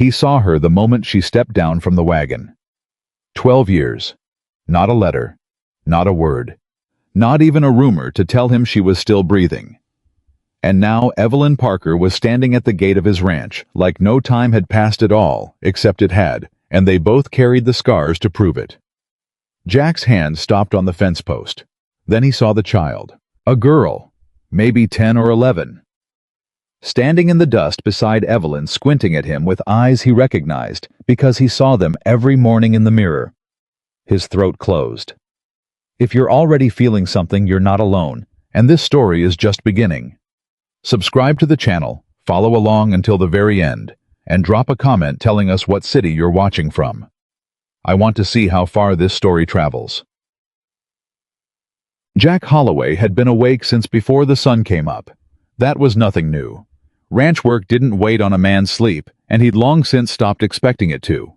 He saw her the moment she stepped down from the wagon. 12 years. Not a letter. Not a word. Not even a rumor to tell him she was still breathing. And now Evelyn Parker was standing at the gate of his ranch, like no time had passed at all, except it had, and they both carried the scars to prove it. Jack's hand stopped on the fence post. Then he saw the child. A girl, maybe 10 or 11. Standing in the dust beside Evelyn, squinting at him with eyes he recognized because he saw them every morning in the mirror. His throat closed. If you're already feeling something, you're not alone, and this story is just beginning. Subscribe to the channel, follow along until the very end, and drop a comment telling us what city you're watching from. I want to see how far this story travels. Jack Holloway had been awake since before the sun came up. That was nothing new. Ranch work didn't wait on a man's sleep, and he'd long since stopped expecting it to.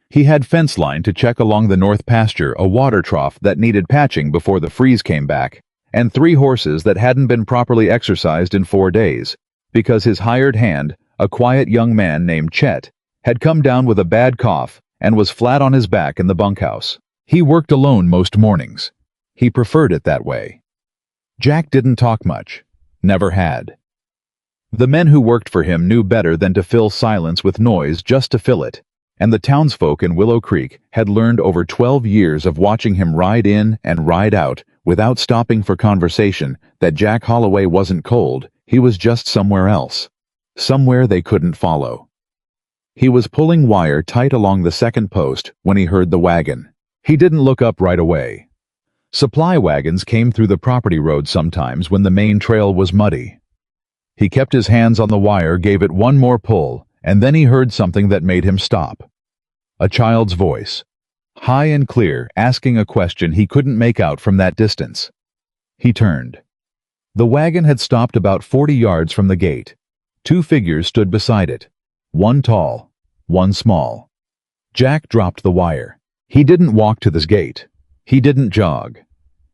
He had fence line to check along the north pasture, a water trough that needed patching before the freeze came back, and 3 horses that hadn't been properly exercised in 4 days, because his hired hand, a quiet young man named Chet, had come down with a bad cough and was flat on his back in the bunkhouse. He worked alone most mornings. He preferred it that way. Jack didn't talk much. Never had. The men who worked for him knew better than to fill silence with noise just to fill it, and the townsfolk in Willow Creek had learned over 12 years of watching him ride in and ride out without stopping for conversation that Jack Holloway wasn't cold, he was just somewhere else. Somewhere they couldn't follow. He was pulling wire tight along the second post when he heard the wagon. He didn't look up right away. Supply wagons came through the property road sometimes when the main trail was muddy. He kept his hands on the wire, gave it one more pull, and then he heard something that made him stop. A child's voice, high and clear, asking a question he couldn't make out from that distance. He turned. The wagon had stopped about 40 yards from the gate. 2 figures stood beside it. One tall, one small. Jack dropped the wire. He didn't walk to this gate. He didn't jog.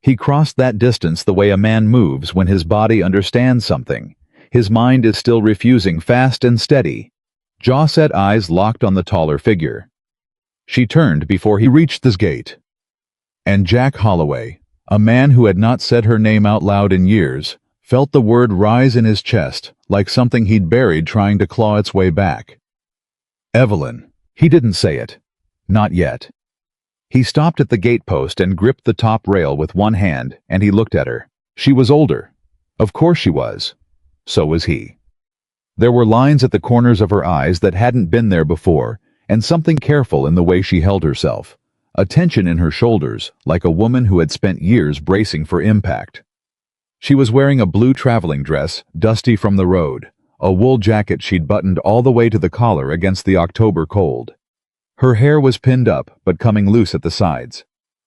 He crossed that distance the way a man moves when his body understands something. His mind is still refusing, fast and steady. Jaw-set eyes locked on the taller figure. She turned before he reached this gate. And Jack Holloway, a man who had not said her name out loud in years, felt the word rise in his chest like something he'd buried trying to claw its way back. Evelyn. He didn't say it. Not yet. He stopped at the gatepost and gripped the top rail with one hand, and he looked at her. She was older. Of course she was. So was he. There were lines at the corners of her eyes that hadn't been there before, and something careful in the way she held herself. A tension in her shoulders, like a woman who had spent years bracing for impact. She was wearing a blue traveling dress, dusty from the road, a wool jacket she'd buttoned all the way to the collar against the October cold. Her hair was pinned up, but coming loose at the sides.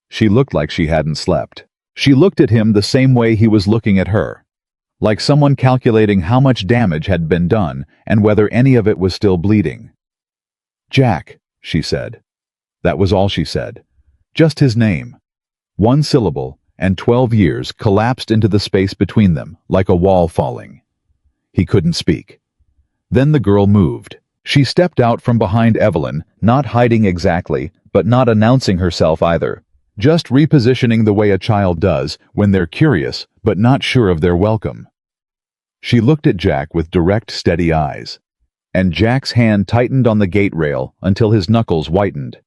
She looked like she hadn't slept. She looked at him the same way he was looking at her. Like someone calculating how much damage had been done and whether any of it was still bleeding. Jack, she said. That was all she said. Just his name. One syllable, and 12 years collapsed into the space between them, like a wall falling. He couldn't speak. Then the girl moved. She stepped out from behind Evelyn, not hiding exactly, but not announcing herself either. Just repositioning the way a child does when they're curious, but not sure of their welcome. She looked at Jack with direct, steady eyes. And Jack's hand tightened on the gate rail until his knuckles whitened.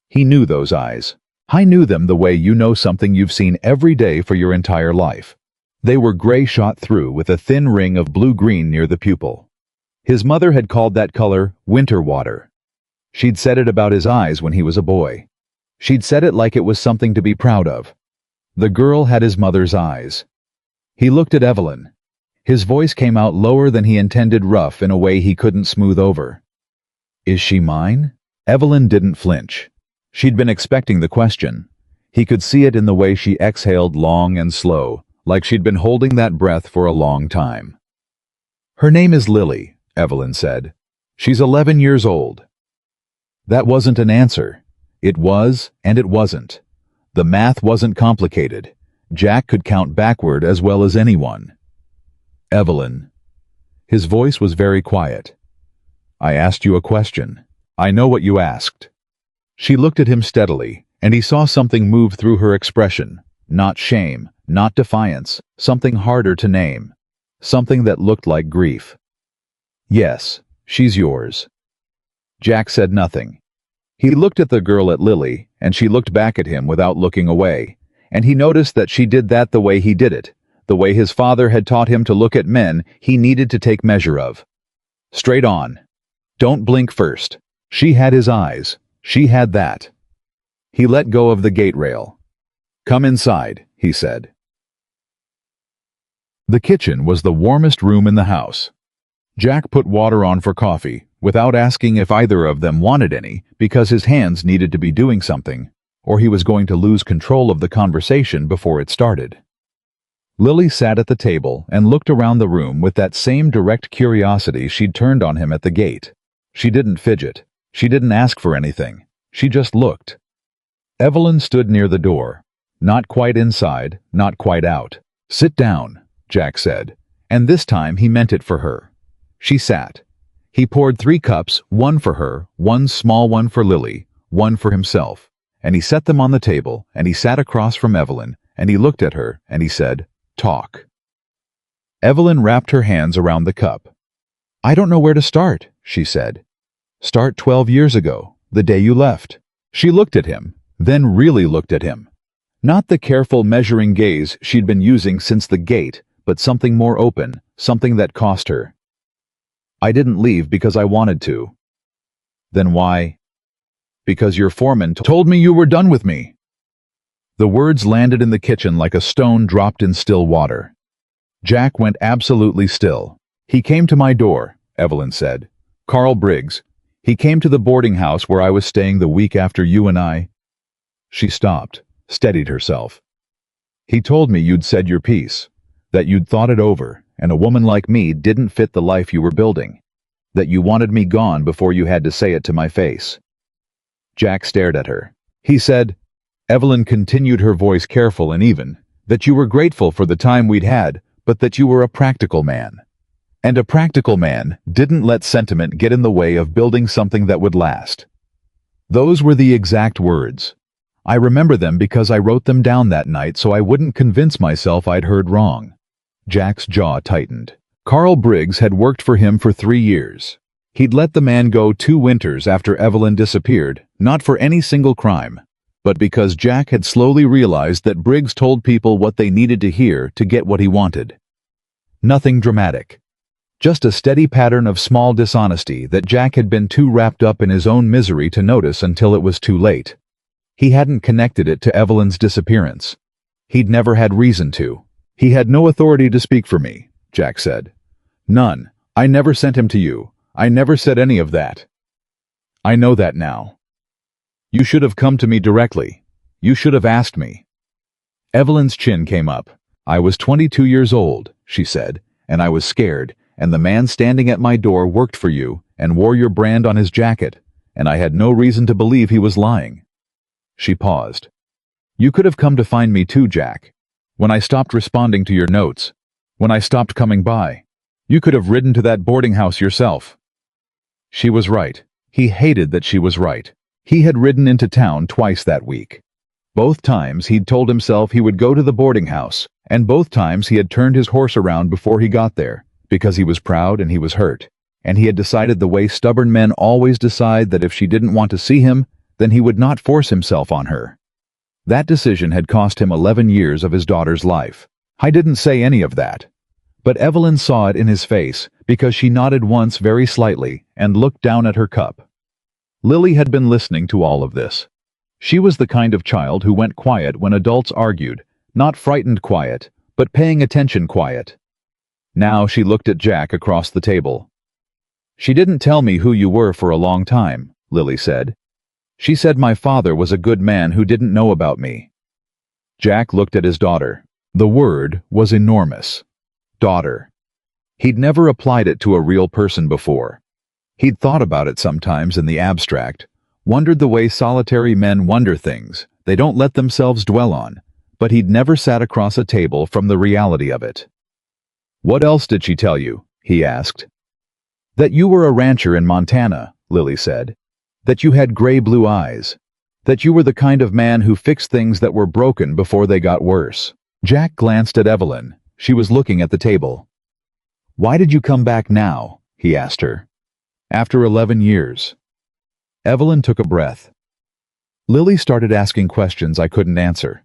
He knew those eyes. I knew them the way you know something you've seen every day for your entire life. They were gray shot through with a thin ring of blue-green near the pupil. His mother had called that color winter water. She'd said it about his eyes when he was a boy. She'd said it like it was something to be proud of. The girl had his mother's eyes. He looked at Evelyn. His voice came out lower than he intended, rough in a way he couldn't smooth over. Is she mine? Evelyn didn't flinch. She'd been expecting the question. He could see it in the way she exhaled long and slow, like she'd been holding that breath for a long time. Her name is Lily, Evelyn said. She's 11 years old. That wasn't an answer. It was, and it wasn't. The math wasn't complicated. Jack could count backward as well as anyone. Evelyn. His voice was very quiet. I asked you a question. I know what you asked. She looked at him steadily, and he saw something move through her expression. Not shame, not defiance, something harder to name. Something that looked like grief. Yes, she's yours. Jack said nothing. He looked at the girl at Lily, and she looked back at him without looking away, and he noticed that she did that the way he did it, the way his father had taught him to look at men he needed to take measure of. Straight on. Don't blink first. She had his eyes. She had that. He let go of the gate rail. Come inside, he said. The kitchen was the warmest room in the house. Jack put water on for coffee, without asking if either of them wanted any, because his hands needed to be doing something, or he was going to lose control of the conversation before it started. Lily sat at the table and looked around the room with that same direct curiosity she'd turned on him at the gate. She didn't fidget. She didn't ask for anything. She just looked. Evelyn stood near the door. Not quite inside, not quite out. Sit down, Jack said, and this time he meant it for her. She sat. He poured 3 cups, one for her, one small one for Lily, one for himself, and he set them on the table, and he sat across from Evelyn, and he looked at her, and he said, "Talk." Evelyn wrapped her hands around the cup. "I don't know where to start," she said. "Start 12 years ago, the day you left." She looked at him, then really looked at him. Not the careful measuring gaze she'd been using since the gate, but something more open, something that cost her. "I didn't leave because I wanted to." "Then why?" "Because your foreman told me you were done with me." The words landed in the kitchen like a stone dropped in still water. Jack went absolutely still. "He came to my door," Evelyn said. "Carl Briggs. He came to the boarding house where I was staying the week after you and I—" She stopped, steadied herself. "He told me you'd said your piece, that you'd thought it over, and a woman like me didn't fit the life you were building, that you wanted me gone before you had to say it to my face." Jack stared at her. He said, Evelyn continued, her voice careful and even, "that you were grateful for the time we'd had, but that you were a practical man. And a practical man didn't let sentiment get in the way of building something that would last." Those were the exact words. I remember them because I wrote them down that night so I wouldn't convince myself I'd heard wrong. Jack's jaw tightened. Carl Briggs had worked for him for 3 years. He'd let the man go 2 winters after Evelyn disappeared, not for any single crime, but because Jack had slowly realized that Briggs told people what they needed to hear to get what he wanted. Nothing dramatic. Just a steady pattern of small dishonesty that Jack had been too wrapped up in his own misery to notice until it was too late. He hadn't connected it to Evelyn's disappearance. He'd never had reason to. "He had no authority to speak for me," Jack said. "None. I never sent him to you. I never said any of that." "I know that now. You should have come to me directly. You should have asked me." Evelyn's chin came up. "I was 22 years old," she said, "and I was scared, and the man standing at my door worked for you and wore your brand on his jacket, and I had no reason to believe he was lying." She paused. "You could have come to find me too, Jack. When I stopped responding to your notes, when I stopped coming by, you could have ridden to that boarding house yourself." She was right. He hated that she was right. He had ridden into town twice that week. Both times he'd told himself he would go to the boarding house, and both times he had turned his horse around before he got there, because he was proud and he was hurt, and he had decided the way stubborn men always decide that if she didn't want to see him, then he would not force himself on her. That decision had cost him 11 years of his daughter's life. I didn't say any of that. But Evelyn saw it in his face because she nodded once very slightly and looked down at her cup. Lily had been listening to all of this. She was the kind of child who went quiet when adults argued, not frightened quiet, but paying attention quiet. Now she looked at Jack across the table. "She didn't tell me who you were for a long time," Lily said. "She said my father was a good man who didn't know about me." Jack looked at his daughter. The word was enormous. Daughter. He'd never applied it to a real person before. He'd thought about it sometimes in the abstract, wondered the way solitary men wonder things they don't let themselves dwell on, but he'd never sat across a table from the reality of it. "What else did she tell you?" he asked. That you were a rancher in Montana, Lily said. That you had gray-blue eyes. That you were the kind of man who fixed things that were broken before they got worse. Jack glanced at Evelyn. She was looking at the table. Why did you come back now? He asked her. After 11 years. Evelyn took a breath. Lily started asking questions I couldn't answer.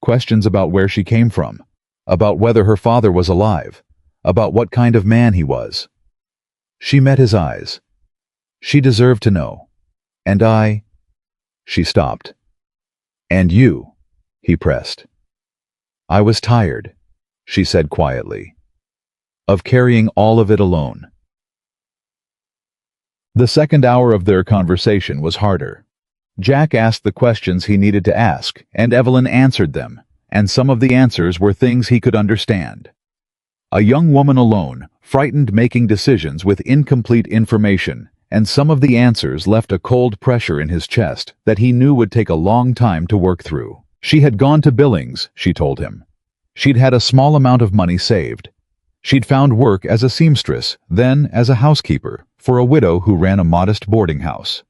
Questions about where she came from, about whether her father was alive, about what kind of man he was. She met his eyes. She deserved to know. And I... She stopped. And you, he pressed. I was tired, she said quietly, of carrying all of it alone. The second hour of their conversation was harder. Jack asked the questions he needed to ask, and Evelyn answered them, and some of the answers were things he could understand. A young woman alone, frightened, making decisions with incomplete information, and some of the answers left a cold pressure in his chest that he knew would take a long time to work through. She had gone to Billings, she told him. She'd had a small amount of money saved. She'd found work as a seamstress, then as a housekeeper, for a widow who ran a modest boarding house.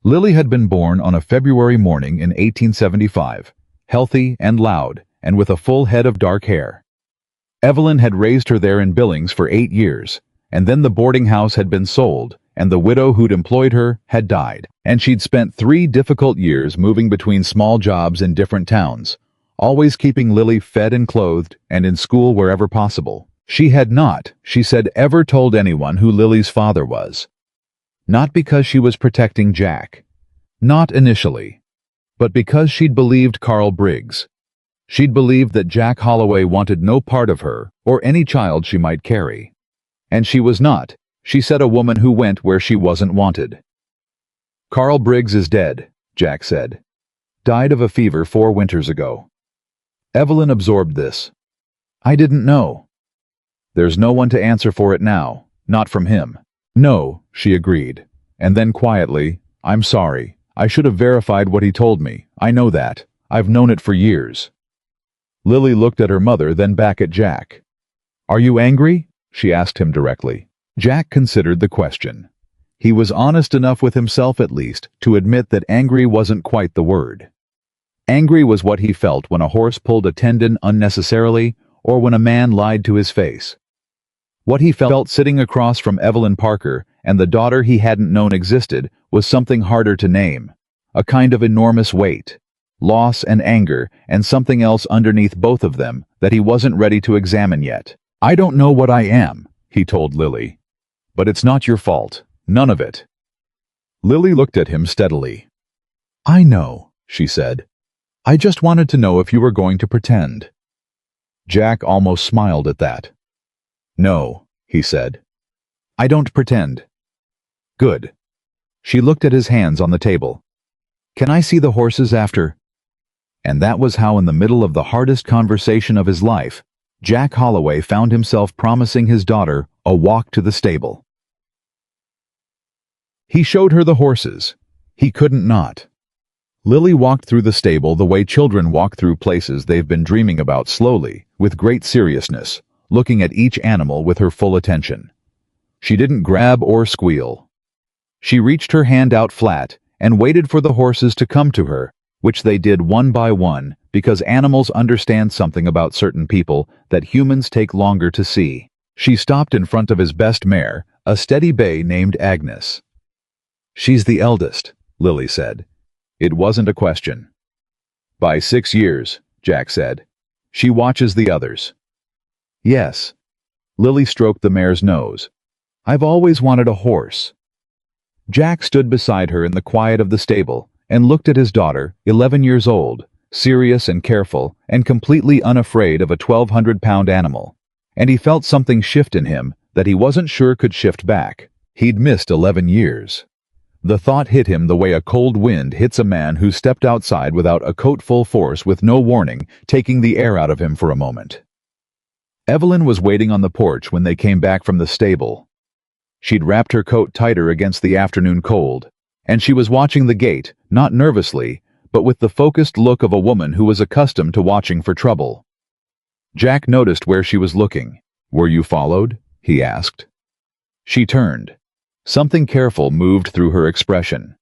Lily had been born on a February morning in 1875, healthy and loud, and with a full head of dark hair. Evelyn had raised her there in Billings for 8 years, and then the boarding house had been sold, and the widow who'd employed her had died, and she'd spent 3 difficult years moving between small jobs in different towns, always keeping Lily fed and clothed and in school wherever possible. She had not, she said, ever told anyone who Lily's father was. Not because she was protecting Jack. Not initially. But because she'd believed Carl Briggs. She'd believed that Jack Holloway wanted no part of her or any child she might carry. And she was not, she said, a woman who went where she wasn't wanted. Carl Briggs is dead, Jack said. Died of a fever 4 winters ago. Evelyn absorbed this. I didn't know. There's no one to answer for it now, not from him. No, she agreed. And then quietly, I'm sorry. I should have verified what he told me. I know that. I've known it for years. Lily looked at her mother, then back at Jack. Are you angry? She asked him directly. Jack considered the question. He was honest enough with himself, at least, to admit that angry wasn't quite the word. Angry was what he felt when a horse pulled a tendon unnecessarily or when a man lied to his face. What he felt sitting across from Evelyn Parker and the daughter he hadn't known existed was something harder to name, a kind of enormous weight, loss and anger, and something else underneath both of them that he wasn't ready to examine yet. I don't know what I am, he told Lily. But it's not your fault. None of it. Lily looked at him steadily. I know, she said. I just wanted to know if you were going to pretend. Jack almost smiled at that. No, he said. I don't pretend. Good. She looked at his hands on the table. Can I see the horses after? And that was how, in the middle of the hardest conversation of his life, Jack Holloway found himself promising his daughter a walk to the stable. He showed her the horses. He couldn't not. Lily walked through the stable the way children walk through places they've been dreaming about, slowly, with great seriousness, looking at each animal with her full attention. She didn't grab or squeal. She reached her hand out flat and waited for the horses to come to her, which they did one by one, because animals understand something about certain people that humans take longer to see. She stopped in front of his best mare, a steady bay named Agnes. She's the eldest, Lily said. It wasn't a question. By 6 years, Jack said. She watches the others. Yes. Lily stroked the mare's nose. I've always wanted a horse. Jack stood beside her in the quiet of the stable and looked at his daughter, 11 years old, serious and careful and completely unafraid of a 1,200-pound animal. And he felt something shift in him that he wasn't sure could shift back. He'd missed 11 years. The thought hit him the way a cold wind hits a man who stepped outside without a coat full force with no warning, taking the air out of him for a moment. Evelyn was waiting on the porch when they came back from the stable. She'd wrapped her coat tighter against the afternoon cold, and she was watching the gate, not nervously, but with the focused look of a woman who was accustomed to watching for trouble. Jack noticed where she was looking. Were you followed? He asked. She turned. Something careful moved through her expression.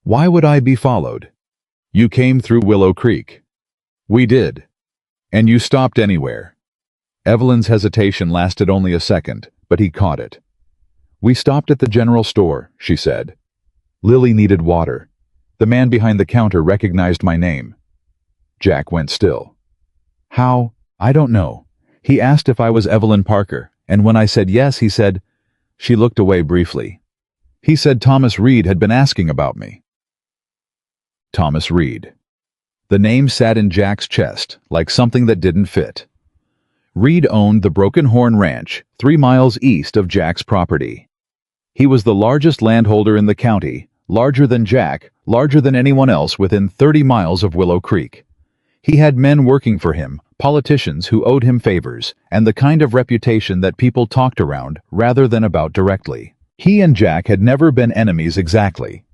Why would I be followed? You came through Willow Creek. We did. And you stopped anywhere. Evelyn's hesitation lasted only a second, but he caught it. We stopped at the general store, she said. Lily needed water. The man behind the counter recognized my name. Jack went still. How? I don't know. He asked if I was Evelyn Parker, and when I said yes, he said... She looked away briefly. He said Thomas Reed had been asking about me. Thomas Reed. The name sat in Jack's chest, like something that didn't fit. Reed owned the Broken Horn Ranch, 3 miles east of Jack's property. He was the largest landholder in the county, larger than Jack, larger than anyone else within 30 miles of Willow Creek. He had men working for him, politicians who owed him favors, and the kind of reputation that people talked around rather than about directly. He and Jack had never been enemies exactly.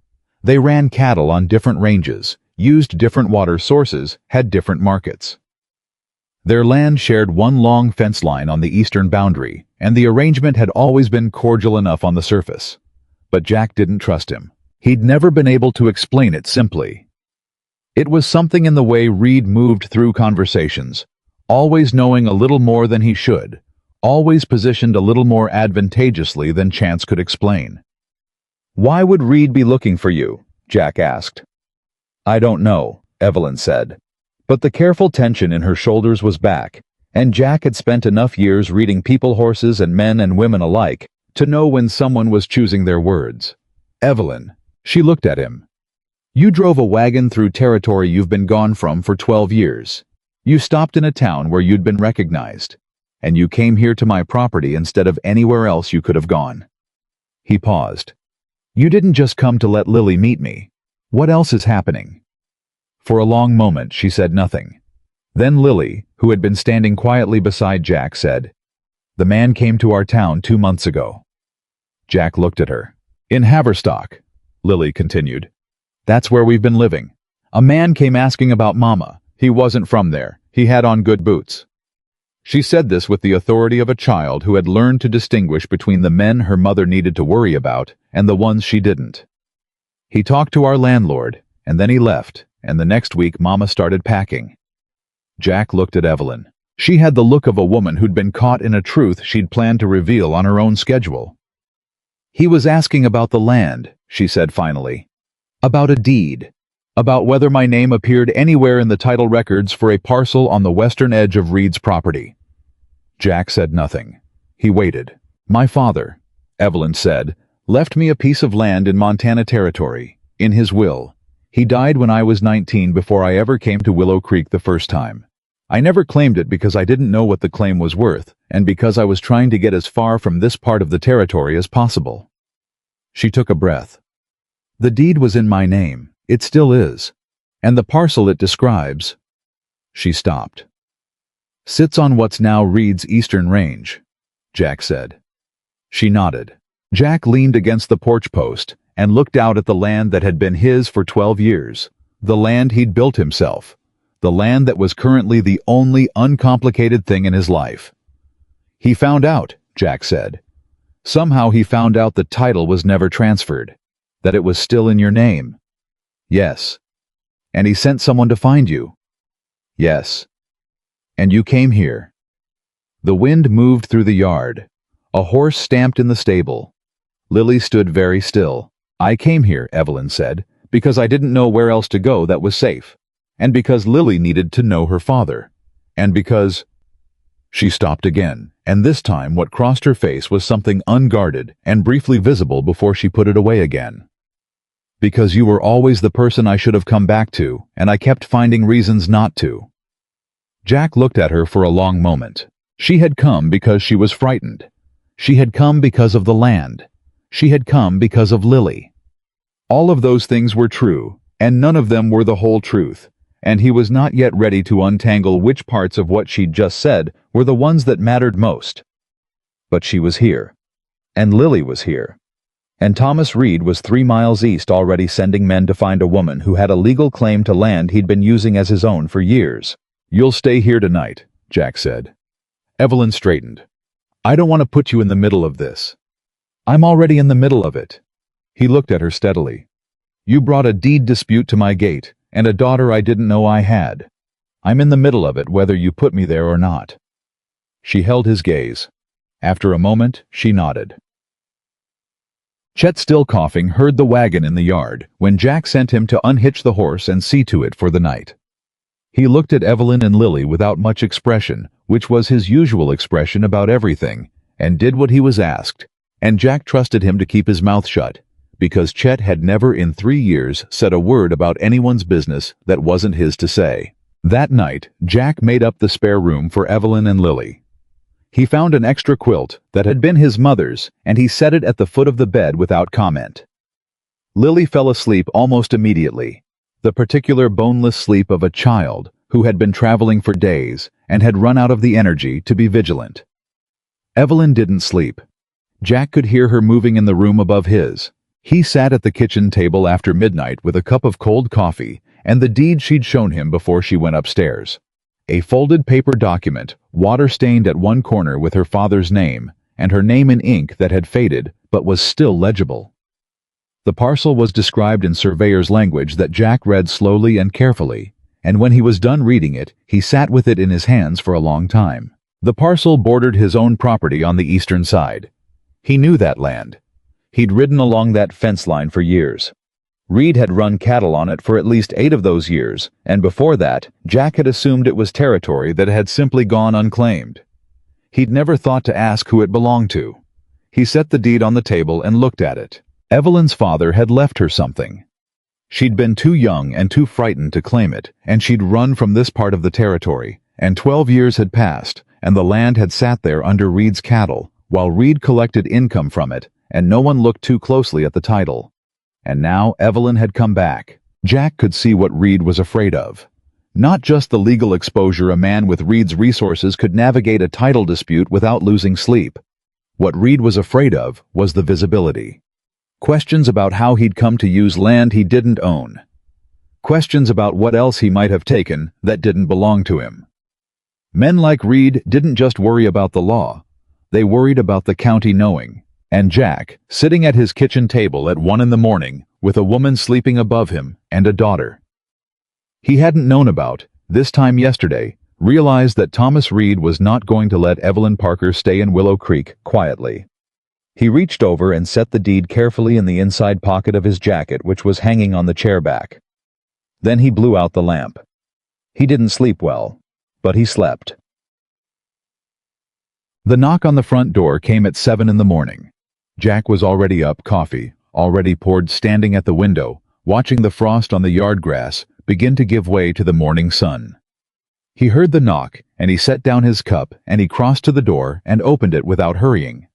They ran cattle on different ranges, used different water sources, had different markets. Their land shared one long fence line on the eastern boundary, and the arrangement had always been cordial enough on the surface. But Jack didn't trust him. He'd never been able to explain it simply. It was something in the way Reed moved through conversations, always knowing a little more than he should, always positioned a little more advantageously than chance could explain. Why would Reed be looking for you? Jack asked. I don't know, Evelyn said. But the careful tension in her shoulders was back, and Jack had spent enough years reading people, horses, and men and women alike to know when someone was choosing their words. Evelyn. She looked at him. You drove a wagon through territory you've been gone from for 12 years. You stopped in a town where you'd been recognized. And you came here to my property instead of anywhere else you could have gone. He paused. You didn't just come to let Lily meet me. What else is happening? For a long moment she said nothing. Then Lily, who had been standing quietly beside Jack, said, The man came to our town 2 months ago. Jack looked at her. In Haverstock, Lily continued. That's where we've been living. A man came asking about Mama. He wasn't from there. He had on good boots. She said this with the authority of a child who had learned to distinguish between the men her mother needed to worry about and the ones she didn't. He talked to our landlord, and then he left, and the next week Mama started packing. Jack looked at Evelyn. She had the look of a woman who'd been caught in a truth she'd planned to reveal on her own schedule. He was asking about the land, she said finally. About a deed. About whether my name appeared anywhere in the title records for a parcel on the western edge of Reed's property. Jack said nothing. He waited. My father, Evelyn said, left me a piece of land in Montana Territory, in his will. He died when I was 19 before I ever came to Willow Creek the first time. I never claimed it because I didn't know what the claim was worth, and because I was trying to get as far from this part of the territory as possible. She took a breath. The deed was in my name. It still is. And the parcel it describes... She stopped. Sits on what's now Reed's eastern range, Jack said. She nodded. Jack leaned against the porch post and looked out at the land that had been his for 12 years, the land he'd built himself, the land that was currently the only uncomplicated thing in his life. He found out, Jack said. Somehow he found out the title was never transferred, that it was still in your name. Yes. And he sent someone to find you. Yes. And you came here. The wind moved through the yard. A horse stamped in the stable. Lily stood very still. I came here, Evelyn said, because I didn't know where else to go that was safe, and because Lily needed to know her father, and because... She stopped again, and this time what crossed her face was something unguarded and briefly visible before she put it away again. Because you were always the person I should have come back to, and I kept finding reasons not to. Jack looked at her for a long moment. She had come because she was frightened. She had come because of the land. She had come because of Lily. All of those things were true, and none of them were the whole truth, and he was not yet ready to untangle which parts of what she'd just said were the ones that mattered most. But she was here. And Lily was here. And Thomas Reed was 3 miles east already sending men to find a woman who had a legal claim to land he'd been using as his own for years. You'll stay here tonight, Jack said. Evelyn straightened. I don't want to put you in the middle of this. I'm already in the middle of it. He looked at her steadily. You brought a deed dispute to my gate, and a daughter I didn't know I had. I'm in the middle of it whether you put me there or not. She held his gaze. After a moment, she nodded. Chet, still coughing, heard the wagon in the yard when Jack sent him to unhitch the horse and see to it for the night. He looked at Evelyn and Lily without much expression, which was his usual expression about everything, and did what he was asked, and Jack trusted him to keep his mouth shut, because Chet had never in 3 years said a word about anyone's business that wasn't his to say. That night, Jack made up the spare room for Evelyn and Lily. He found an extra quilt that had been his mother's, and he set it at the foot of the bed without comment. Lily fell asleep almost immediately, the particular boneless sleep of a child who had been traveling for days and had run out of the energy to be vigilant. Evelyn didn't sleep. Jack could hear her moving in the room above his. He sat at the kitchen table after midnight with a cup of cold coffee and the deed she'd shown him before she went upstairs. A folded paper document, water-stained at one corner with her father's name, and her name in ink that had faded but was still legible. The parcel was described in surveyor's language that Jack read slowly and carefully, and when he was done reading it, he sat with it in his hands for a long time. The parcel bordered his own property on the eastern side. He knew that land. He'd ridden along that fence line for years. Reed had run cattle on it for at least 8 of those years, and before that, Jack had assumed it was territory that had simply gone unclaimed. He'd never thought to ask who it belonged to. He set the deed on the table and looked at it. Evelyn's father had left her something. She'd been too young and too frightened to claim it, and she'd run from this part of the territory, and 12 years had passed, and the land had sat there under Reed's cattle, while Reed collected income from it, and no one looked too closely at the title. And now Evelyn had come back. Jack could see what Reed was afraid of. Not just the legal exposure a man with Reed's resources could navigate a title dispute without losing sleep. What Reed was afraid of was the visibility. Questions about how he'd come to use land he didn't own. Questions about what else he might have taken that didn't belong to him. Men like Reed didn't just worry about the law. They worried about the county knowing. And Jack, sitting at his kitchen table at 1 a.m, with a woman sleeping above him and a daughter he hadn't known about, this time yesterday, realized that Thomas Reed was not going to let Evelyn Parker stay in Willow Creek quietly. He reached over and set the deed carefully in the inside pocket of his jacket, which was hanging on the chair back. Then he blew out the lamp. He didn't sleep well, but he slept. The knock on the front door came at 7 a.m. Jack was already up, coffee already poured, standing at the window, watching the frost on the yard grass begin to give way to the morning sun. He heard the knock, and he set down his cup, and he crossed to the door and opened it without hurrying.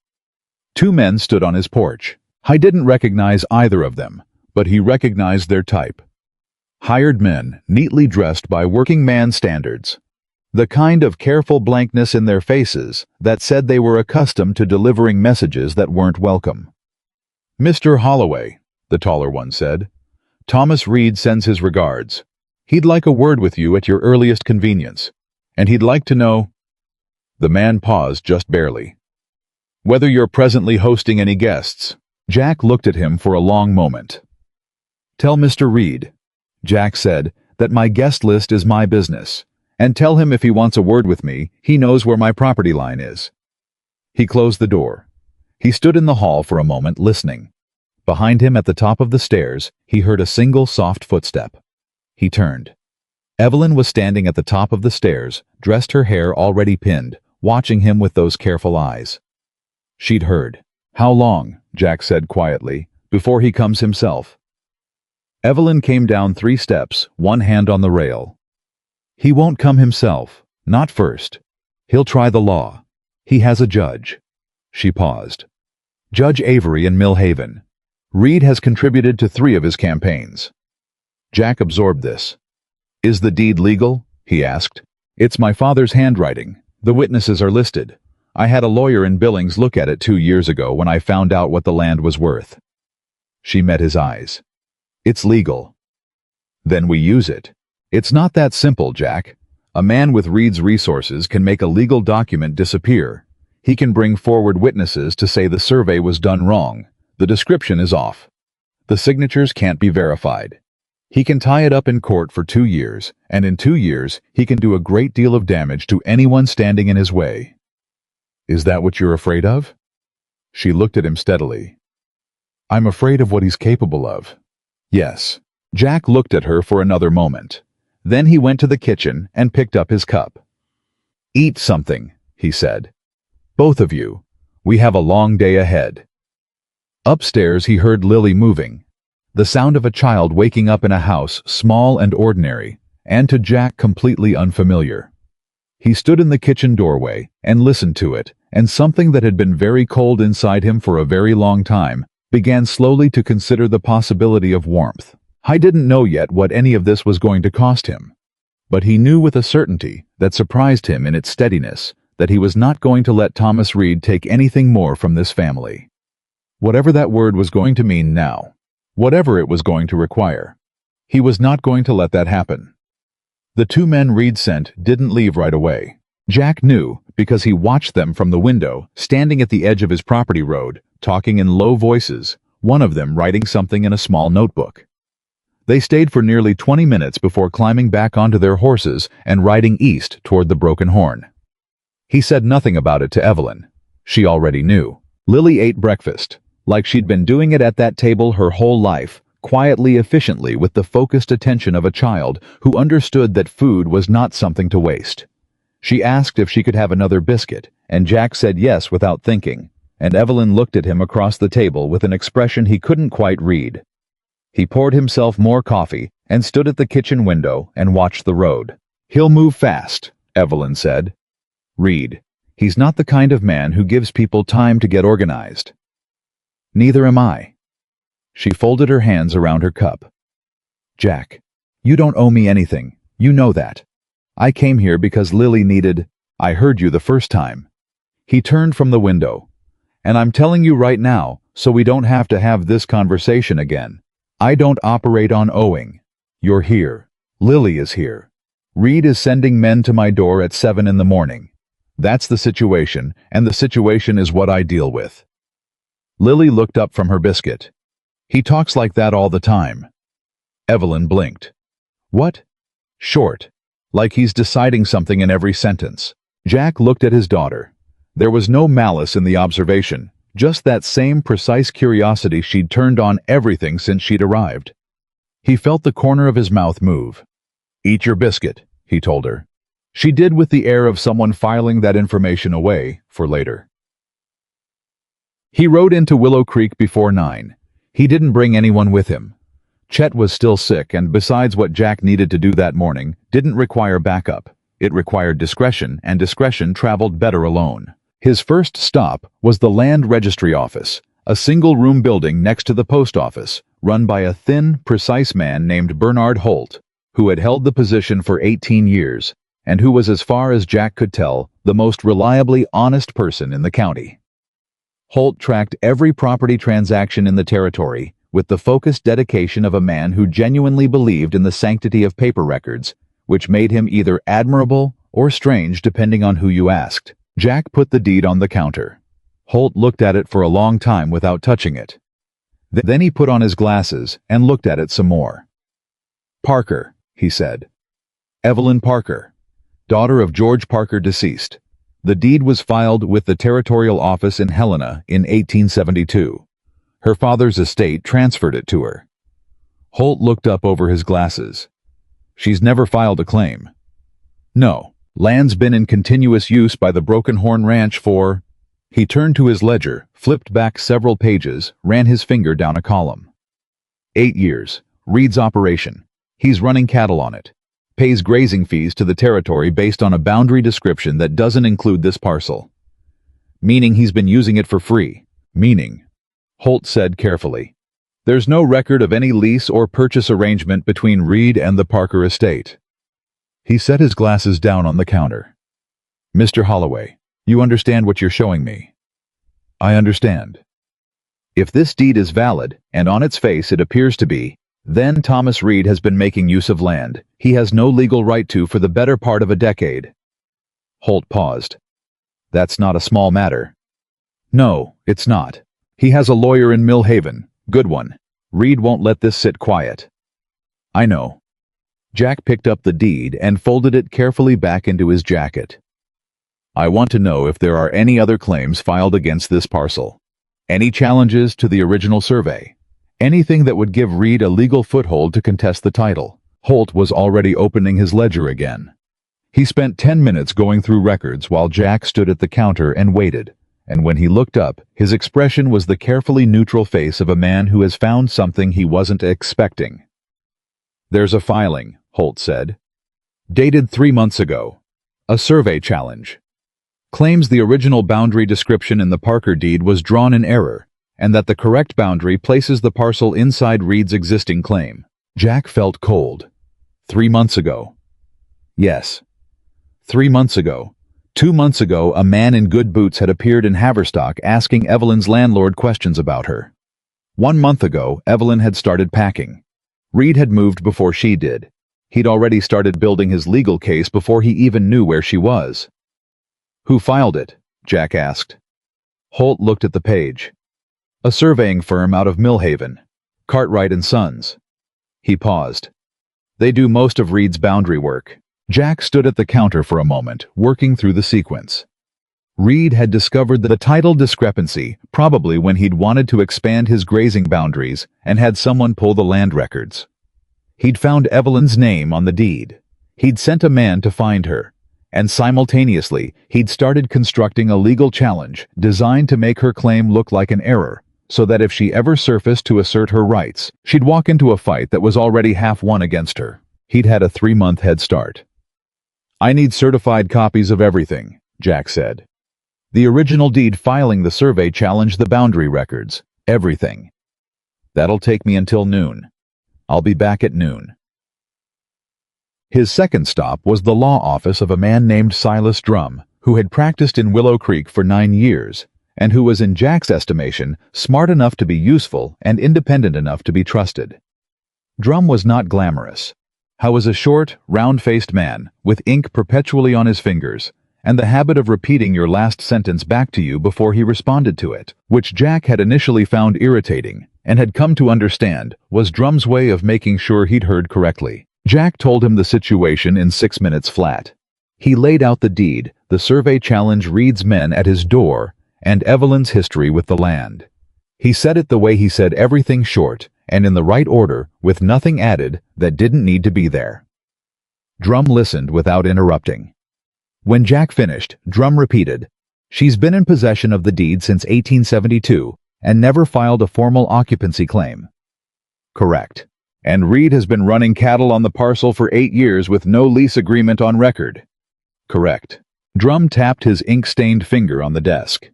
2 men stood on his porch. I didn't recognize either of them, but he recognized their type. Hired men, neatly dressed by working man standards. The kind of careful blankness in their faces that said they were accustomed to delivering messages that weren't welcome. Mr. Holloway, the taller one said, Thomas Reed sends his regards. He'd like a word with you at your earliest convenience, and he'd like to know. The man paused just barely. Whether you're presently hosting any guests. Jack looked at him for a long moment. Tell Mr. Reed, Jack said, that my guest list is my business. And tell him if he wants a word with me, he knows where my property line is. He closed the door. He stood in the hall for a moment, listening. Behind him at the top of the stairs, he heard a single soft footstep. He turned. Evelyn was standing at the top of the stairs, dressed, her hair already pinned, watching him with those careful eyes. She'd heard. How long, Jack said quietly, before he comes himself? Evelyn came down 3 steps, one hand on the rail. He won't come himself, not first. He'll try the law. He has a judge. She paused. Judge Avery in Millhaven. Reed has contributed to 3 of his campaigns. Jack absorbed this. Is the deed legal? He asked. It's my father's handwriting. The witnesses are listed. I had a lawyer in Billings look at it 2 years ago when I found out what the land was worth. She met his eyes. It's legal. Then we use it. It's not that simple, Jack. A man with Reed's resources can make a legal document disappear. He can bring forward witnesses to say the survey was done wrong. The description is off. The signatures can't be verified. He can tie it up in court for 2 years, and in 2 years, he can do a great deal of damage to anyone standing in his way. Is that what you're afraid of? She looked at him steadily. I'm afraid of what he's capable of. Yes. Jack looked at her for another moment. Then he went to the kitchen and picked up his cup. Eat something, he said. Both of you. We have a long day ahead. Upstairs he heard Lily moving. The sound of a child waking up in a house small and ordinary, and to Jack completely unfamiliar. He stood in the kitchen doorway and listened to it, and something that had been very cold inside him for a very long time began slowly to consider the possibility of warmth. I didn't know yet what any of this was going to cost him. But he knew with a certainty that surprised him in its steadiness that he was not going to let Thomas Reed take anything more from this family. Whatever that word was going to mean now, whatever it was going to require, he was not going to let that happen. The 2 men Reed sent didn't leave right away. Jack knew because he watched them from the window, standing at the edge of his property road, talking in low voices, one of them writing something in a small notebook. They stayed for nearly 20 minutes before climbing back onto their horses and riding east toward the Broken Horn. He said nothing about it to Evelyn. She already knew. Lily ate breakfast, like she'd been doing it at that table her whole life, quietly, efficiently, with the focused attention of a child who understood that food was not something to waste. She asked if she could have another biscuit, and Jack said yes without thinking, and Evelyn looked at him across the table with an expression he couldn't quite read. He poured himself more coffee and stood at the kitchen window and watched the road. He'll move fast, Evelyn said. Reed. He's not the kind of man who gives people time to get organized. Neither am I. She folded her hands around her cup. Jack, you don't owe me anything. You know that. I came here because Lily needed... I heard you the first time. He turned from the window. And I'm telling you right now, so we don't have to have this conversation again. I don't operate on owing. You're here. Lily is here. Reed is sending men to my door at 7 in the morning. That's the situation, and the situation is what I deal with. Lily looked up from her biscuit. He talks like that all the time. Evelyn blinked. What? Short. Like he's deciding something in every sentence. Jack looked at his daughter. There was no malice in the observation, just that same precise curiosity she'd turned on everything since she'd arrived. He felt the corner of his mouth move. Eat your biscuit, he told her. She did with the air of someone filing that information away for later. He rode into Willow Creek before 9. He didn't bring anyone with him. Chet was still sick, and besides what Jack needed to do that morning, didn't require backup. It required discretion, and discretion traveled better alone. His first stop was the Land Registry Office, a single-room building next to the post office, run by a thin, precise man named Bernard Holt, who had held the position for 18 years, and who was, as far as Jack could tell, the most reliably honest person in the county. Holt tracked every property transaction in the territory with the focused dedication of a man who genuinely believed in the sanctity of paper records, which made him either admirable or strange depending on who you asked. Jack put the deed on the counter. Holt looked at it for a long time without touching it. Then he put on his glasses and looked at it some more. Parker, he said. Evelyn Parker, daughter of George Parker, deceased. The deed was filed with the territorial office in Helena in 1872. Her father's estate transferred it to her. Holt looked up over his glasses. She's never filed a claim. No, land's been in continuous use by the Broken Horn Ranch for... He turned to his ledger, flipped back several pages, ran his finger down a column. 8 years. Reed's operation. He's running cattle on it. Pays grazing fees to the territory based on a boundary description that doesn't include this parcel. Meaning he's been using it for free. Meaning, Holt said carefully. There's no record of any lease or purchase arrangement between Reed and the Parker estate. He set his glasses down on the counter. Mr. Holloway, you understand what you're showing me? I understand. If this deed is valid, and on its face it appears to be, then Thomas Reed has been making use of land he has no legal right to for the better part of a decade. Holt paused. That's not a small matter. No, it's not. He has a lawyer in Mill Haven. Good one. Reed won't let this sit quiet. I know. Jack picked up the deed and folded it carefully back into his jacket. I want to know if there are any other claims filed against this parcel. Any challenges to the original survey. Anything that would give Reed a legal foothold to contest the title. Holt was already opening his ledger again. He spent 10 minutes going through records while Jack stood at the counter and waited, and when he looked up, his expression was the carefully neutral face of a man who has found something he wasn't expecting. There's a filing, Holt said. Dated 3 months ago. A survey challenge. Claims the original boundary description in the Parker deed was drawn in error, and that the correct boundary places the parcel inside Reed's existing claim. Jack felt cold. 3 months ago. Yes. 3 months ago. 2 months ago, a man in good boots had appeared in Haverstock asking Evelyn's landlord questions about her. 1 month ago, Evelyn had started packing. Reed had moved before she did. He'd already started building his legal case before he even knew where she was. Who filed it? Jack asked. Holt looked at the page. A surveying firm out of Millhaven. Cartwright and Sons. He paused. They do most of Reed's boundary work. Jack stood at the counter for a moment, working through the sequence. Reed had discovered the title discrepancy, probably when he'd wanted to expand his grazing boundaries and had someone pull the land records. He'd found Evelyn's name on the deed. He'd sent a man to find her, and simultaneously, he'd started constructing a legal challenge designed to make her claim look like an error, so that if she ever surfaced to assert her rights, she'd walk into a fight that was already half won against her. He'd had a 3-month head start. I need certified copies of everything, Jack said. The original deed filing the survey challenged the boundary records. Everything. That'll take me until noon. I'll be back at noon. His second stop was the law office of a man named Silas Drum, who had practiced in Willow Creek for 9 years, and who was in Jack's estimation smart enough to be useful and independent enough to be trusted. Drum was not glamorous. He was a short, round-faced man, with ink perpetually on his fingers, and the habit of repeating your last sentence back to you before he responded to it, which Jack had initially found irritating, and had come to understand was Drum's way of making sure he'd heard correctly. Jack told him the situation in 6 minutes flat. He laid out the deed, the survey challenge Reed's men at his door, and Evelyn's history with the land. He said it the way he said everything, short, and in the right order, with nothing added that didn't need to be there. Drum listened without interrupting. When Jack finished, Drum repeated, "She's been in possession of the deed since 1872 and never filed a formal occupancy claim." Correct. And Reed has been running cattle on the parcel for 8 years with no lease agreement on record. Correct. Drum tapped his ink-stained finger on the desk.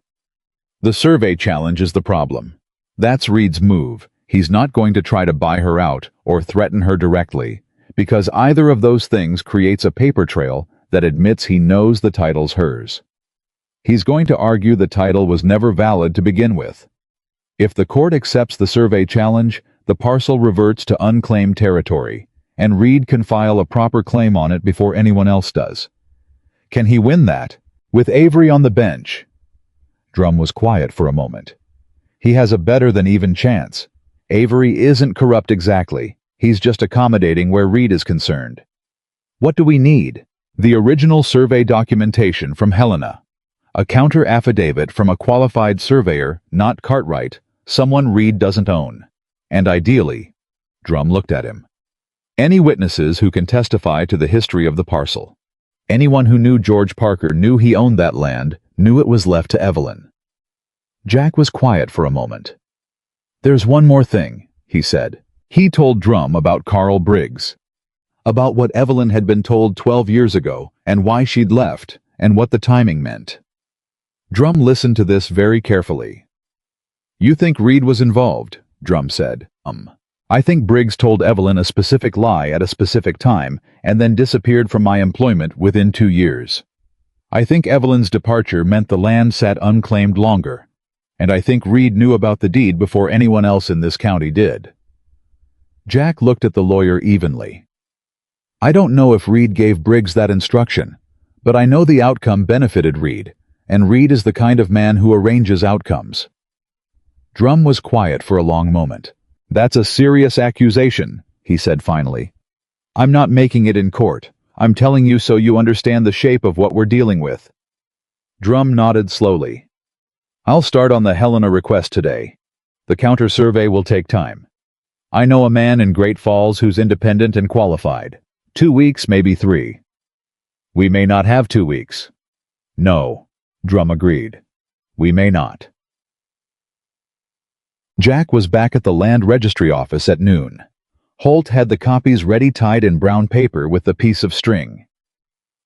The survey challenge is the problem. That's Reed's move. He's not going to try to buy her out or threaten her directly, because either of those things creates a paper trail that admits he knows the title's hers. He's going to argue the title was never valid to begin with. If the court accepts the survey challenge, the parcel reverts to unclaimed territory, and Reed can file a proper claim on it before anyone else does. Can he win that? With Avery on the bench? Drum was quiet for a moment. He has a better than even chance. Avery isn't corrupt exactly. He's just accommodating where Reed is concerned. What do we need? The original survey documentation from Helena. A counter affidavit from a qualified surveyor, not Cartwright, someone Reed doesn't own. And ideally, Drum looked at him, any witnesses who can testify to the history of the parcel. Anyone who knew George Parker knew he owned that land, knew it was left to Evelyn. Jack was quiet for a moment. There's one more thing, he said. He told Drum about Carl Briggs. About what Evelyn had been told 12 years ago, and why she'd left, and what the timing meant. Drum listened to this very carefully. You think Reed was involved? Drum said. I think Briggs told Evelyn a specific lie at a specific time and then disappeared from my employment within 2 years. I think Evelyn's departure meant the land sat unclaimed longer, and I think Reed knew about the deed before anyone else in this county did. Jack looked at the lawyer evenly. I don't know if Reed gave Briggs that instruction, but I know the outcome benefited Reed, and Reed is the kind of man who arranges outcomes." Drum was quiet for a long moment. "That's a serious accusation," he said finally. "I'm not making it in court. I'm telling you so you understand the shape of what we're dealing with." Drum nodded slowly. "I'll start on the Helena request today. The counter-survey will take time. I know a man in Great Falls who's independent and qualified. 2 weeks, maybe 3. We may not have 2 weeks." "No," Drum agreed. "We may not." Jack was back at the land registry office at noon. Holt had the copies ready tied in brown paper with the piece of string.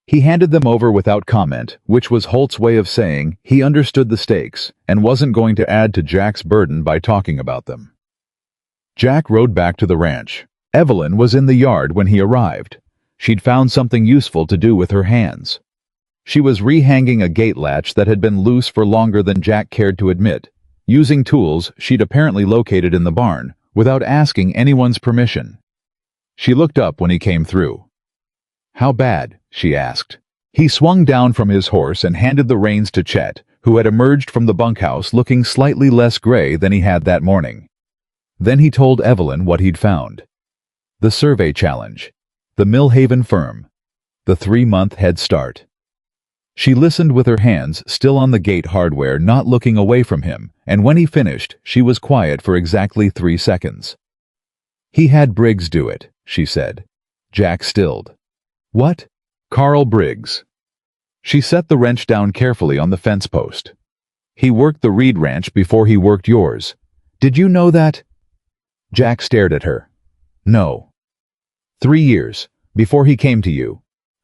He handed them over without comment, which was Holt's way of saying he understood the stakes and wasn't going to add to Jack's burden by talking about them. Jack rode back to the ranch. Evelyn was in the yard when he arrived. She'd found something useful to do with her hands. She was rehanging a gate latch that had been loose for longer than Jack cared to admit, using tools she'd apparently located in the barn without asking anyone's permission. She looked up when he came through. "How bad?" she asked. He swung down from his horse and handed the reins to Chet, who had emerged from the bunkhouse looking slightly less gray than he had that morning. Then he told Evelyn what he'd found. The survey challenge. The Millhaven firm. The 3-month head start. She listened with her hands still on the gate hardware, not looking away from him, and when he finished, she was quiet for exactly 3 seconds. "He had Briggs do it," she said. Jack stilled. "What?" "Carl Briggs." She set the wrench down carefully on the fence post. "He worked the Reed Ranch before he worked yours. Did you know that?" Jack stared at her. "No." 3 years, before he came to you.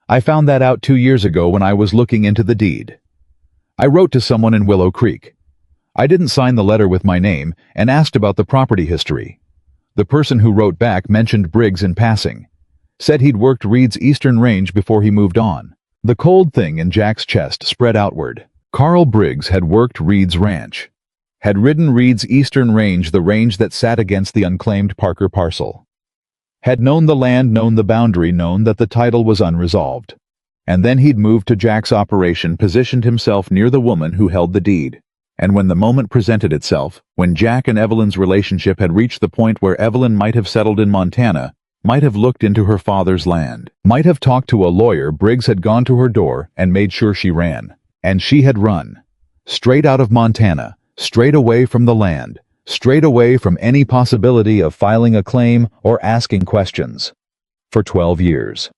I found that out 2 years ago when I was looking into the deed. I wrote to someone in Willow Creek. I didn't sign the letter with my name and asked about the property history. The person who wrote back mentioned Briggs in passing. Said he'd worked Reed's eastern range before he moved on. The cold thing in Jack's chest spread outward. Carl Briggs had worked Reed's ranch. Had ridden Reed's eastern range, the range that sat against the unclaimed Parker parcel. Had known the land, known the boundary, known that the title was unresolved. And then he'd moved to Jack's operation, positioned himself near the woman who held the deed. And when the moment presented itself, when Jack and Evelyn's relationship had reached the point where Evelyn might have settled in Montana, might have looked into her father's land, might have talked to a lawyer, Briggs had gone to her door and made sure she ran. And she had run. Straight out of Montana, straight away from the land, straight away from any possibility of filing a claim or asking questions. For 12 years.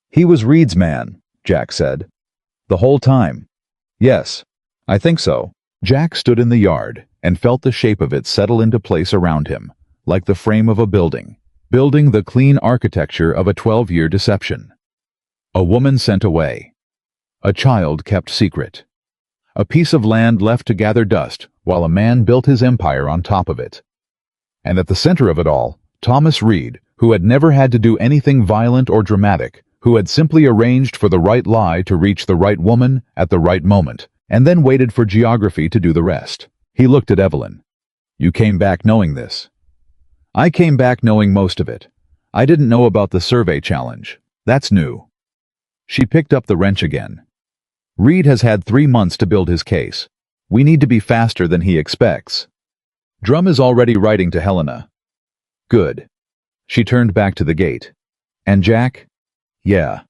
"He was Reed's man," Jack said. "The whole time." "Yes, I think so." Jack stood in the yard and felt the shape of it settle into place around him, like the frame of a building, building the clean architecture of a 12-year deception. A woman sent away. A child kept secret. A piece of land left to gather dust while a man built his empire on top of it. And at the center of it all, Thomas Reed, who had never had to do anything violent or dramatic, who had simply arranged for the right lie to reach the right woman at the right moment, and then waited for geography to do the rest. He looked at Evelyn. "You came back knowing this." "I came back knowing most of it. I didn't know about the survey challenge. That's new." She picked up the wrench again. "Reed has had 3 months to build his case. We need to be faster than he expects. Drum is already writing to Helena." "Good." She turned back to the gate. "And Jack?" "Yeah.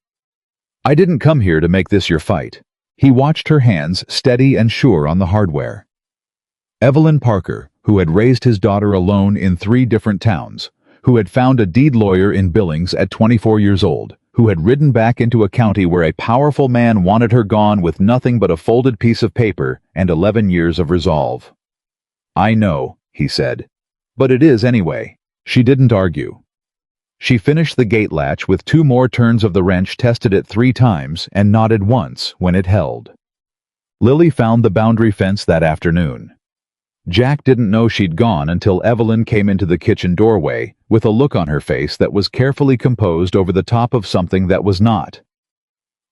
I didn't come here to make this your fight." He watched her hands steady and sure on the hardware. Evelyn Parker, who had raised his daughter alone in 3 different towns, who had found a deed lawyer in Billings at 24 years old, who had ridden back into a county where a powerful man wanted her gone with nothing but a folded piece of paper and 11 years of resolve. "I know," he said. "But it is anyway." She didn't argue. She finished the gate latch with 2 more turns of the wrench, tested it 3 times, and nodded once when it held. Lily found the boundary fence that afternoon. Jack didn't know she'd gone until Evelyn came into the kitchen doorway with a look on her face that was carefully composed over the top of something that was not.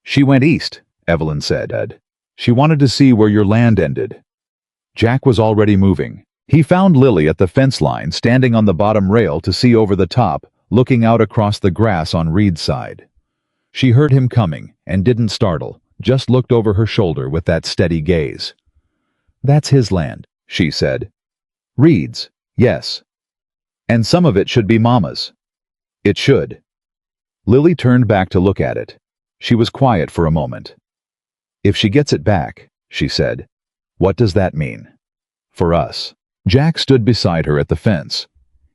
"She went east," Evelyn said. "She wanted to see where your land ended." Jack was already moving. He found Lily at the fence line, standing on the bottom rail to see over the top, looking out across the grass on Reed's side. She heard him coming and didn't startle, just looked over her shoulder with that steady gaze. "That's his land," she said. "Reed's, yes. And some of it should be Mama's. It should." Lily turned back to look at it. She was quiet for a moment. "If she gets it back," she said, "what does that mean? For us?" Jack stood beside her at the fence.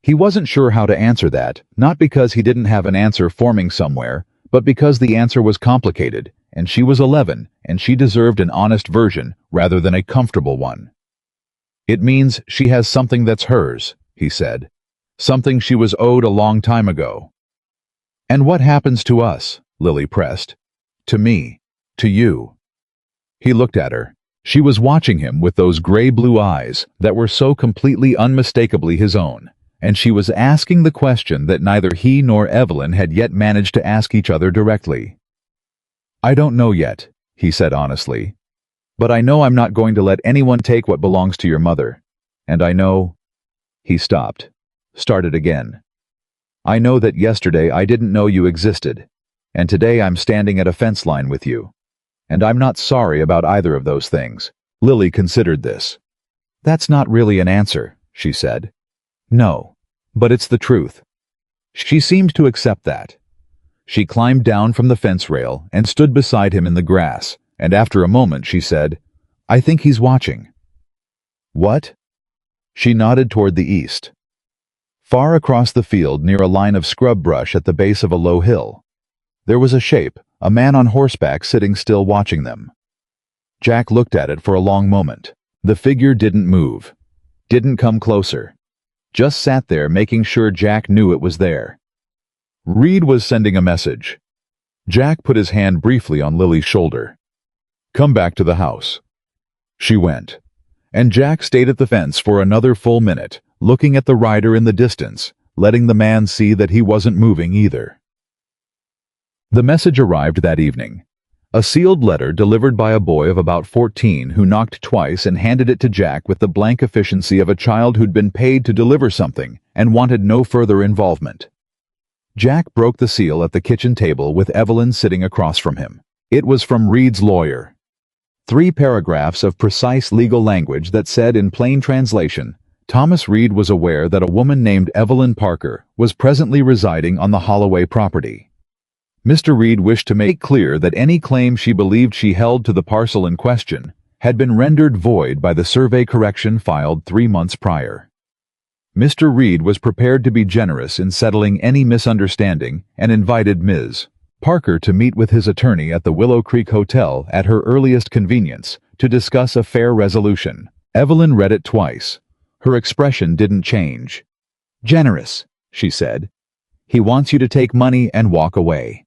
He wasn't sure how to answer that, not because he didn't have an answer forming somewhere, but because the answer was complicated, and she was 11, and she deserved an honest version rather than a comfortable one. "It means she has something that's hers," he said. "Something she was owed a long time ago." "And what happens to us?" Lily pressed. "To me. To you." He looked at her. She was watching him with those gray-blue eyes that were so completely unmistakably his own, and she was asking the question that neither he nor Evelyn had yet managed to ask each other directly. "I don't know yet," he said honestly. "But I know I'm not going to let anyone take what belongs to your mother. And I know—" He stopped. Started again. "I know that yesterday I didn't know you existed, and today I'm standing at a fence line with you. And I'm not sorry about either of those things." Lily considered this. "That's not really an answer," she said. "No, but it's the truth." She seemed to accept that. She climbed down from the fence rail and stood beside him in the grass, and after a moment she said, "I think he's watching." "What?" She nodded toward the east. Far across the field near a line of scrub brush at the base of a low hill, there was a shape, a man on horseback sitting still watching them. Jack looked at it for a long moment. The figure didn't move, didn't come closer, just sat there making sure Jack knew it was there. Reed was sending a message. Jack put his hand briefly on Lily's shoulder. "Come back to the house." She went, and Jack stayed at the fence for another full minute, looking at the rider in the distance, letting the man see that he wasn't moving either. The message arrived that evening. A sealed letter delivered by a boy of about 14 who knocked twice and handed it to Jack with the blank efficiency of a child who'd been paid to deliver something and wanted no further involvement. Jack broke the seal at the kitchen table with Evelyn sitting across from him. It was from Reed's lawyer. 3 paragraphs of precise legal language that said in plain translation, Thomas Reed was aware that a woman named Evelyn Parker was presently residing on the Holloway property. Mr. Reed wished to make clear that any claim she believed she held to the parcel in question had been rendered void by the survey correction filed 3 months prior. Mr. Reed was prepared to be generous in settling any misunderstanding and invited Ms. Parker to meet with his attorney at the Willow Creek Hotel at her earliest convenience to discuss a fair resolution. Evelyn read it twice. Her expression didn't change. "Generous," she said. "He wants you to take money and walk away.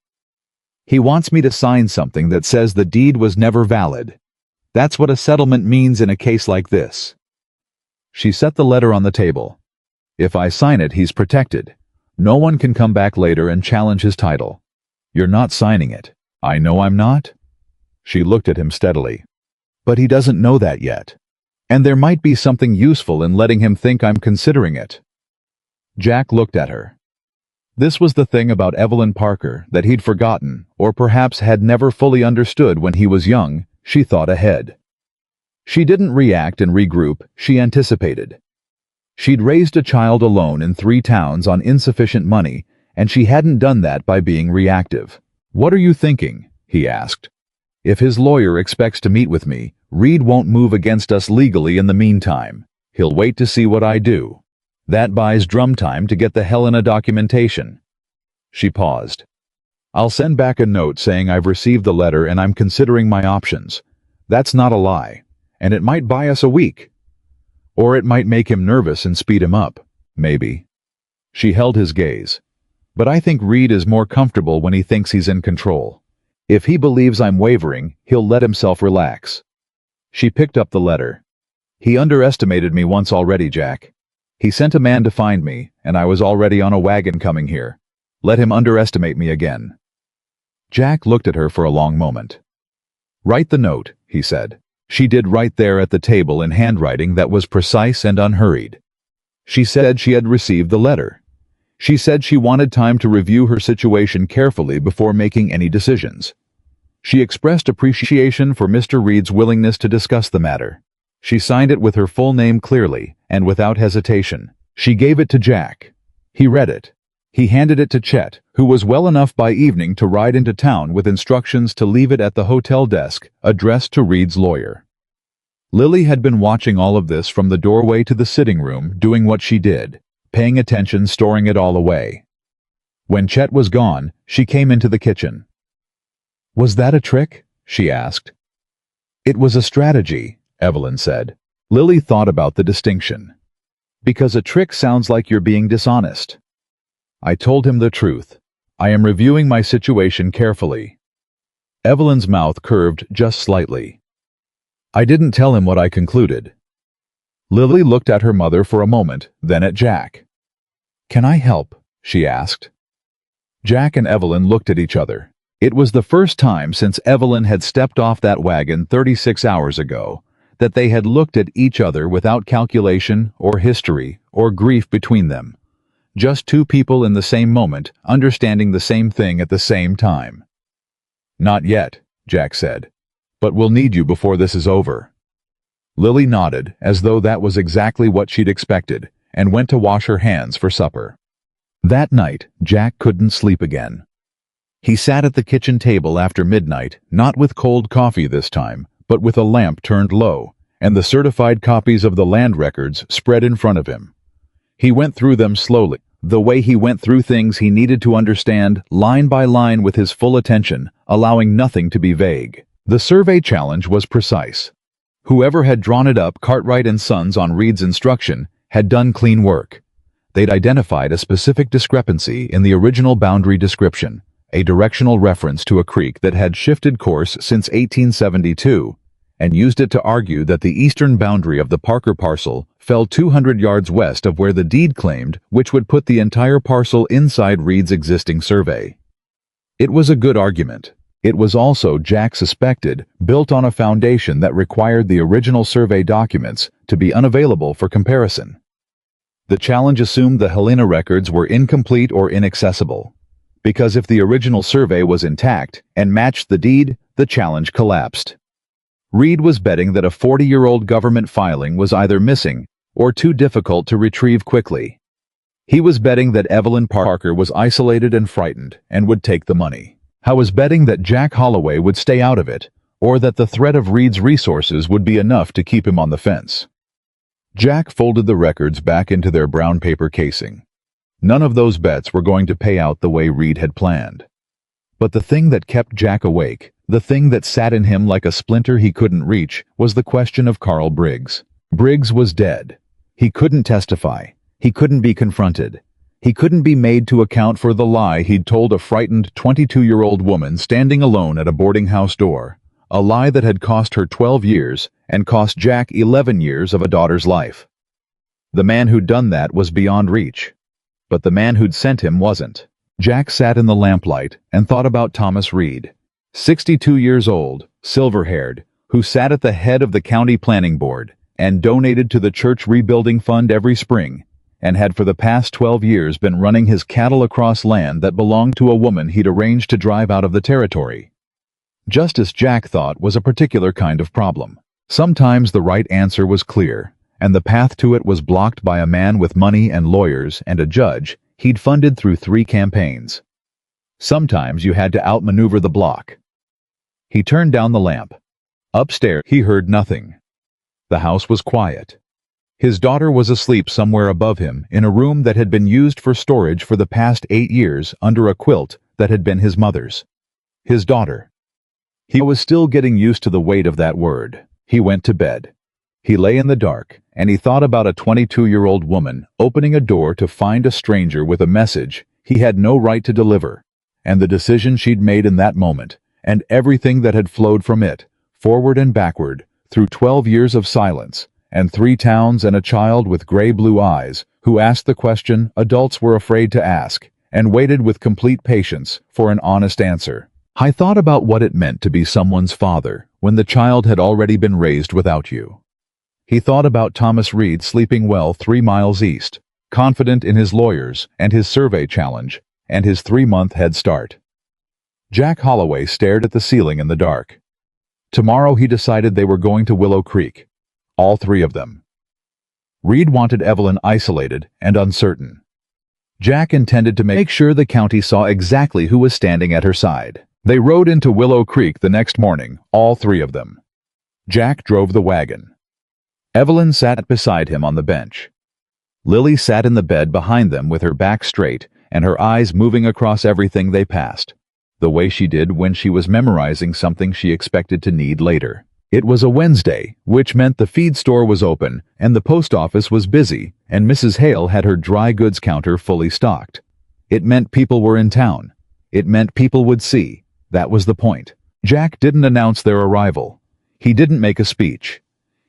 He wants me to sign something that says the deed was never valid. That's what a settlement means in a case like this." She set the letter on the table. "If I sign it, he's protected. No one can come back later and challenge his title. You're not signing it." "I know I'm not." She looked at him steadily. "But he doesn't know that yet. And there might be something useful in letting him think I'm considering it." Jack looked at her. This was the thing about Evelyn Parker that he'd forgotten, or perhaps had never fully understood when he was young. She thought ahead. She didn't react and regroup, she anticipated. She'd raised a child alone in 3 towns on insufficient money, and she hadn't done that by being reactive. "What are you thinking?" he asked. "If his lawyer expects to meet with me, Reed won't move against us legally in the meantime. He'll wait to see what I do. That buys drum time to get the Helena documentation." She paused. "I'll send back a note saying I've received the letter and I'm considering my options. That's not a lie, and it might buy us a week. Or it might make him nervous and speed him up, maybe." She held his gaze. "But I think Reed is more comfortable when he thinks he's in control. If he believes I'm wavering, he'll let himself relax." She picked up the letter. "He underestimated me once already, Jack. He sent a man to find me, and I was already on a wagon coming here. Let him underestimate me again." Jack looked at her for a long moment. "Write the note," he said. She did right there at the table in handwriting that was precise and unhurried. She said she had received the letter. She said she wanted time to review her situation carefully before making any decisions. She expressed appreciation for Mr. Reed's willingness to discuss the matter. She signed it with her full name clearly, and without hesitation. She gave it to Jack. He read it. He handed it to Chet, who was well enough by evening to ride into town with instructions to leave it at the hotel desk, addressed to Reed's lawyer. Lily had been watching all of this from the doorway to the sitting room, doing what she did, paying attention, storing it all away. When Chet was gone, she came into the kitchen. "Was that a trick?" she asked. "It was a strategy," Evelyn said. Lily thought about the distinction. "Because a trick sounds like you're being dishonest." "I told him the truth. I am reviewing my situation carefully." Evelyn's mouth curved just slightly. "I didn't tell him what I concluded." Lily looked at her mother for a moment, then at Jack. "Can I help?" she asked. Jack and Evelyn looked at each other. It was the first time since Evelyn had stepped off that wagon 36 hours ago that they had looked at each other without calculation or history or grief between them. Just two people in the same moment, understanding the same thing at the same time. "Not yet," Jack said. "But we'll need you before this is over." Lily nodded, as though that was exactly what she'd expected, and went to wash her hands for supper. That night, Jack couldn't sleep again. He sat at the kitchen table after midnight, not with cold coffee this time, but with a lamp turned low, and the certified copies of the land records spread in front of him. He went through them slowly, the way he went through things he needed to understand, line by line with his full attention, allowing nothing to be vague. The survey challenge was precise. Whoever had drawn it up, Cartwright and Sons on Reed's instruction, had done clean work. They'd identified a specific discrepancy in the original boundary description, a directional reference to a creek that had shifted course since 1872, and used it to argue that the eastern boundary of the Parker parcel fell 200 yards west of where the deed claimed, which would put the entire parcel inside Reed's existing survey. It was a good argument. It was also, Jack suspected, built on a foundation that required the original survey documents to be unavailable for comparison. The challenge assumed the Helena records were incomplete or inaccessible, because if the original survey was intact and matched the deed, the challenge collapsed. Reed was betting that a 40-year-old government filing was either missing or too difficult to retrieve quickly. He was betting that Evelyn Parker was isolated and frightened and would take the money. He was betting that Jack Holloway would stay out of it, or that the threat of Reed's resources would be enough to keep him on the fence. Jack folded the records back into their brown paper casing. None of those bets were going to pay out the way Reed had planned. But the thing that kept Jack awake, the thing that sat in him like a splinter he couldn't reach, was the question of Carl Briggs. Briggs was dead. He couldn't testify. He couldn't be confronted. He couldn't be made to account for the lie he'd told a frightened 22-year-old woman standing alone at a boarding house door, a lie that had cost her 12 years and cost Jack 11 years of a daughter's life. The man who'd done that was beyond reach. But the man who'd sent him wasn't. Jack sat in the lamplight and thought about Thomas Reed, 62 years old, silver-haired, who sat at the head of the county planning board and donated to the church rebuilding fund every spring, and had for the past 12 years been running his cattle across land that belonged to a woman he'd arranged to drive out of the territory. Justice, Jack thought, was a particular kind of problem. Sometimes the right answer was clear, and the path to it was blocked by a man with money and lawyers and a judge he'd funded through 3 campaigns. Sometimes you had to outmaneuver the block. He turned down the lamp. Upstairs, he heard nothing. The house was quiet. His daughter was asleep somewhere above him in a room that had been used for storage for the past 8 years under a quilt that had been his mother's. His daughter. He was still getting used to the weight of that word. He went to bed. He lay in the dark, and he thought about a 22-year-old woman opening a door to find a stranger with a message he had no right to deliver, and the decision she'd made in that moment, and everything that had flowed from it, forward and backward, through 12 years of silence, and 3 towns and a child with gray-blue eyes who asked the question adults were afraid to ask, and waited with complete patience for an honest answer. I thought about what it meant to be someone's father when the child had already been raised without you. He thought about Thomas Reed sleeping well 3 miles east, confident in his lawyers and his survey challenge and his 3-month head start. Jack Holloway stared at the ceiling in the dark. Tomorrow he decided they were going to Willow Creek. All three of them. Reed wanted Evelyn isolated and uncertain. Jack intended to make sure the county saw exactly who was standing at her side. They rode into Willow Creek the next morning, all three of them. Jack drove the wagon. Evelyn sat beside him on the bench. Lily sat in the bed behind them with her back straight and her eyes moving across everything they passed, the way she did when she was memorizing something she expected to need later. It was a Wednesday, which meant the feed store was open and the post office was busy, and Mrs. Hale had her dry goods counter fully stocked. It meant people were in town. It meant people would see. That was the point. Jack didn't announce their arrival. He didn't make a speech.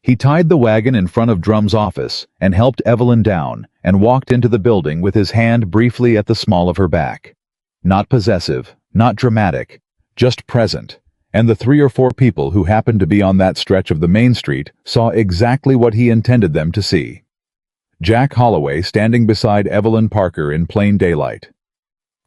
He tied the wagon in front of Drum's office and helped Evelyn down and walked into the building with his hand briefly at the small of her back. Not possessive, not dramatic, just present. And the 3 or 4 people who happened to be on that stretch of the main street saw exactly what he intended them to see. Jack Holloway standing beside Evelyn Parker in plain daylight.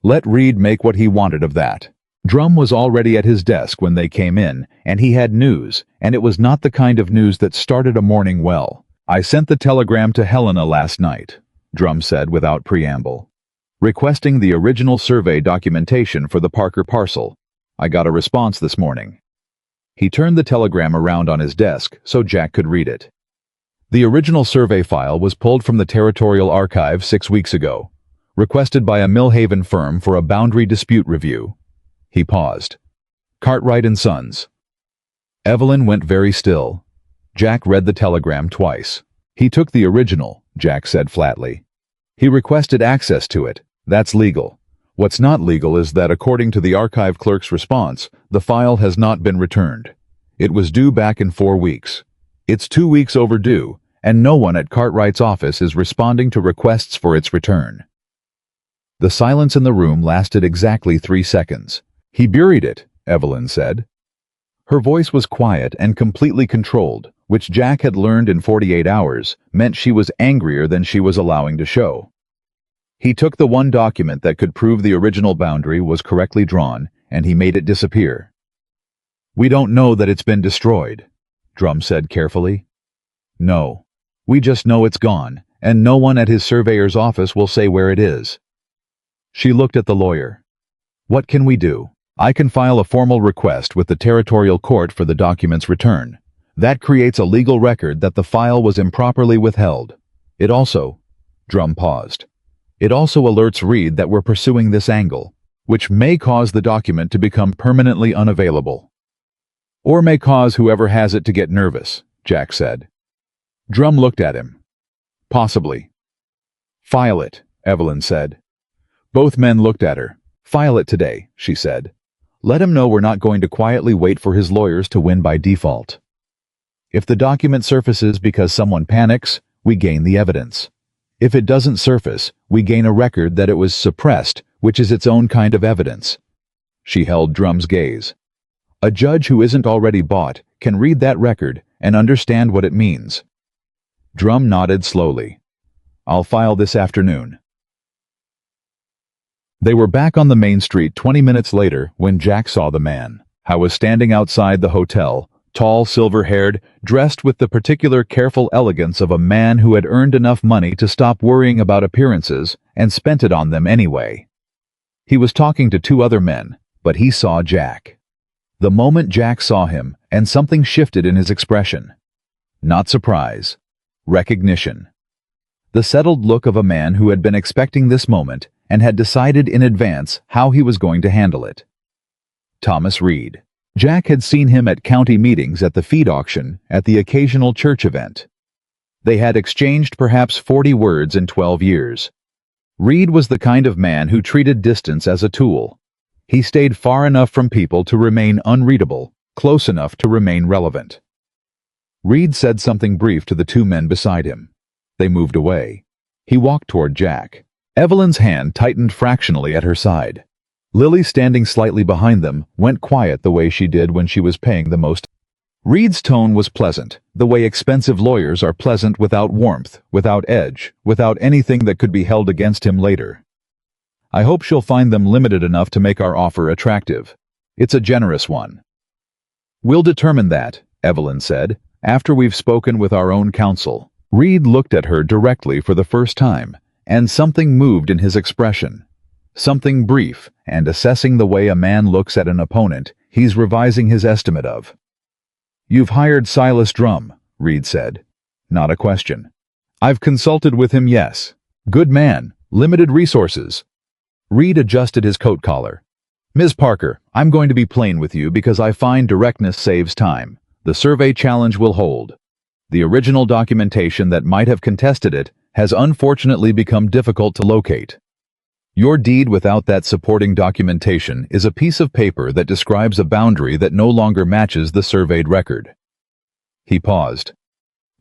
Let Reed make what he wanted of that. Drum was already at his desk when they came in, and he had news, and it was not the kind of news that started a morning well. I sent the telegram to Helena last night, Drum said without preamble, requesting the original survey documentation for the Parker parcel. I got a response this morning. He turned the telegram around on his desk so Jack could read it. The original survey file was pulled from the Territorial Archive 6 weeks ago, requested by a Millhaven firm for a boundary dispute review. He paused. Cartwright and Sons. Evelyn went very still. Jack read the telegram twice. He took the original, Jack said flatly. He requested access to it. That's legal. What's not legal is that according to the archive clerk's response, the file has not been returned. It was due back in 4 weeks. It's 2 weeks overdue, and no one at Cartwright's office is responding to requests for its return. The silence in the room lasted exactly 3 seconds. He buried it, Evelyn said. Her voice was quiet and completely controlled, which Jack had learned in 48 hours meant she was angrier than she was allowing to show. He took the one document that could prove the original boundary was correctly drawn, and he made it disappear. We don't know that it's been destroyed, Drum said carefully. No. We just know it's gone, and no one at his surveyor's office will say where it is. She looked at the lawyer. What can we do? I can file a formal request with the Territorial Court for the document's return. That creates a legal record that the file was improperly withheld. It also, Drum paused. It also alerts Reed that we're pursuing this angle, which may cause the document to become permanently unavailable. Or may cause whoever has it to get nervous, Jack said. Drum looked at him. Possibly. File it, Evelyn said. Both men looked at her. File it today, she said. Let him know we're not going to quietly wait for his lawyers to win by default. If the document surfaces because someone panics, we gain the evidence. If it doesn't surface, we gain a record that it was suppressed, which is its own kind of evidence. She held Drum's gaze. A judge who isn't already bought can read that record and understand what it means. Drum nodded slowly. I'll file this afternoon. They were back on the main street 20 minutes later when Jack saw the man. Howe was standing outside the hotel, tall, silver-haired, dressed with the particular careful elegance of a man who had earned enough money to stop worrying about appearances and spent it on them anyway. He was talking to 2 other men, but he saw Jack. The moment Jack saw him, and something shifted in his expression. Not surprise. Recognition. The settled look of a man who had been expecting this moment and had decided in advance how he was going to handle it. Thomas Reed. Jack had seen him at county meetings, at the feed auction, at the occasional church event. They had exchanged perhaps 40 words in 12 years. Reed was the kind of man who treated distance as a tool. He stayed far enough from people to remain unreadable, close enough to remain relevant. Reed said something brief to the 2 men beside him. They moved away. He walked toward Jack. Evelyn's hand tightened fractionally at her side. Lily, standing slightly behind them, went quiet the way she did when she was paying the most. Reed's tone was pleasant, the way expensive lawyers are pleasant, without warmth, without edge, without anything that could be held against him later. I hope she'll find them limited enough to make our offer attractive. It's a generous one. We'll determine that, Evelyn said, after we've spoken with our own counsel. Reed looked at her directly for the first time, and something moved in his expression. Something brief, and assessing the way a man looks at an opponent he's revising his estimate of. You've hired Silas Drum, Reed said. Not a question. I've consulted with him, yes. Good man, limited resources. Reed adjusted his coat collar. Ms. Parker, I'm going to be plain with you because I find directness saves time. The survey challenge will hold. The original documentation that might have contested it has unfortunately become difficult to locate. Your deed without that supporting documentation is a piece of paper that describes a boundary that no longer matches the surveyed record. He paused.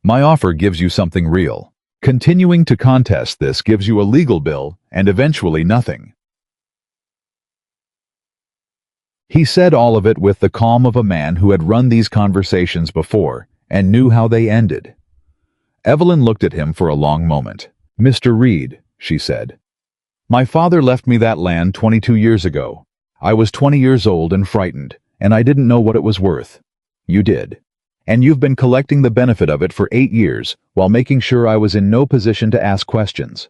My offer gives you something real. Continuing to contest this gives you a legal bill and eventually nothing. He said all of it with the calm of a man who had run these conversations before and knew how they ended. Evelyn looked at him for a long moment. Mr. Reed, she said. My father left me that land 22 years ago. I was 20 years old and frightened, and I didn't know what it was worth. You did. And you've been collecting the benefit of it for 8 years while making sure I was in no position to ask questions.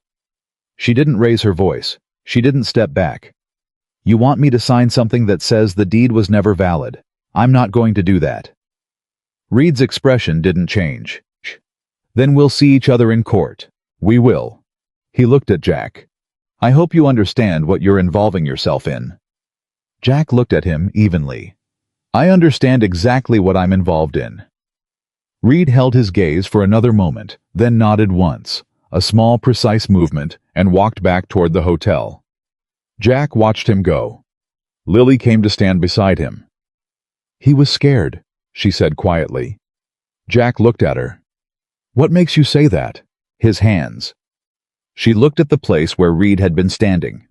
She didn't raise her voice. She didn't step back. You want me to sign something that says the deed was never valid. I'm not going to do that. Reed's expression didn't change. Then we'll see each other in court. We will. He looked at Jack. I hope you understand what you're involving yourself in. Jack looked at him evenly. I understand exactly what I'm involved in. Reed held his gaze for another moment, then nodded once, a small, precise movement, and walked back toward the hotel. Jack watched him go. Lily came to stand beside him. He was scared, she said quietly. Jack looked at her. What makes you say that? His hands. She looked at the place where Reed had been standing.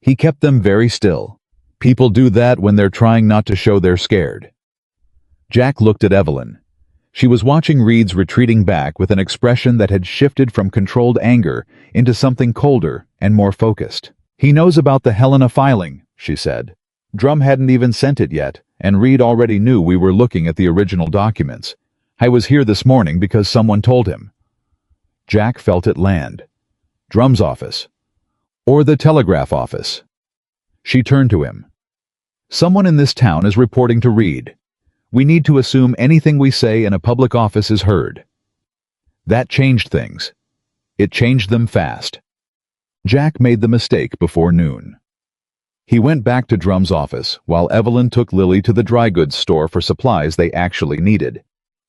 He kept them very still. People do that when they're trying not to show they're scared. Jack looked at Evelyn. She was watching Reed's retreating back with an expression that had shifted from controlled anger into something colder and more focused. He knows about the Helena filing, she said. Drum hadn't even sent it yet, and Reed already knew we were looking at the original documents. I was here this morning because someone told him. Jack felt it land. Drum's office. Or the telegraph office. She turned to him. Someone in this town is reporting to Reed. We need to assume anything we say in a public office is heard. That changed things. It changed them fast. Jack made the mistake before noon. He went back to Drum's office while Evelyn took Lily to the dry goods store for supplies they actually needed.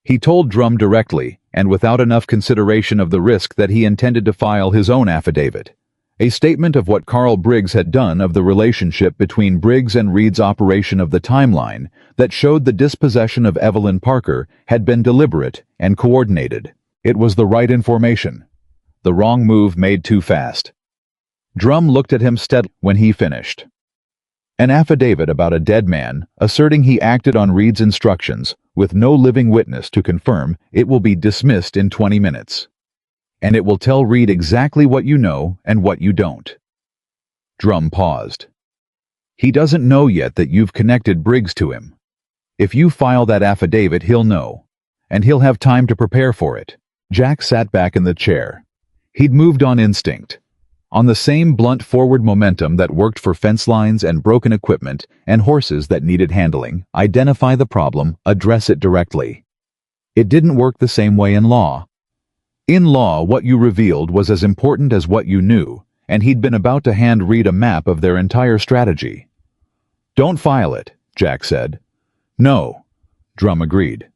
He told Drum directly, and without enough consideration of the risk, that he intended to file his own affidavit. A statement of what Carl Briggs had done, of the relationship between Briggs and Reed's operation of the timeline, that showed the dispossession of Evelyn Parker had been deliberate and coordinated. It was the right information. The wrong move made too fast. Drum looked at him steadily when he finished. An affidavit about a dead man, asserting he acted on Reed's instructions, with no living witness to confirm, it will be dismissed in 20 minutes. And it will tell Reed exactly what you know and what you don't. Drum paused. He doesn't know yet that you've connected Briggs to him. If you file that affidavit, he'll know, and he'll have time to prepare for it. Jack sat back in the chair. He'd moved on instinct. On the same blunt forward momentum that worked for fence lines and broken equipment and horses that needed handling. Identify the problem, address it directly. It didn't work the same way in law. In law, what you revealed was as important as what you knew, and he'd been about to hand Reed a map of their entire strategy. Don't file it, Jack said. No, Drum agreed.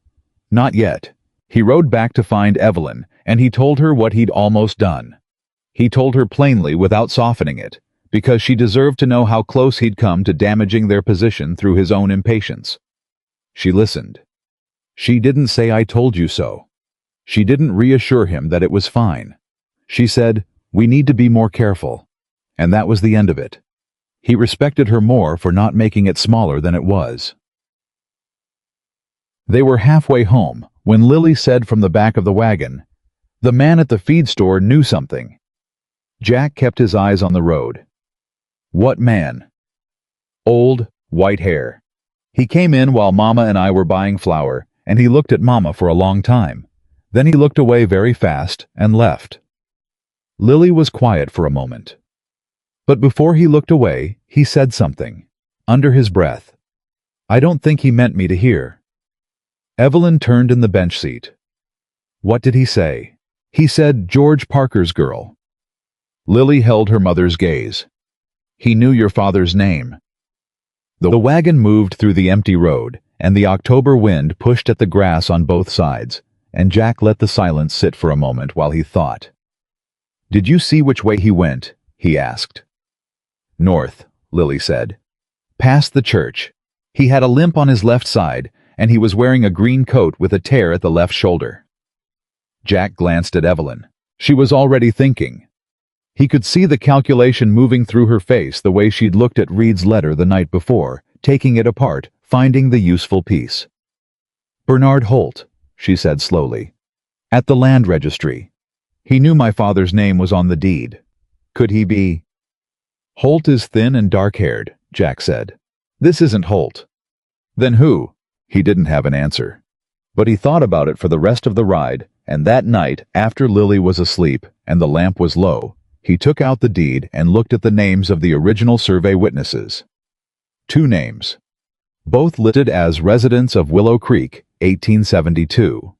Not yet. He rode back to find Evelyn, and he told her what he'd almost done. He told her plainly without softening it, because she deserved to know how close he'd come to damaging their position through his own impatience. She listened. She didn't say, "I told you so." She didn't reassure him that it was fine. She said, "We need to be more careful." And that was the end of it. He respected her more for not making it smaller than it was. They were halfway home when Lily said from the back of the wagon, "The man at the feed store knew something." Jack kept his eyes on the road. What man? Old, white hair, He came in while Mama and I were buying flour, and he looked at Mama for a long time. Then he looked away very fast and left. Lily was quiet for a moment. But before he looked away, he said something, under his breath. I don't think he meant me to hear. Evelyn turned in the bench seat. What did he say? He said, George Parker's girl. Lily held her mother's gaze. He knew your father's name. The wagon moved through the empty road, and the October wind pushed at the grass on both sides, and Jack let the silence sit for a moment while he thought. Did you see which way he went? He asked. North, Lily said. Past the church. He had a limp on his left side, and he was wearing a green coat with a tear at the left shoulder. Jack glanced at Evelyn. She was already thinking. He could see the calculation moving through her face the way she'd looked at Reed's letter the night before, taking it apart, finding the useful piece. Bernard Holt, she said slowly. At the land registry. He knew my father's name was on the deed. Could he be? Holt is thin and dark-haired, Jack said. This isn't Holt. Then who? He didn't have an answer. But he thought about it for the rest of the ride, and that night, after Lily was asleep and the lamp was low, he took out the deed and looked at the names of the original survey witnesses. 2 names. Both listed as residents of Willow Creek, 1872.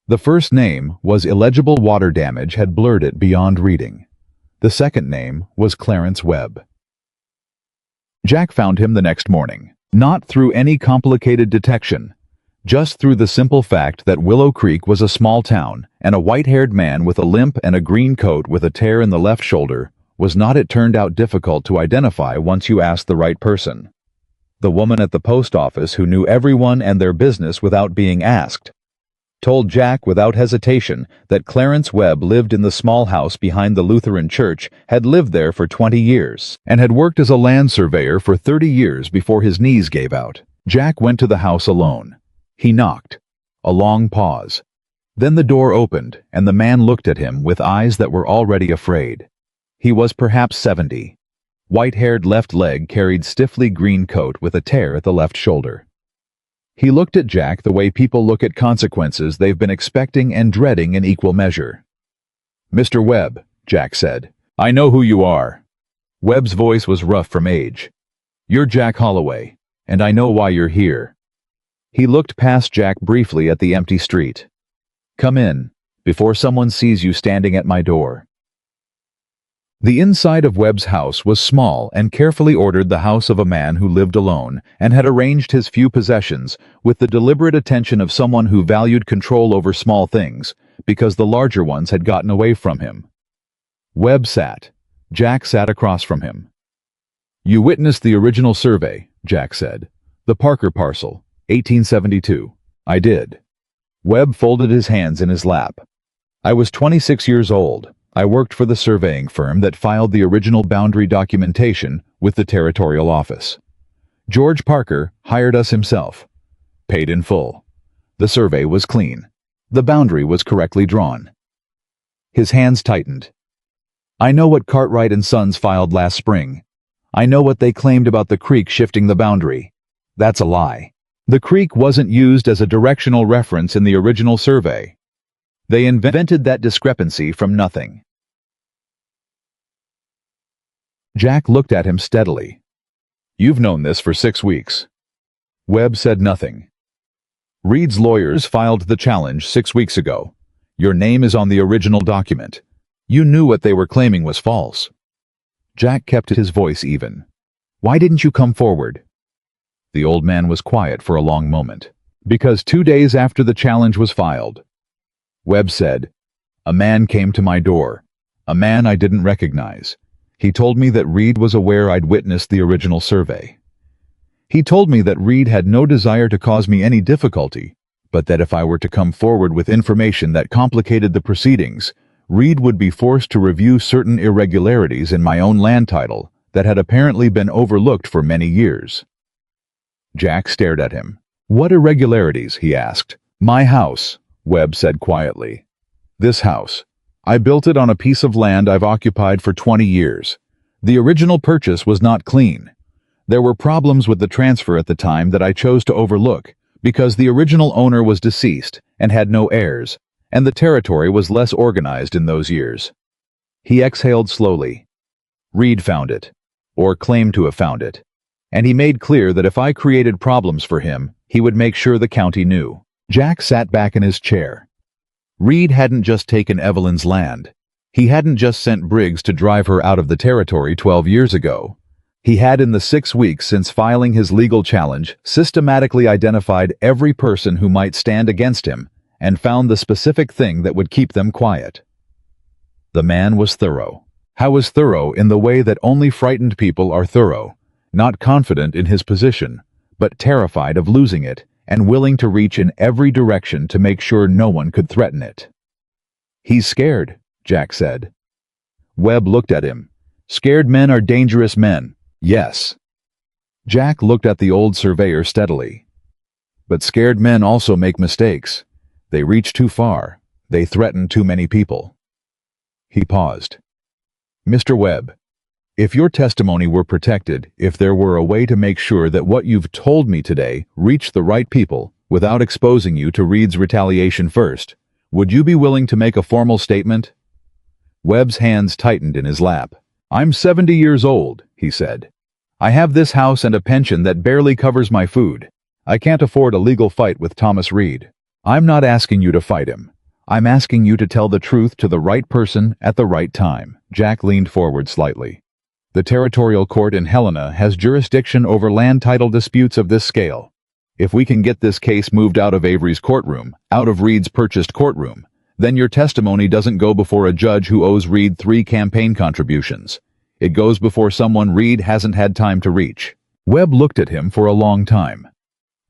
The first name was illegible water damage had blurred it beyond reading. The second name was Clarence Webb. Jack found him the next morning, not through any complicated detection, just through the simple fact that Willow Creek was a small town, and a white-haired man with a limp and a green coat with a tear in the left shoulder was not, it turned out, difficult to identify once you asked the right person. The woman at the post office who knew everyone and their business without being asked told Jack without hesitation that Clarence Webb lived in the small house behind the Lutheran church, had lived there for 20 years, and had worked as a land surveyor for 30 years before his knees gave out. Jack went to the house alone. He knocked. A long pause. Then the door opened, and the man looked at him with eyes that were already afraid. He was perhaps 70. White-haired left leg carried stiffly green coat with a tear at the left shoulder. He looked at Jack the way people look at consequences they've been expecting and dreading in equal measure. Mr. Webb, Jack said, I know who you are. Webb's voice was rough from age. You're Jack Holloway, and I know why you're here. He looked past Jack briefly at the empty street. Come in, before someone sees you standing at my door. The inside of Webb's house was small and carefully ordered, the house of a man who lived alone and had arranged his few possessions with the deliberate attention of someone who valued control over small things because the larger ones had gotten away from him. Webb sat. Jack sat across from him. You witnessed the original survey, Jack said. The Parker parcel, 1872. I did. Webb folded his hands in his lap. I was 26 years old. I worked for the surveying firm that filed the original boundary documentation with the territorial office. George Parker hired us himself. Paid in full. The survey was clean. The boundary was correctly drawn. His hands tightened. I know what Cartwright and Sons filed last spring. I know what they claimed about the creek shifting the boundary. That's a lie. The creek wasn't used as a directional reference in the original survey. They invented that discrepancy from nothing. Jack looked at him steadily. You've known this for 6 weeks. Webb said nothing. Reed's lawyers filed the challenge 6 weeks ago. Your name is on the original document. You knew what they were claiming was false. Jack kept his voice even. Why didn't you come forward? The old man was quiet for a long moment. Because 2 days after the challenge was filed, Webb said, a man came to my door. A man I didn't recognize. He told me that Reed was aware I'd witnessed the original survey. He told me that Reed had no desire to cause me any difficulty, but that if I were to come forward with information that complicated the proceedings, Reed would be forced to review certain irregularities in my own land title that had apparently been overlooked for many years. Jack stared at him. What irregularities? He asked. My house, Webb said quietly. This house. I built it on a piece of land I've occupied for 20 years. The original purchase was not clean. There were problems with the transfer at the time that I chose to overlook, because the original owner was deceased and had no heirs, and the territory was less organized in those years. He exhaled slowly. Reed found it, or claimed to have found it, and he made clear that if I created problems for him, he would make sure the county knew. Jack sat back in his chair. Reed hadn't just taken Evelyn's land. He hadn't just sent Briggs to drive her out of the territory 12 years ago. He had, in the 6 weeks since filing his legal challenge, systematically identified every person who might stand against him and found the specific thing that would keep them quiet. The man was thorough. How was thorough? In the way that only frightened people are thorough, not confident in his position, but terrified of losing it and willing to reach in every direction to make sure no one could threaten it. "He's scared," Jack said. Webb looked at him. "Scared men are dangerous men." "Yes." Jack looked at the old surveyor steadily. "But scared men also make mistakes. They reach too far. They threaten too many people." He paused. "Mr. Webb, if your testimony were protected, if there were a way to make sure that what you've told me today reached the right people without exposing you to Reed's retaliation first, would you be willing to make a formal statement?" Webb's hands tightened in his lap. "I'm 70 years old," he said. "I have this house and a pension that barely covers my food. I can't afford a legal fight with Thomas Reed. I'm not asking you to fight him. I'm asking you to tell the truth to the right person at the right time." Jack leaned forward slightly. "The territorial court in Helena has jurisdiction over land title disputes of this scale. If we can get this case moved out of Avery's courtroom, out of Reed's purchased courtroom, then your testimony doesn't go before a judge who owes Reed 3 campaign contributions. It goes before someone Reed hasn't had time to reach." Webb looked at him for a long time.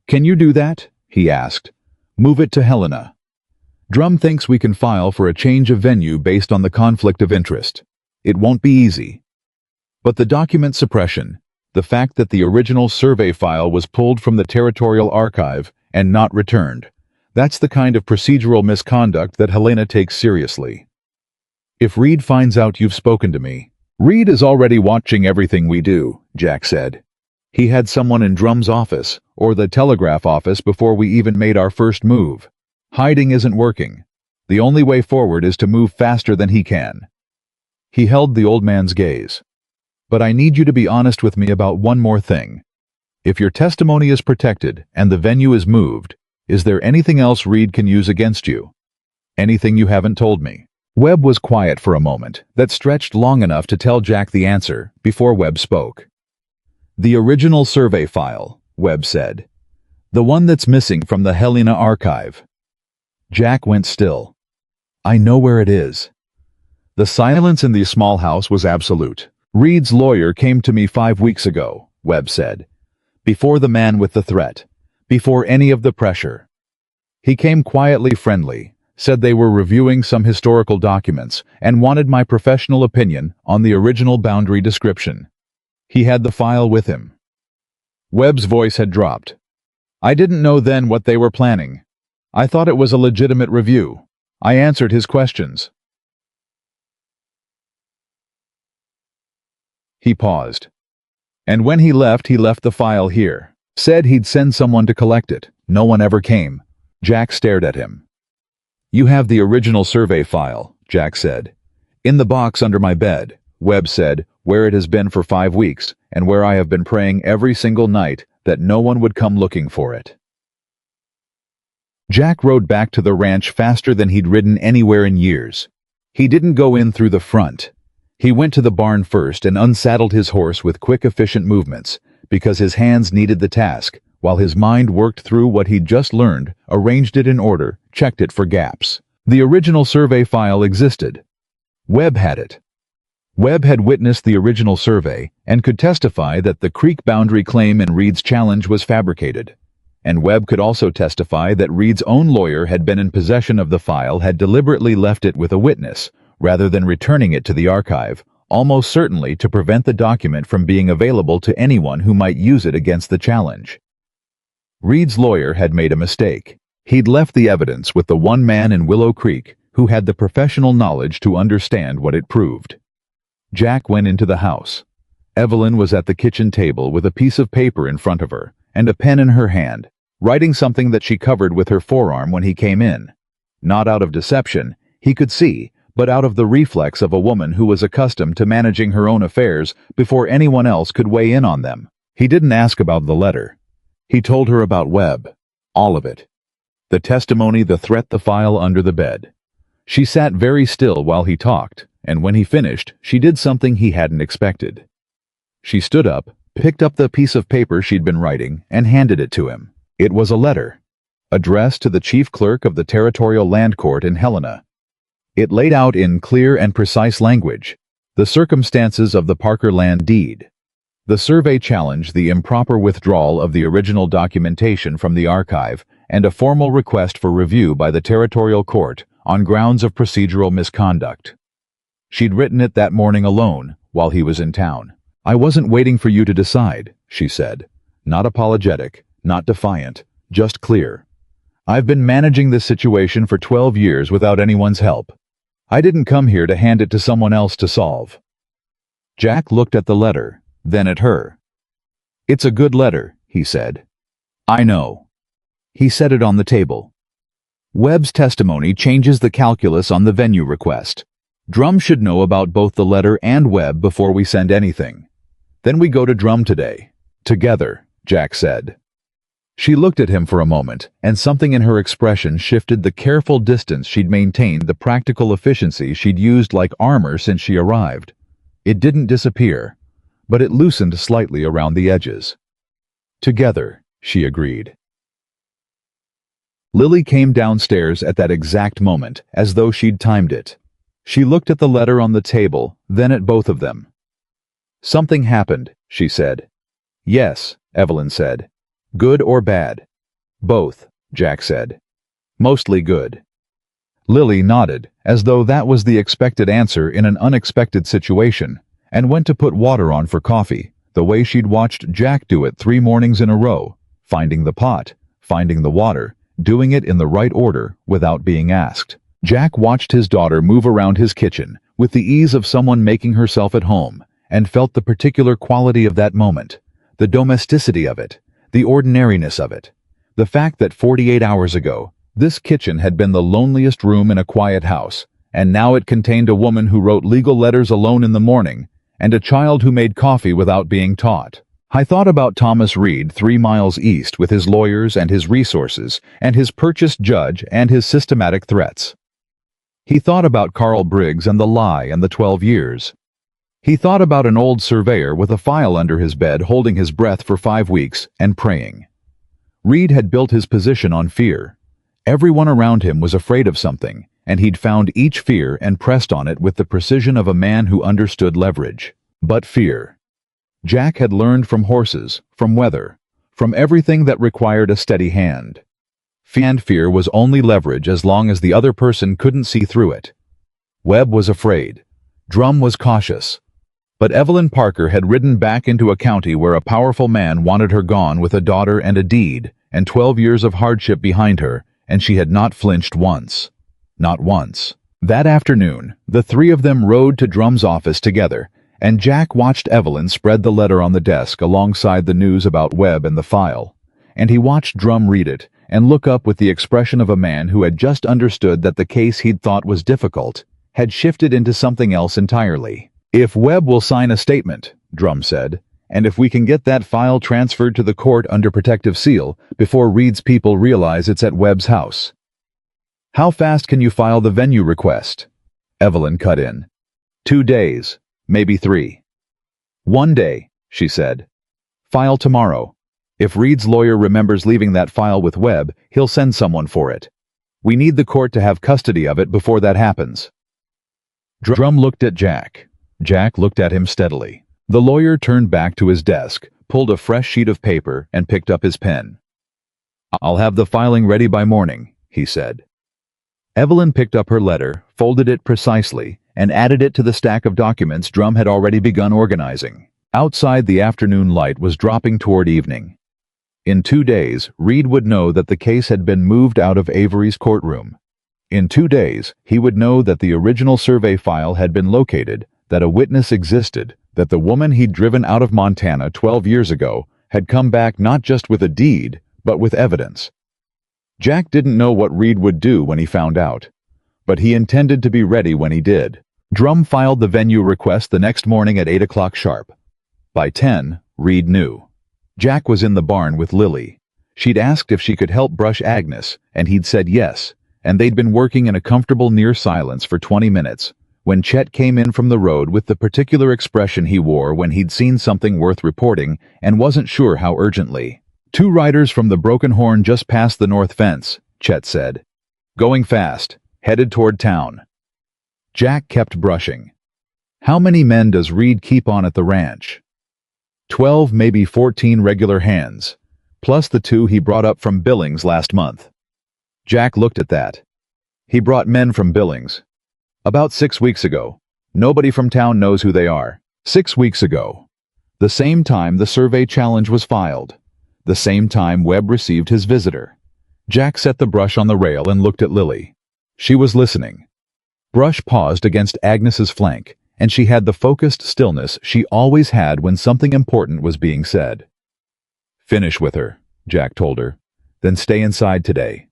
"Can you do that?" he asked. "Move it to Helena." "Drum thinks we can file for a change of venue based on the conflict of interest. It won't be easy. But the document suppression, the fact that the original survey file was pulled from the territorial archive and not returned, that's the kind of procedural misconduct that Helena takes seriously. If Reed finds out you've spoken to me—" "Reed is already watching everything we do," Jack said. "He had someone in Drum's office, or the telegraph office, before we even made our first move. Hiding isn't working. The only way forward is to move faster than he can." He held the old man's gaze. "But I need you to be honest with me about one more thing. If your testimony is protected and the venue is moved, is there anything else Reed can use against you? Anything you haven't told me?" Webb was quiet for a moment that stretched long enough to tell Jack the answer before Webb spoke. "The original survey file," Webb said. "The one that's missing from the Helena archive." Jack went still. "I know where it is." The silence in the small house was absolute. "Reed's lawyer came to me 5 weeks ago," Webb said. "Before the man with the threat. Before any of the pressure. He came quietly friendly, said they were reviewing some historical documents, and wanted my professional opinion on the original boundary description. He had the file with him." Webb's voice had dropped. "I didn't know then what they were planning. I thought it was a legitimate review. I answered his questions." He paused. "And when he left the file here. Said he'd send someone to collect it. No one ever came." Jack stared at him. "You have the original survey file," Jack said. "In the box under my bed," Webb said, "where it has been for 5 weeks, and where I have been praying every single night that no one would come looking for it." Jack rode back to the ranch faster than he'd ridden anywhere in years. He didn't go in through the front. He went to the barn first and unsaddled his horse with quick, efficient movements, because his hands needed the task, while his mind worked through what he'd just learned, arranged it in order, checked it for gaps. The original survey file existed. Webb had it. Webb had witnessed the original survey and could testify that the creek boundary claim in Reed's challenge was fabricated. And Webb could also testify that Reed's own lawyer had been in possession of the file, had deliberately left it with a witness, rather than returning it to the archive, almost certainly to prevent the document from being available to anyone who might use it against the challenge. Reed's lawyer had made a mistake. He'd left the evidence with the one man in Willow Creek who had the professional knowledge to understand what it proved. Jack went into the house. Evelyn was at the kitchen table with a piece of paper in front of her and a pen in her hand, writing something that she covered with her forearm when he came in. Not out of deception, he could see, but out of the reflex of a woman who was accustomed to managing her own affairs before anyone else could weigh in on them. He didn't ask about the letter. He told her about Webb. All of it. The testimony, the threat, the file under the bed. She sat very still while he talked, and when he finished, she did something he hadn't expected. She stood up, picked up the piece of paper she'd been writing, and handed it to him. It was a letter, addressed to the chief clerk of the Territorial Land Court in Helena. It laid out in clear and precise language the circumstances of the Parker land deed. The survey challenged the improper withdrawal of the original documentation from the archive and a formal request for review by the Territorial Court on grounds of procedural misconduct. She'd written it that morning alone while he was in town. "I wasn't waiting for you to decide," she said. Not apologetic, not defiant, just clear. "I've been managing this situation for 12 years without anyone's help. I didn't come here to hand it to someone else to solve." Jack looked at the letter, then at her. "It's a good letter," he said. "I know." He set it on the table. "Webb's testimony changes the calculus on the venue request. Drum should know about both the letter and Webb before we send anything. Then we go to Drum today. Together," Jack said. She looked at him for a moment, and something in her expression shifted the careful distance she'd maintained, the practical efficiency she'd used like armor since she arrived. It didn't disappear, but it loosened slightly around the edges. "Together," she agreed. Lily came downstairs at that exact moment, as though she'd timed it. She looked at the letter on the table, then at both of them. "Something happened," she said. "Yes," Evelyn said. "Good or bad?" "Both," Jack said. "Mostly good." Lily nodded, as though that was the expected answer in an unexpected situation, and went to put water on for coffee, the way she'd watched Jack do it 3 mornings in a row, finding the pot, finding the water, doing it in the right order without being asked. Jack watched his daughter move around his kitchen with the ease of someone making herself at home, and felt the particular quality of that moment, the domesticity of it, the ordinariness of it. The fact that 48 hours ago, this kitchen had been the loneliest room in a quiet house, and now it contained a woman who wrote legal letters alone in the morning, and a child who made coffee without being taught. I thought about Thomas Reed 3 miles east with his lawyers and his resources, and his purchased judge and his systematic threats. He thought about Carl Briggs and the lie and the 12 years. He thought about an old surveyor with a file under his bed holding his breath for 5 weeks and praying. Reed had built his position on fear. Everyone around him was afraid of something, and he'd found each fear and pressed on it with the precision of a man who understood leverage. But fear. Jack had learned from horses, from weather, from everything that required a steady hand. And fear was only leverage as long as the other person couldn't see through it. Webb was afraid. Drum was cautious. But Evelyn Parker had ridden back into a county where a powerful man wanted her gone with a daughter and a deed, and 12 years of hardship behind her, and she had not flinched once. Not once. That afternoon, the 3 of them rode to Drum's office together, and Jack watched Evelyn spread the letter on the desk alongside the news about Webb and the file, and he watched Drum read it and look up with the expression of a man who had just understood that the case he'd thought was difficult had shifted into something else entirely. "If Webb will sign a statement," Drum said, "and if we can get that file transferred to the court under protective seal before Reed's people realize it's at Webb's house." "How fast can you file the venue request?" Evelyn cut in. 2 days, maybe 3. 1 day, she said. "File tomorrow. If Reed's lawyer remembers leaving that file with Webb, he'll send someone for it. We need the court to have custody of it before that happens." Drum looked at Jack. Jack looked at him steadily. The lawyer turned back to his desk, pulled a fresh sheet of paper, and picked up his pen. "I'll have the filing ready by morning," he said. Evelyn picked up her letter, folded it precisely, and added it to the stack of documents Drum had already begun organizing. Outside, the afternoon light was dropping toward evening. In 2 days, Reed would know that the case had been moved out of Avery's courtroom. In 2 days, he would know that the original survey file had been located, that a witness existed, that the woman he'd driven out of Montana 12 years ago had come back not just with a deed, but with evidence. Jack didn't know what Reed would do when he found out, but he intended to be ready when he did. Drum filed the venue request the next morning at 8 o'clock sharp. By 10, Reed knew. Jack was in the barn with Lily. She'd asked if she could help brush Agnes, and he'd said yes, and they'd been working in a comfortable near silence for 20 minutes, when Chet came in from the road with the particular expression he wore when he'd seen something worth reporting and wasn't sure how urgently. "Two riders from the Broken Horn just past the north fence," Chet said. "Going fast, headed toward town." Jack kept brushing. How many men does Reed keep on at the ranch? 12, maybe 14 regular hands, plus the 2 he brought up from Billings last month. Jack looked at that. He brought men from Billings. About 6 weeks ago. Nobody from town knows who they are. 6 weeks ago. The same time the survey challenge was filed. The same time Webb received his visitor. Jack set the brush on the rail and looked at Lily. She was listening. Brush paused against Agnes's flank, and she had the focused stillness she always had when something important was being said. "Finish with her," Jack told her. "Then stay inside today."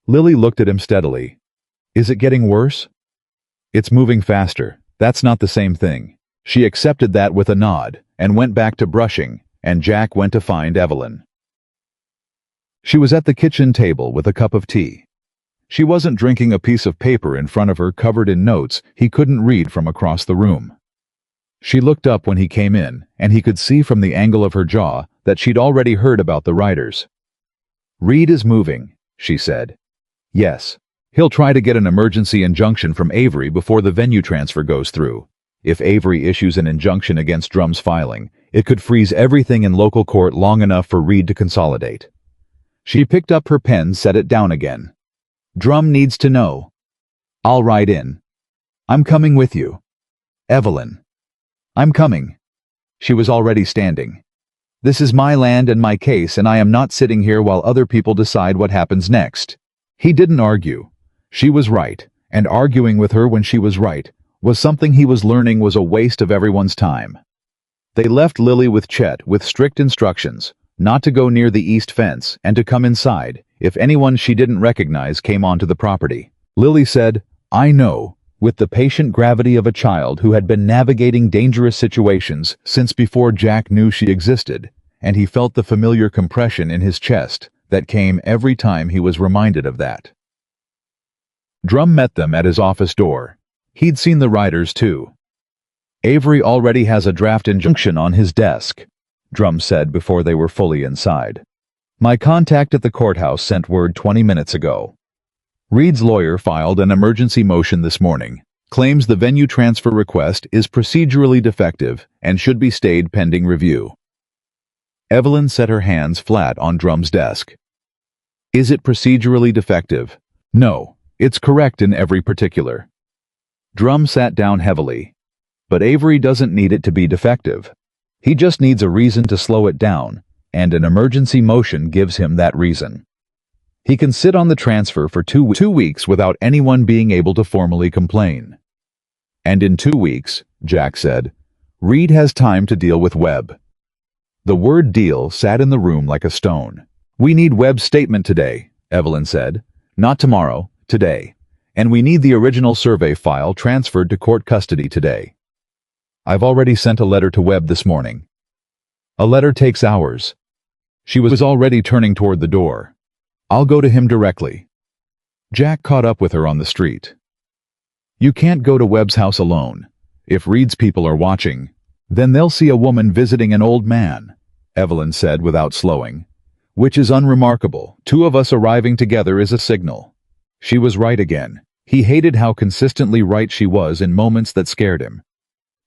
Lily looked at him steadily. "Is it getting worse?" "It's moving faster. That's not the same thing." She accepted that with a nod, and went back to brushing, and Jack went to find Evelyn. She was at the kitchen table with a cup of tea. She wasn't drinking a piece of paper in front of her covered in notes he couldn't read from across the room. She looked up when he came in, and he could see from the angle of her jaw that she'd already heard about the riders. "Reed is moving," she said. "Yes. He'll try to get an emergency injunction from Avery before the venue transfer goes through. If Avery issues an injunction against Drum's filing, it could freeze everything in local court long enough for Reed to consolidate." She picked up her pen, set it down again. "Drum needs to know. I'll ride in. I'm coming with you. Evelyn. I'm coming." She was already standing. "This is my land and my case, and I am not sitting here while other people decide what happens next." He didn't argue. She was right, and arguing with her when she was right was something he was learning was a waste of everyone's time. They left Lily with Chet with strict instructions not to go near the east fence and to come inside if anyone she didn't recognize came onto the property. Lily said, "I know," with the patient gravity of a child who had been navigating dangerous situations since before Jack knew she existed, and he felt the familiar compression in his chest that came every time he was reminded of that. Drum met them at his office door. He'd seen the riders too. "Avery already has a draft injunction on his desk," Drum said before they were fully inside. "My contact at the courthouse sent word 20 minutes ago. Reed's lawyer filed an emergency motion this morning, claims the venue transfer request is procedurally defective and should be stayed pending review." Evelyn set her hands flat on Drum's desk. "Is it procedurally defective?" "No, it's correct in every particular." Drum sat down heavily. "But Avery doesn't need it to be defective. He just needs a reason to slow it down, and an emergency motion gives him that reason. He can sit on the transfer for 2 weeks without anyone being able to formally complain. And in 2 weeks, Jack said, Reed has time to deal with Webb." The word deal sat in the room like a stone. "We need Webb's statement today," Evelyn said. "Not tomorrow, today. And we need the original survey file transferred to court custody today. I've already sent a letter to Webb this morning." "A letter takes hours." She was already turning toward the door. "I'll go to him directly." Jack caught up with her on the street. "You can't go to Webb's house alone. If Reed's people are watching, then they'll see a woman visiting an old man," Evelyn said without slowing. "Which is unremarkable. 2 of us arriving together is a signal." She was right again. He hated how consistently right she was in moments that scared him.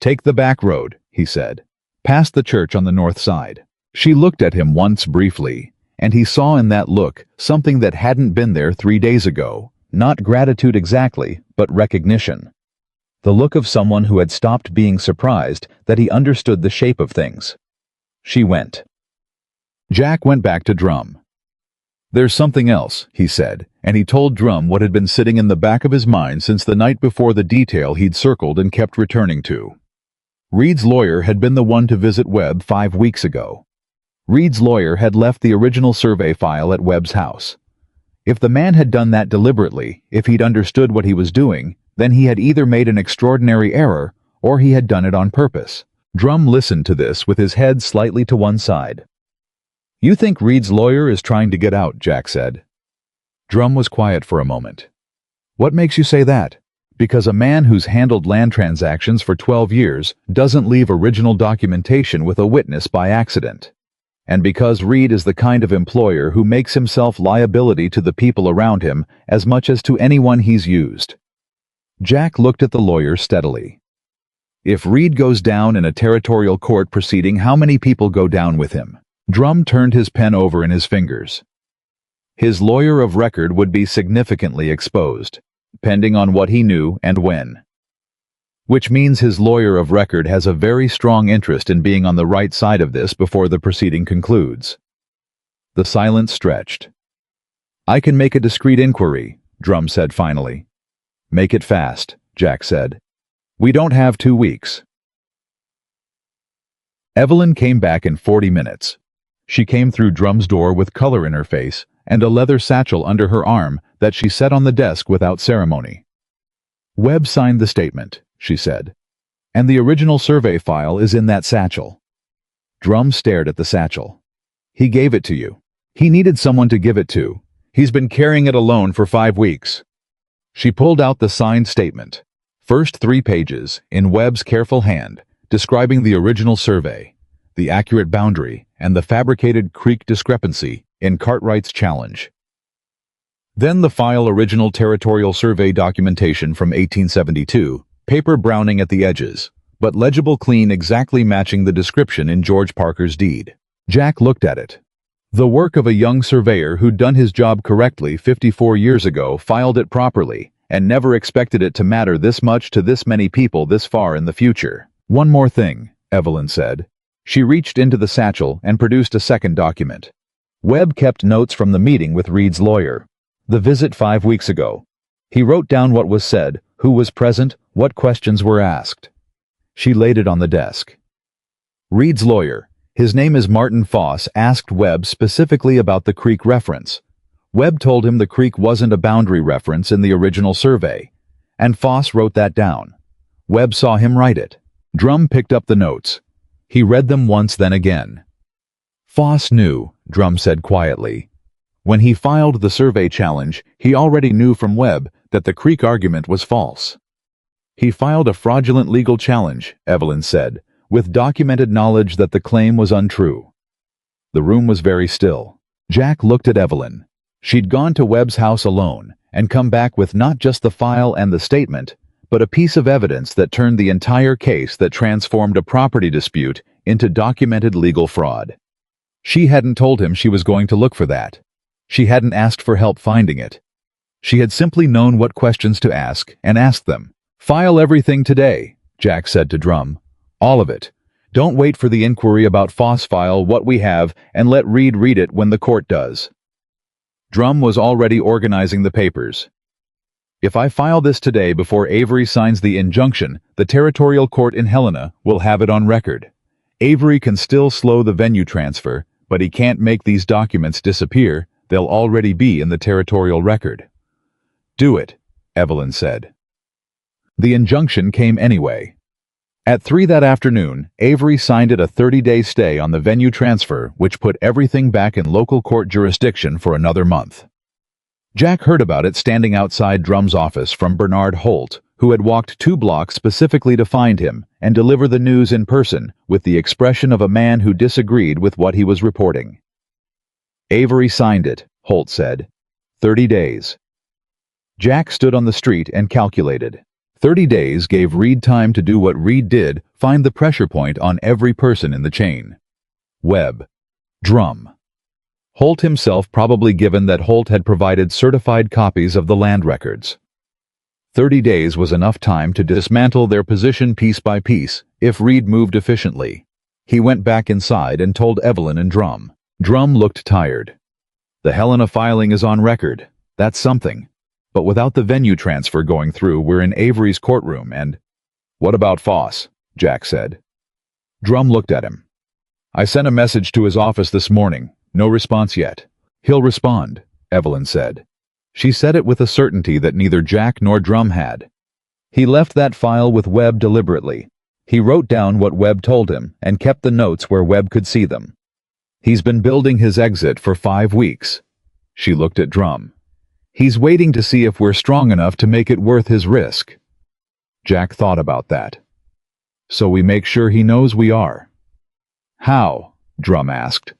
"Take the back road," he said. "Past the church on the north side." She looked at him once briefly, and he saw in that look something that hadn't been there 3 days ago. Not gratitude exactly, but recognition. The look of someone who had stopped being surprised that he understood the shape of things. She went. Jack went back to Drum. "There's something else," he said, and he told Drum what had been sitting in the back of his mind since the night before, the detail he'd circled and kept returning to. Reed's lawyer had been the one to visit Webb 5 weeks ago. Reed's lawyer had left the original survey file at Webb's house. If the man had done that deliberately, if he'd understood what he was doing, then he had either made an extraordinary error or he had done it on purpose. Drum listened to this with his head slightly to one side. "You think Reed's lawyer is trying to get out," Jack said. Drum was quiet for a moment. "What makes you say that?" "Because a man who's handled land transactions for 12 years doesn't leave original documentation with a witness by accident. And because Reed is the kind of employer who makes himself liability to the people around him as much as to anyone he's used." Jack looked at the lawyer steadily. "If Reed goes down in a territorial court proceeding, how many people go down with him?" Drum turned his pen over in his fingers. "His lawyer of record would be significantly exposed, depending on what he knew and when. Which means his lawyer of record has a very strong interest in being on the right side of this before the proceeding concludes." The silence stretched. "I can make a discreet inquiry," Drum said finally. "Make it fast," Jack said. "We don't have 2 weeks." Evelyn came back in 40 minutes. She came through Drum's door with color in her face and a leather satchel under her arm that she set on the desk without ceremony. "Webb signed the statement," she said, "and the original survey file is in that satchel." Drum stared at the satchel. "He gave it to you. He needed someone to give it to. He's been carrying it alone for 5 weeks. She pulled out the signed statement. First 3 pages, in Webb's careful hand, describing the original survey, the accurate boundary, and the fabricated creek discrepancy in Cartwright's challenge. Then the file original territorial survey documentation from 1872, paper browning at the edges, but legible clean, exactly matching the description in George Parker's deed. Jack looked at it. The work of a young surveyor who'd done his job correctly 54 years ago, filed it properly, and never expected it to matter this much to this many people this far in the future. "One more thing," Evelyn said. She reached into the satchel and produced a second document. Webb kept notes from the meeting with Reed's lawyer. The visit 5 weeks ago. He wrote down what was said, who was present, what questions were asked. She laid it on the desk. Reed's lawyer, his name is Martin Foss, asked Webb specifically about the creek reference. Webb told him the creek wasn't a boundary reference in the original survey, and Foss wrote that down. Webb saw him write it. Drum picked up the notes. He read them once, then again. "Foss knew," Drum said quietly. "When he filed the survey challenge, he already knew from Webb that the creek argument was false." "He filed a fraudulent legal challenge," Evelyn said, "with documented knowledge that the claim was untrue." The room was very still. Jack looked at Evelyn. She'd gone to Webb's house alone and come back with not just the file and the statement, but a piece of evidence that turned the entire case, that transformed a property dispute into documented legal fraud. She hadn't told him she was going to look for that. She hadn't asked for help finding it. She had simply known what questions to ask and asked them. "File everything today," Jack said to Drum. "All of it. Don't wait for the inquiry about Foss. File what we have and let Reed read it when the court does." Drum was already organizing the papers. "If I file this today before Avery signs the injunction, the territorial court in Helena will have it on record. Avery can still slow the venue transfer, but he can't make these documents disappear. They'll already be in the territorial record." "Do it," Evelyn said. The injunction came anyway. At 3 that afternoon, Avery signed it, a 30-day stay on the venue transfer, which put everything back in local court jurisdiction for another month. Jack heard about it standing outside Drum's office from Bernard Holt, who had walked 2 blocks specifically to find him and deliver the news in person, with the expression of a man who disagreed with what he was reporting. "Avery signed it," Holt said. 30 days. Jack stood on the street and calculated. 30 days gave Reed time to do what Reed did, find the pressure point on every person in the chain. Webb. Drum. Holt himself, probably, given that Holt had provided certified copies of the land records. 30 days was enough time to dismantle their position piece by piece, if Reed moved efficiently. He went back inside and told Evelyn and Drum. Drum looked tired. The Helena filing is on record. That's something. But without the venue transfer going through, we're in Avery's courtroom and— What about Foss? Jack said. Drum looked at him. I sent a message to his office this morning. No response yet. He'll respond, Evelyn said. She said it with a certainty that neither Jack nor Drum had. He left that file with Webb deliberately. He wrote down what Webb told him and kept the notes where Webb could see them. He's been building his exit for 5 weeks. She looked at Drum. He's waiting to see if we're strong enough to make it worth his risk. Jack thought about that. So we make sure he knows we are. How? Drum asked.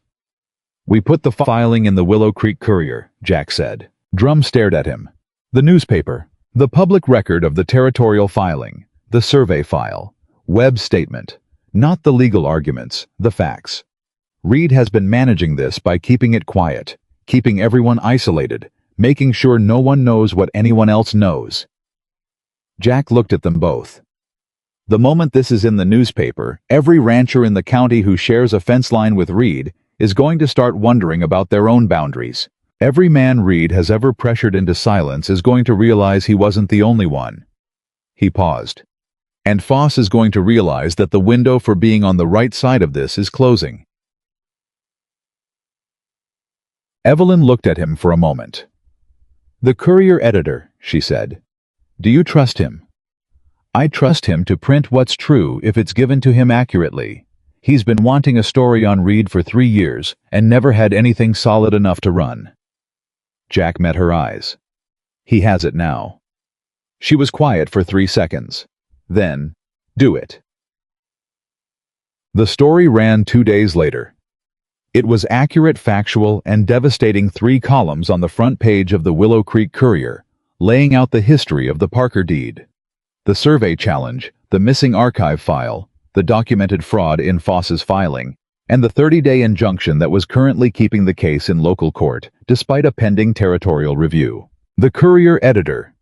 We put the filing in the Willow Creek Courier, Jack said. Drum stared at him. The newspaper. The public record of the territorial filing. The survey file. Webb's statement. Not the legal arguments, the facts. Reed has been managing this by keeping it quiet, keeping everyone isolated, making sure no one knows what anyone else knows. Jack looked at them both. The moment this is in the newspaper, every rancher in the county who shares a fence line with Reed is going to start wondering about their own boundaries. Every man Reed has ever pressured into silence is going to realize he wasn't the only one. He paused. And Foss is going to realize that the window for being on the right side of this is closing. Evelyn looked at him for a moment. The Courier editor, she said. Do you trust him? I trust him to print what's true if it's given to him accurately. He's been wanting a story on Reed for 3 years and never had anything solid enough to run. Jack met her eyes. He has it now. She was quiet for 3 seconds. Then, do it. The story ran 2 days later. It was accurate, factual, and devastating 3 columns on the front page of the Willow Creek Courier, laying out the history of the Parker deed. The survey challenge, the missing archive file, the documented fraud in Foss's filing, and the 30-day injunction that was currently keeping the case in local court, despite a pending territorial review. The Courier editor,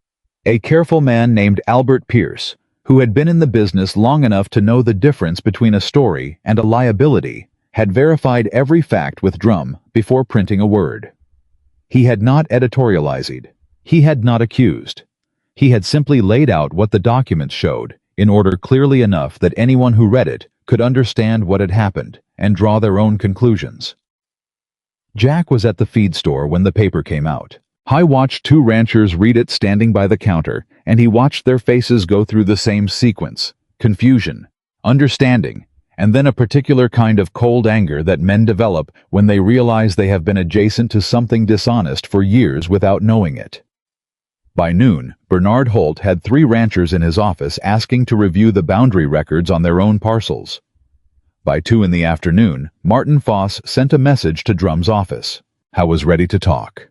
a careful man named Albert Pierce, who had been in the business long enough to know the difference between a story and a liability, had verified every fact with Drum before printing a word. He had not editorialized. He had not accused. He had simply laid out what the documents showed, in order clearly enough that anyone who read it could understand what had happened and draw their own conclusions. Jack was at the feed store when the paper came out. He watched 2 ranchers read it standing by the counter, and he watched their faces go through the same sequence: confusion, understanding, and then a particular kind of cold anger that men develop when they realize they have been adjacent to something dishonest for years without knowing it. By noon, Bernard Holt had 3 ranchers in his office asking to review the boundary records on their own parcels. By 2 in the afternoon, Martin Foss sent a message to Drum's office. Howe was ready to talk.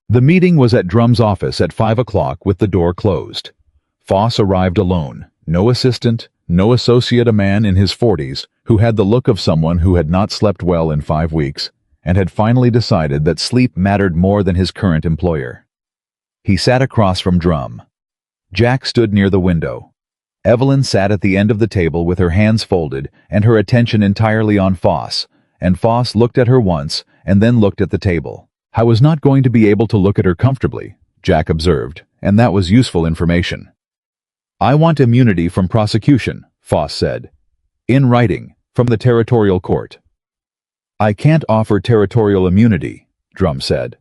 The meeting was at Drum's office at 5 o'clock with the door closed. Foss arrived alone, no assistant, no associate, a man in his 40s who had the look of someone who had not slept well in 5 weeks and had finally decided that sleep mattered more than his current employer. He sat across from Drum. Jack stood near the window. Evelyn sat at the end of the table with her hands folded and her attention entirely on Foss, and Foss looked at her once and then looked at the table. I was not going to be able to look at her comfortably, Jack observed, and that was useful information. I want immunity from prosecution, Foss said. In writing, from the territorial court. I can't offer territorial immunity, Drum said.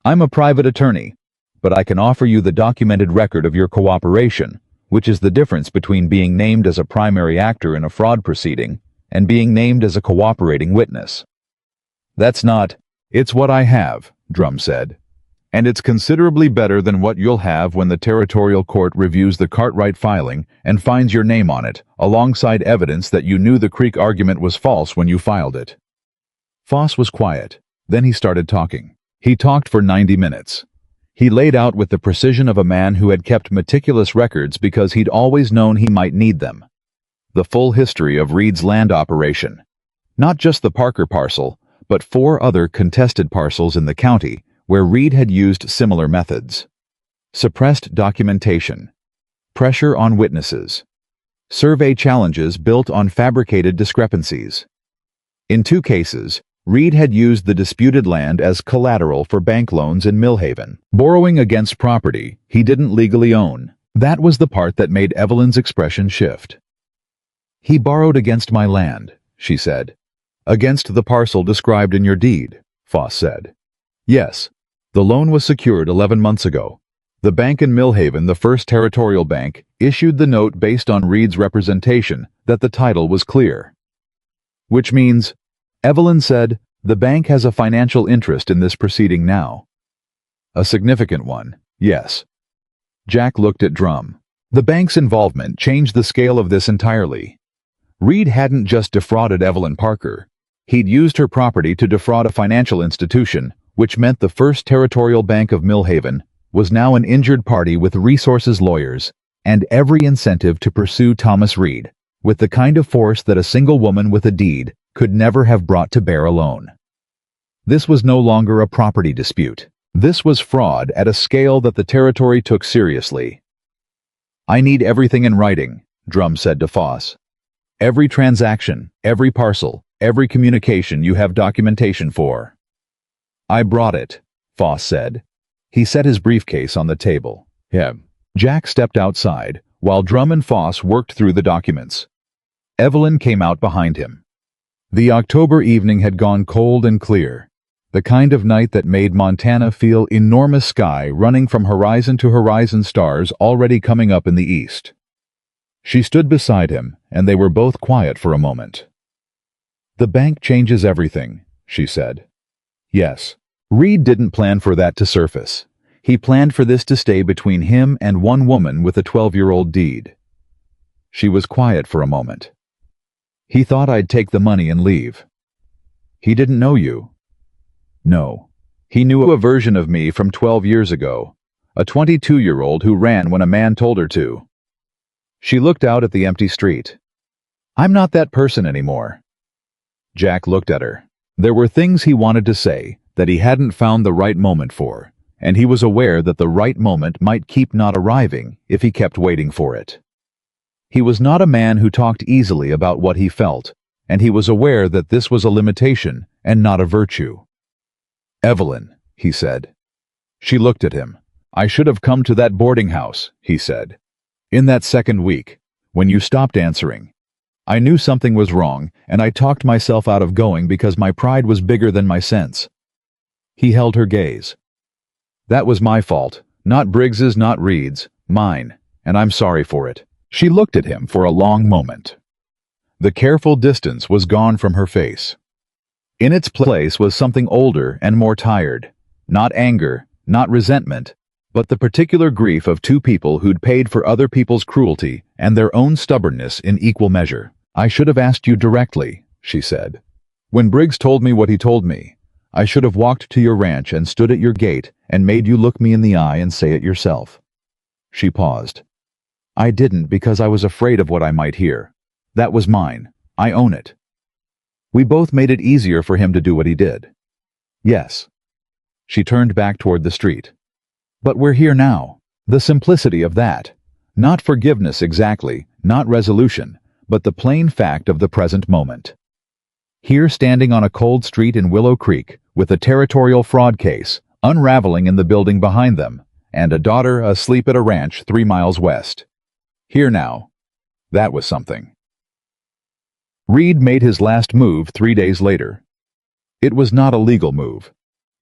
I'm a private attorney, but I can offer you the documented record of your cooperation, which is the difference between being named as a primary actor in a fraud proceeding and being named as a cooperating witness. That's not— It's what I have, Drum said. And it's considerably better than what you'll have when the territorial court reviews the Cartwright filing and finds your name on it, alongside evidence that you knew the Creek argument was false when you filed it. Foss was quiet. Then he started talking. He talked for 90 minutes. He laid out with the precision of a man who had kept meticulous records because he'd always known he might need them. The full history of Reed's land operation. Not just the Parker parcel, but 4 other contested parcels in the county where Reed had used similar methods. Suppressed documentation. Pressure on witnesses. Survey challenges built on fabricated discrepancies. In 2 cases, Reed had used the disputed land as collateral for bank loans in Millhaven, borrowing against property he didn't legally own. That was the part that made Evelyn's expression shift. "He borrowed against my land," she said. "Against the parcel described in your deed," Foss said. "Yes. The loan was secured 11 months ago. The bank in Millhaven, the first territorial bank, issued the note based on Reed's representation that the title was clear." "Which means," Evelyn said, "the bank has a financial interest in this proceeding now." "A significant one, yes." Jack looked at Drum. The bank's involvement changed the scale of this entirely. Reed hadn't just defrauded Evelyn Parker. He'd used her property to defraud a financial institution, which meant the first territorial bank of Millhaven was now an injured party with resources, lawyers, and every incentive to pursue Thomas Reed, with the kind of force that a single woman with a deed could never have brought to bear alone. This was no longer a property dispute. This was fraud at a scale that the territory took seriously. "I need everything in writing," Drum said to Foss. "Every transaction, every parcel, every communication you have documentation for." "I brought it," Foss said. He set his briefcase on the table. "Yeah." Jack stepped outside, while Drum and Foss worked through the documents. Evelyn came out behind him. The October evening had gone cold and clear, the kind of night that made Montana feel enormous sky running from horizon to horizon, stars already coming up in the east. She stood beside him, and they were both quiet for a moment. "The bank changes everything," she said. "Yes." Reed didn't plan for that to surface. He planned for this to stay between him and one woman with a 12-year-old deed. She was quiet for a moment. "He thought I'd take the money and leave." "He didn't know you?" "No. He knew a version of me from 12 years ago, a 22-year-old who ran when a man told her to." She looked out at the empty street. "I'm not that person anymore." Jack looked at her. There were things he wanted to say that he hadn't found the right moment for, and he was aware that the right moment might keep not arriving if he kept waiting for it. He was not a man who talked easily about what he felt, and he was aware that this was a limitation and not a virtue. "Evelyn," he said. She looked at him. "I should have come to that boarding house," he said. "In that second week, when you stopped answering. I knew something was wrong, and I talked myself out of going because my pride was bigger than my sense." He held her gaze. "That was my fault, not Briggs's, not Reed's, mine, and I'm sorry for it." She looked at him for a long moment. The careful distance was gone from her face. In its place was something older and more tired. Not anger, not resentment, but the particular grief of two people who'd paid for other people's cruelty and their own stubbornness in equal measure. "I should have asked you directly," she said. "When Briggs told me what he told me, I should have walked to your ranch and stood at your gate and made you look me in the eye and say it yourself." She paused. "I didn't because I was afraid of what I might hear. That was mine. I own it. We both made it easier for him to do what he did." "Yes." She turned back toward the street. "But we're here now. The simplicity of that. Not forgiveness exactly, not resolution, but the plain fact of the present moment. Here standing on a cold street in Willow Creek, with a territorial fraud case unraveling in the building behind them, and a daughter asleep at a ranch 3 miles west. Here now. That was something. Reed made his last move 3 days later. It was not a legal move.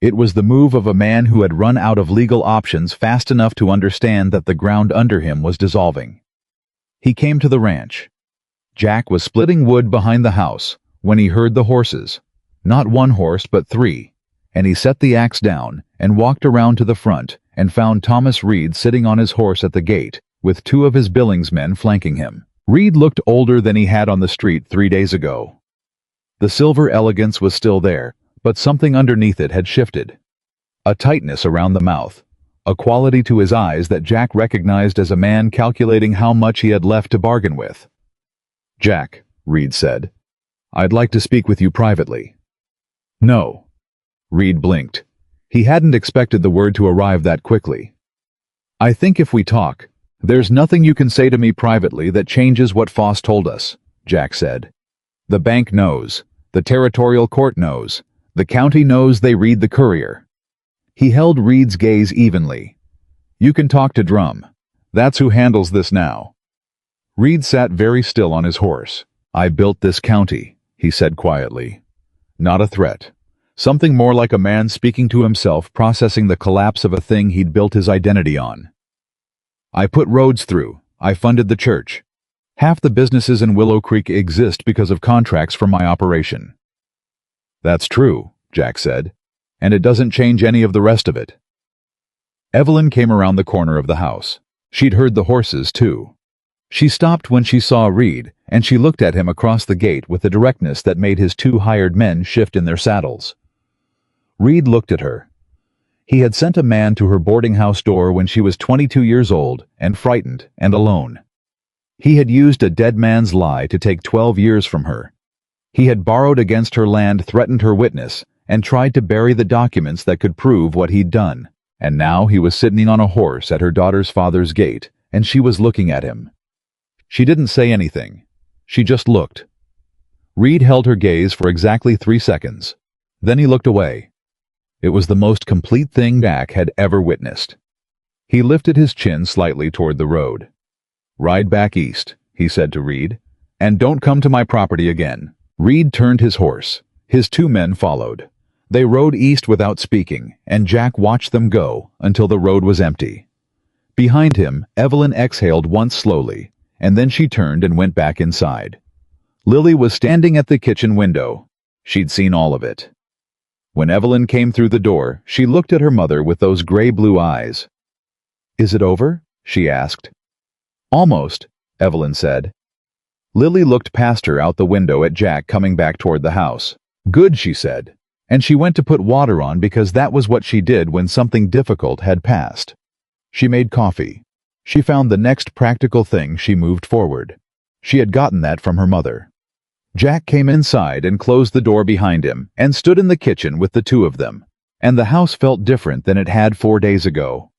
It was the move of a man who had run out of legal options fast enough to understand that the ground under him was dissolving. He came to the ranch. Jack was splitting wood behind the house when he heard the horses. Not one horse, but 3. And he set the axe down and walked around to the front and found Thomas Reed sitting on his horse at the gate, with 2 of his Billings men flanking him. Reed looked older than he had on the street 3 days ago. The silver elegance was still there, but something underneath it had shifted. A tightness around the mouth, a quality to his eyes that Jack recognized as a man calculating how much he had left to bargain with. "Jack," Reed said, "I'd like to speak with you privately." "No." Reed blinked. He hadn't expected the word to arrive that quickly. "I think if we talk, there's nothing you can say to me privately that changes what Foss told us," Jack said. "The bank knows. The territorial court knows. The county knows they read the Courier. He held Reed's gaze evenly. You can talk to Drum. That's who handles this now. Reed sat very still on his horse. I built this county, he said quietly. Not a threat. Something more like a man speaking to himself, processing the collapse of a thing he'd built his identity on. I put roads through. I funded the church. Half the businesses in Willow Creek exist because of contracts from my operation. That's true, Jack said, and it doesn't change any of the rest of it. Evelyn came around the corner of the house. She'd heard the horses, too. She stopped when she saw Reed, and she looked at him across the gate with a directness that made his two hired men shift in their saddles. Reed looked at her. He had sent a man to her boarding house door when she was 22 years old and frightened and alone. He had used a dead man's lie to take 12 years from her. He had borrowed against her land, threatened her witness, and tried to bury the documents that could prove what he'd done. And now he was sitting on a horse at her daughter's father's gate, and she was looking at him. She didn't say anything. She just looked. Reed held her gaze for exactly 3 seconds. Then he looked away. It was the most complete thing Jack had ever witnessed. He lifted his chin slightly toward the road. Ride back east, he said to Reed, and don't come to my property again. Reed turned his horse. His 2 men followed. They rode east without speaking, and Jack watched them go until the road was empty. Behind him, Evelyn exhaled once slowly, and then she turned and went back inside. Lily was standing at the kitchen window. She'd seen all of it. When Evelyn came through the door, she looked at her mother with those gray-blue eyes. Is it over? She asked. Almost, Evelyn said. Lily looked past her out the window at Jack coming back toward the house. Good, she said. And she went to put water on because that was what she did when something difficult had passed. She made coffee. She found the next practical thing. She moved forward. She had gotten that from her mother. Jack came inside and closed the door behind him and stood in the kitchen with the 2 of them. And the house felt different than it had 4 days ago.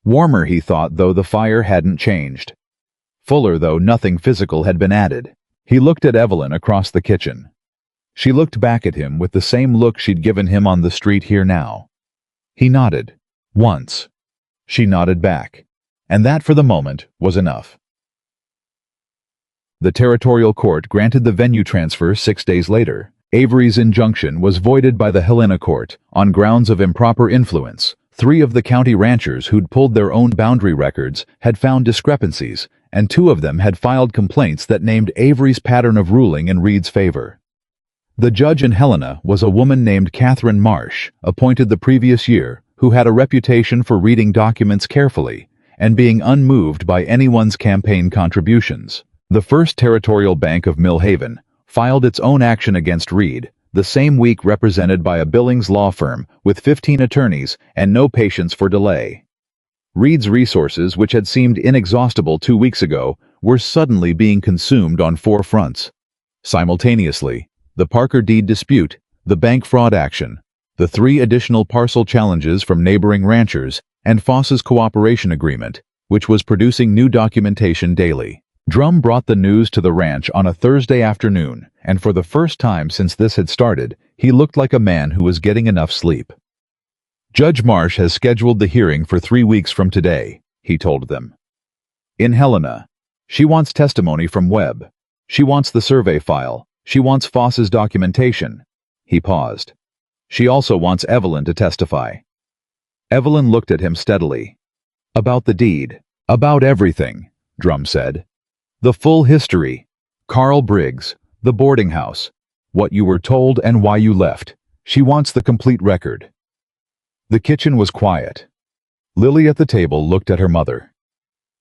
Warmer, he thought, though the fire hadn't changed. Fuller, though nothing physical had been added. He looked at Evelyn across the kitchen. She looked back at him with the same look she'd given him on the street here now. He nodded. Once. She nodded back. And that, for the moment, was enough. The territorial court granted the venue transfer 6 days later. Avery's injunction was voided by the Helena court on grounds of improper influence. 3 of the county ranchers who'd pulled their own boundary records had found discrepancies, and 2 of them had filed complaints that named Avery's pattern of ruling in Reed's favor. The judge in Helena was a woman named Catherine Marsh, appointed the previous year, who had a reputation for reading documents carefully and being unmoved by anyone's campaign contributions. The First Territorial Bank of Mill Haven filed its own action against Reed, the same week, represented by a Billings law firm with 15 attorneys and no patience for delay. Reed's resources, which had seemed inexhaustible 2 weeks ago, were suddenly being consumed on 4 fronts. Simultaneously, the Parker deed dispute, the bank fraud action, the 3 additional parcel challenges from neighboring ranchers, and Foss's cooperation agreement, which was producing new documentation daily. Drum brought the news to the ranch on a Thursday afternoon, and for the first time since this had started, he looked like a man who was getting enough sleep. Judge Marsh has scheduled the hearing for 3 weeks from today, he told them. In Helena. She wants testimony from Webb. She wants the survey file. She wants Foss's documentation. He paused. She also wants Evelyn to testify. Evelyn looked at him steadily. About the deed. About everything, Drum said. The full history. Carl Briggs, the boarding house, what you were told and why you left. She wants the complete record. The kitchen was quiet. Lily at the table looked at her mother.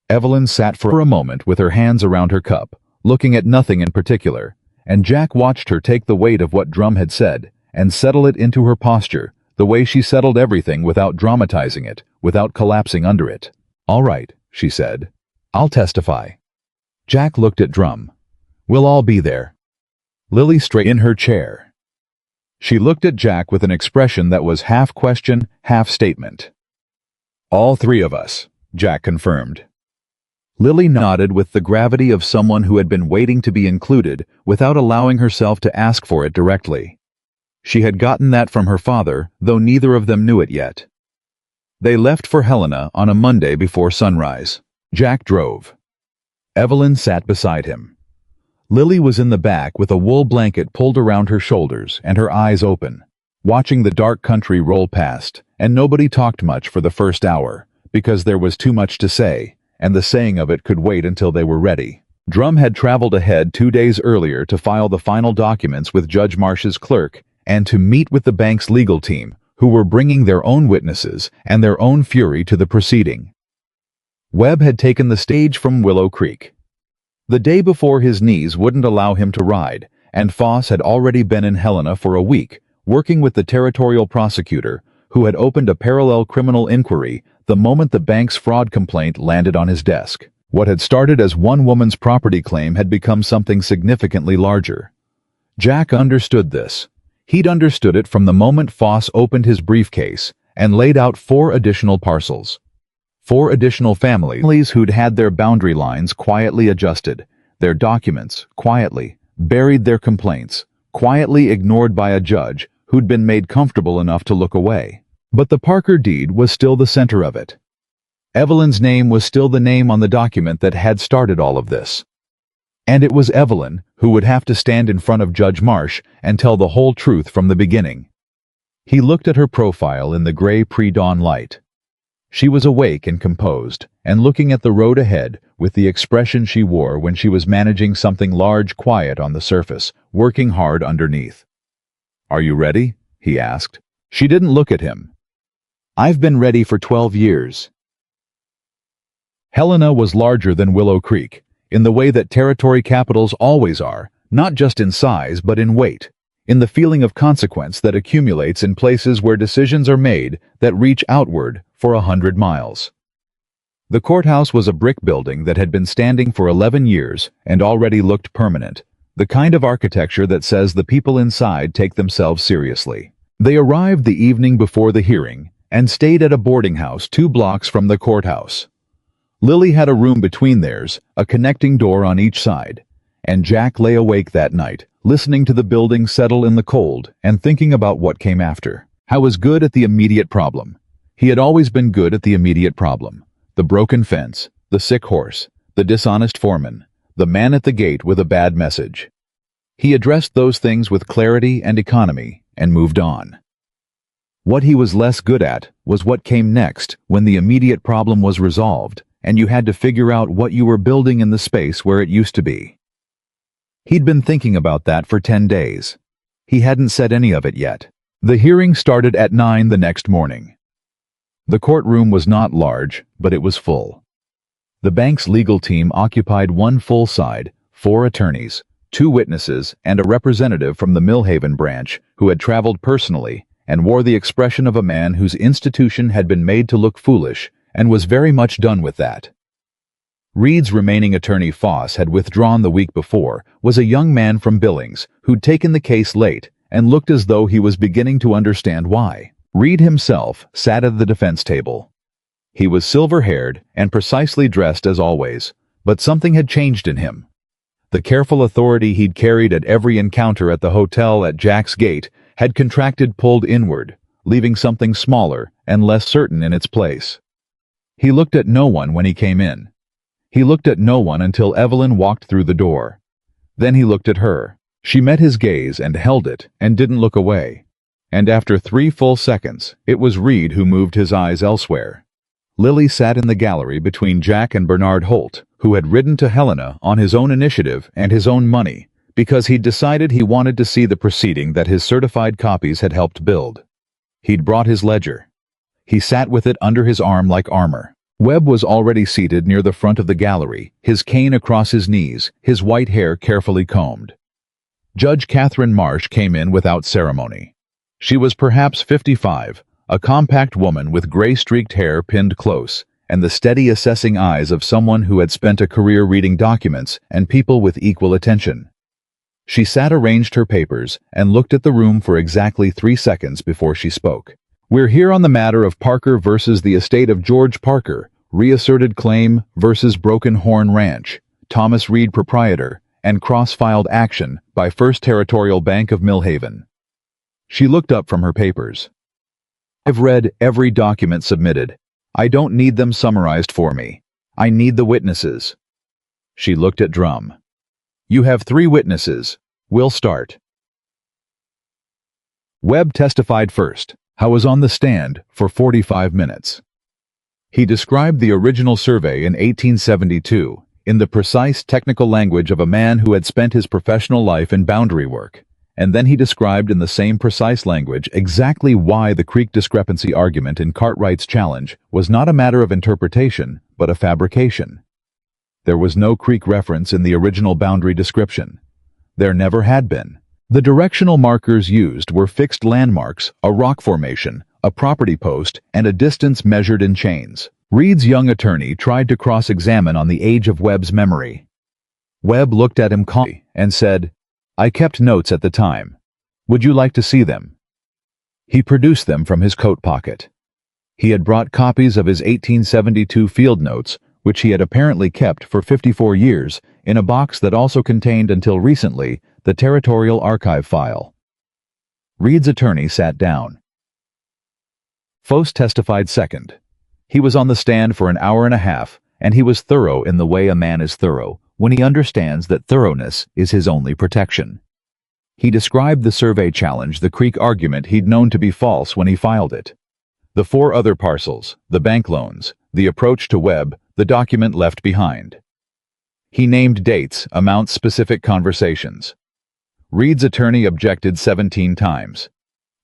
Evelyn sat for a moment with her hands around her cup, looking at nothing in particular, and Jack watched her take the weight of what Drum had said and settle it into her posture, the way she settled everything without dramatizing it, without collapsing under it. All right, she said. I'll testify. Jack looked at Drum. We'll all be there. Lily straightened in her chair. She looked at Jack with an expression that was half question, half statement. All 3 of us, Jack confirmed. Lily nodded with the gravity of someone who had been waiting to be included without allowing herself to ask for it directly. She had gotten that from her father, though neither of them knew it yet. They left for Helena on a Monday before sunrise. Jack drove. Evelyn sat beside him. Lily was in the back with a wool blanket pulled around her shoulders and her eyes open, watching the dark country roll past, and nobody talked much for the first hour, because there was too much to say, and the saying of it could wait until they were ready. Drum had traveled ahead 2 days earlier to file the final documents with Judge Marsh's clerk and to meet with the bank's legal team, who were bringing their own witnesses and their own fury to the proceeding. Webb had taken the stage from Willow Creek. The day before, his knees wouldn't allow him to ride, and Foss had already been in Helena for a week, working with the territorial prosecutor, who had opened a parallel criminal inquiry the moment the bank's fraud complaint landed on his desk. What had started as one woman's property claim had become something significantly larger. Jack understood this. He'd understood it from the moment Foss opened his briefcase and laid out 4 additional parcels. 4 additional families who'd had their boundary lines quietly adjusted, their documents quietly buried, their complaints quietly ignored by a judge who'd been made comfortable enough to look away. But the Parker deed was still the center of it. Evelyn's name was still the name on the document that had started all of this. And it was Evelyn who would have to stand in front of Judge Marsh and tell the whole truth from the beginning. He looked at her profile in the gray pre-dawn light. She was awake and composed, and looking at the road ahead with the expression she wore when she was managing something large, quiet on the surface, working hard underneath. "Are you ready?" he asked. She didn't look at him. "I've been ready for 12 years. Helena was larger than Willow Creek, in the way that territory capitals always are, not just in size but in weight, in the feeling of consequence that accumulates in places where decisions are made that reach outward for 100 miles. The courthouse was a brick building that had been standing for 11 years and already looked permanent, the kind of architecture that says the people inside take themselves seriously. They arrived the evening before the hearing and stayed at a boarding house 2 blocks from the courthouse. Lily had a room between theirs, a connecting door on each side, and Jack lay awake that night, listening to the building settle in the cold and thinking about what came after. How was good at the immediate problem. He had always been good at the immediate problem. The broken fence, the sick horse, the dishonest foreman, the man at the gate with a bad message. He addressed those things with clarity and economy and moved on. What he was less good at was what came next when the immediate problem was resolved, and you had to figure out what you were building in the space where it used to be. He'd been thinking about that for 10 days. He hadn't said any of it yet. The hearing started at 9 the next morning. The courtroom was not large, but it was full. The bank's legal team occupied one full side, 4 attorneys, 2 witnesses, and a representative from the Millhaven branch who had traveled personally and wore the expression of a man whose institution had been made to look foolish and was very much done with that. Reed's remaining attorney, Foss, had withdrawn the week before, was a young man from Billings who'd taken the case late and looked as though he was beginning to understand why. Reed himself sat at the defense table. He was silver-haired and precisely dressed as always, but something had changed in him. The careful authority he'd carried at every encounter at the hotel at Jack's Gate had contracted, pulled inward, leaving something smaller and less certain in its place. He looked at no one when he came in. He looked at no one until Evelyn walked through the door. Then he looked at her. She met his gaze and held it and didn't look away. And after 3 full seconds, it was Reed who moved his eyes elsewhere. Lily sat in the gallery between Jack and Bernard Holt, who had ridden to Helena on his own initiative and his own money, because he'd decided he wanted to see the proceeding that his certified copies had helped build. He'd brought his ledger. He sat with it under his arm like armor. Webb was already seated near the front of the gallery, his cane across his knees, his white hair carefully combed. Judge Catherine Marsh came in without ceremony. She was perhaps 55, a compact woman with gray-streaked hair pinned close, and the steady assessing eyes of someone who had spent a career reading documents and people with equal attention. She sat, arranged her papers, and looked at the room for exactly 3 seconds before she spoke. "We're here on the matter of Parker versus the estate of George Parker, reasserted claim versus Broken Horn Ranch, Thomas Reed proprietor, and cross-filed action by First Territorial Bank of Millhaven." She looked up from her papers. I've read every document submitted. I don't need them summarized for me. I need the witnesses. She looked at Drum. You have 3 witnesses. We'll start. Webb testified first. I was on the stand for 45 minutes. He described the original survey in 1872 in the precise technical language of a man who had spent his professional life in boundary work, and then he described in the same precise language exactly why the creek discrepancy argument in Cartwright's challenge was not a matter of interpretation, but a fabrication. There was no creek reference in the original boundary description. There never had been. The directional markers used were fixed landmarks, a rock formation, a property post, and a distance measured in chains. Reed's young attorney tried to cross-examine on the age of Webb's memory. Webb looked at him calmly and said, I kept notes at the time. Would you like to see them? He produced them from his coat pocket. He had brought copies of his 1872 field notes, which he had apparently kept for 54 years, in a box that also contained until recently the Territorial Archive file. Reed's attorney sat down. Foss testified second. He was on the stand for an hour and a half, and he was thorough in the way a man is thorough when he understands that thoroughness is his only protection. He described the survey challenge, the creek argument he'd known to be false when he filed it. The 4 other parcels, the bank loans, the approach to Webb, the document left behind. He named dates, amounts, specific conversations. Reed's attorney objected 17 times.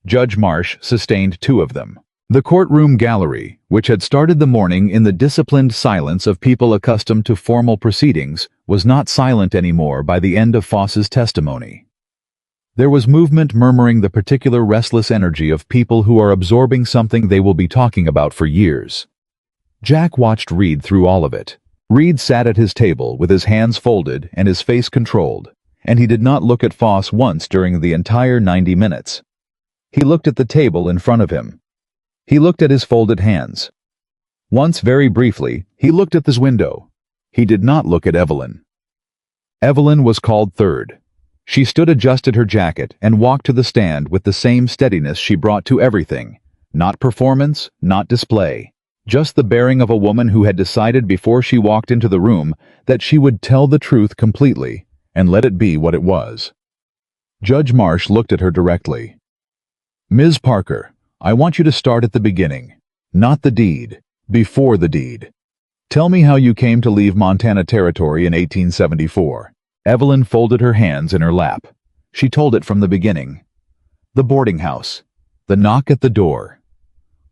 Judge Marsh sustained 2 of them. The courtroom gallery, which had started the morning in the disciplined silence of people accustomed to formal proceedings, was not silent anymore by the end of Foss's testimony. There was movement murmuring the particular restless energy of people who are absorbing something they will be talking about for years. Jack watched Reed through all of it. Reed sat at his table with his hands folded and his face controlled, and he did not look at Foss once during the entire 90 minutes. He looked at the table in front of him. He looked at his folded hands. Once, very briefly, he looked at this window. He did not look at Evelyn. Evelyn was called third. She stood, adjusted her jacket, and walked to the stand with the same steadiness she brought to everything. Not performance, not display. Just the bearing of a woman who had decided before she walked into the room that she would tell the truth completely, and let it be what it was. Judge Marsh looked at her directly. Ms. Parker, I want you to start at the beginning. Not the deed. Before the deed. Tell me how you came to leave Montana Territory in 1874. Evelyn folded her hands in her lap. She told it from the beginning. The boarding house. The knock at the door.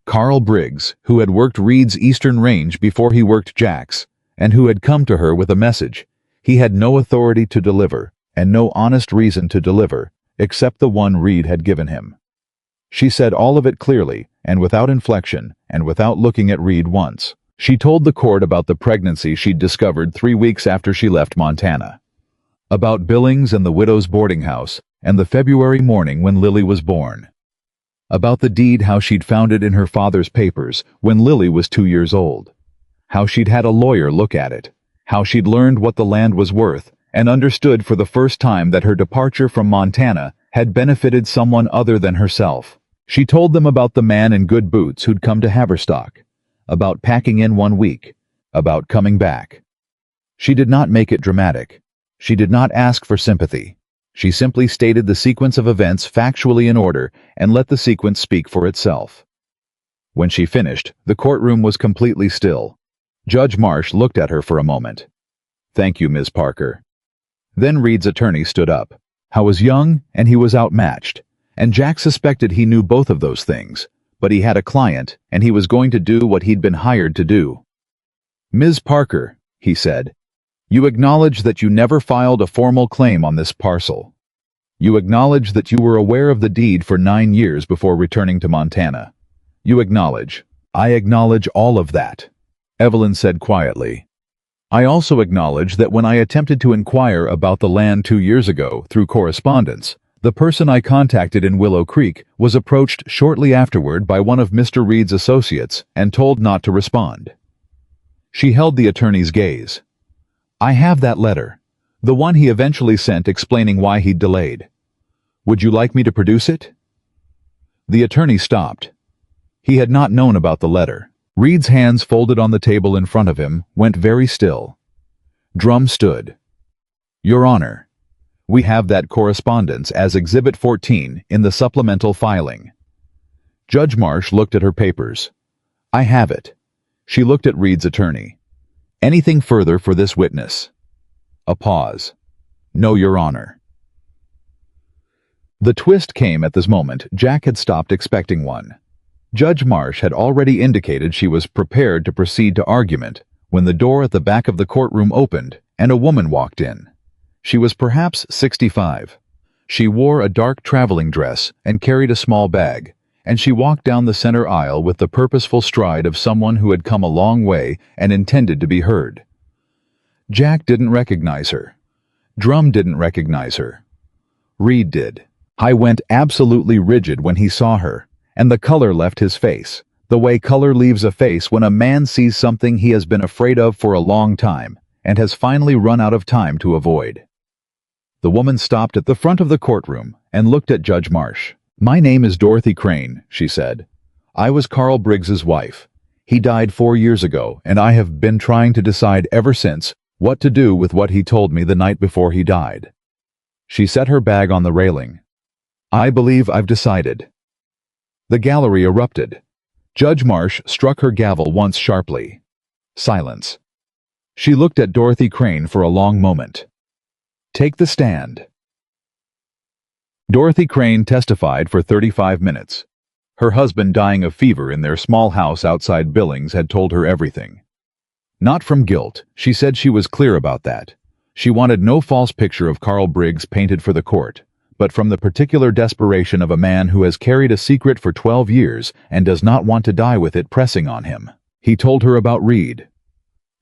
Carl Briggs, who had worked Reed's Eastern Range before he worked Jack's, and who had come to her with a message he had no authority to deliver, and no honest reason to deliver, except the one Reed had given him. She said all of it clearly, and without inflection, and without looking at Reed once. She told the court about the pregnancy she'd discovered 3 weeks after she left Montana. About Billings and the widow's boarding house, and the February morning when Lily was born. About the deed, how she'd found it in her father's papers when Lily was 2 years old. How she'd had a lawyer look at it. How she'd learned what the land was worth, and understood for the first time that her departure from Montana had benefited someone other than herself. She told them about the man in good boots who'd come to Haverstock, about packing in 1 week, about coming back. She did not make it dramatic. She did not ask for sympathy. She simply stated the sequence of events factually in order and let the sequence speak for itself. When she finished, the courtroom was completely still. Judge Marsh looked at her for a moment. Thank you, Ms. Parker. Then Reed's attorney stood up. I was young, and he was outmatched, and Jack suspected he knew both of those things, but he had a client, and he was going to do what he'd been hired to do. Ms. Parker, he said, you acknowledge that you never filed a formal claim on this parcel. You acknowledge that you were aware of the deed for 9 years before returning to Montana. You acknowledge. I acknowledge all of that, Evelyn said quietly. I also acknowledge that when I attempted to inquire about the land 2 years ago through correspondence, the person I contacted in Willow Creek was approached shortly afterward by one of Mr. Reed's associates and told not to respond. She held the attorney's gaze. I have that letter, the one he eventually sent explaining why he'd delayed. Would you like me to produce it? The attorney stopped. He had not known about the letter. Reed's hands folded on the table in front of him went very still. Drum stood. Your Honor, we have that correspondence as Exhibit 14 in the supplemental filing. Judge Marsh looked at her papers. I have it. She looked at Reed's attorney. Anything further for this witness? A pause. No, Your Honor. The twist came at this moment Jack had stopped expecting one. Judge Marsh had already indicated she was prepared to proceed to argument when the door at the back of the courtroom opened and a woman walked in. She was perhaps 65. She wore a dark traveling dress and carried a small bag, and she walked down the center aisle with the purposeful stride of someone who had come a long way and intended to be heard. Jack didn't recognize her. Drum didn't recognize her. Reed did. He went absolutely rigid when he saw her, and the color left his face, the way color leaves a face when a man sees something he has been afraid of for a long time and has finally run out of time to avoid. The woman stopped at the front of the courtroom and looked at Judge Marsh. My name is Dorothy Crane, she said. I was Carl Briggs's wife. He died 4 years ago, and I have been trying to decide ever since what to do with what he told me the night before he died. She set her bag on the railing. I believe I've decided. The gallery erupted. Judge Marsh struck her gavel once sharply. Silence. She looked at Dorothy Crane for a long moment. Take the stand. Dorothy Crane testified for 35 minutes. Her husband dying of fever in their small house outside Billings had told her everything. Not from guilt, she said she was clear about that. She wanted no false picture of Carl Briggs painted for the court, but from the particular desperation of a man who has carried a secret for 12 years and does not want to die with it pressing on him. He told her about Reed.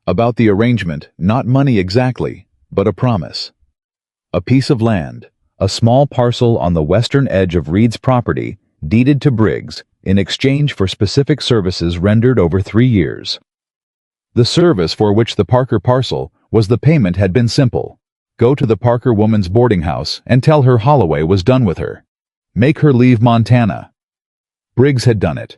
About the arrangement, not money exactly, but a promise. A piece of land, a small parcel on the western edge of Reed's property, deeded to Briggs in exchange for specific services rendered over 3 years. The service for which the Parker parcel was the payment had been simple. Go to the Parker woman's boarding house and tell her Holloway was done with her. Make her leave Montana. Briggs had done it.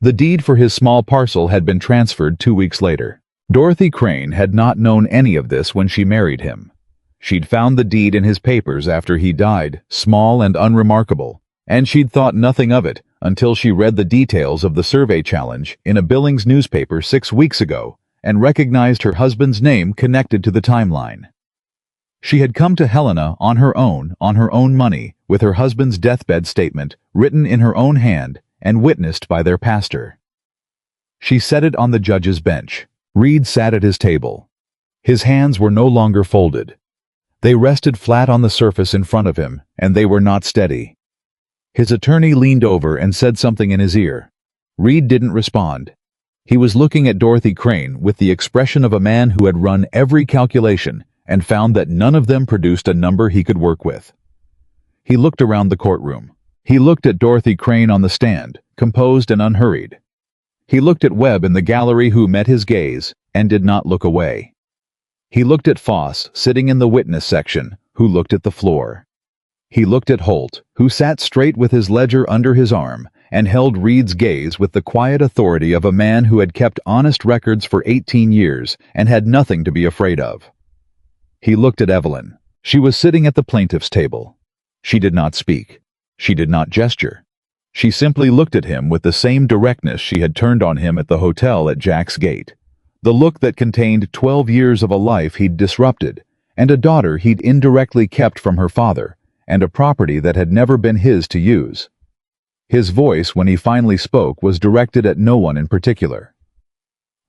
The deed for his small parcel had been transferred 2 weeks later. Dorothy Crane had not known any of this when she married him. She'd found the deed in his papers after he died, small and unremarkable, and she'd thought nothing of it until she read the details of the survey challenge in a Billings newspaper 6 weeks ago and recognized her husband's name connected to the timeline. She had come to Helena on her own money, with her husband's deathbed statement written in her own hand and witnessed by their pastor. She set it on the judge's bench. Reed sat at his table. His hands were no longer folded. They rested flat on the surface in front of him, and they were not steady. His attorney leaned over and said something in his ear. Reed didn't respond. He was looking at Dorothy Crane with the expression of a man who had run every calculation and found that none of them produced a number he could work with. He looked around the courtroom. He looked at Dorothy Crane on the stand, composed and unhurried. He looked at Webb in the gallery, who met his gaze and did not look away. He looked at Foss, sitting in the witness section, who looked at the floor. He looked at Holt, who sat straight with his ledger under his arm and held Reed's gaze with the quiet authority of a man who had kept honest records for 18 years and had nothing to be afraid of. He looked at Evelyn. She was sitting at the plaintiff's table. She did not speak. She did not gesture. She simply looked at him with the same directness she had turned on him at the hotel at Jack's gate. The look that contained 12 years of a life he'd disrupted, and a daughter he'd indirectly kept from her father, and a property that had never been his to use. His voice, when he finally spoke, was directed at no one in particular.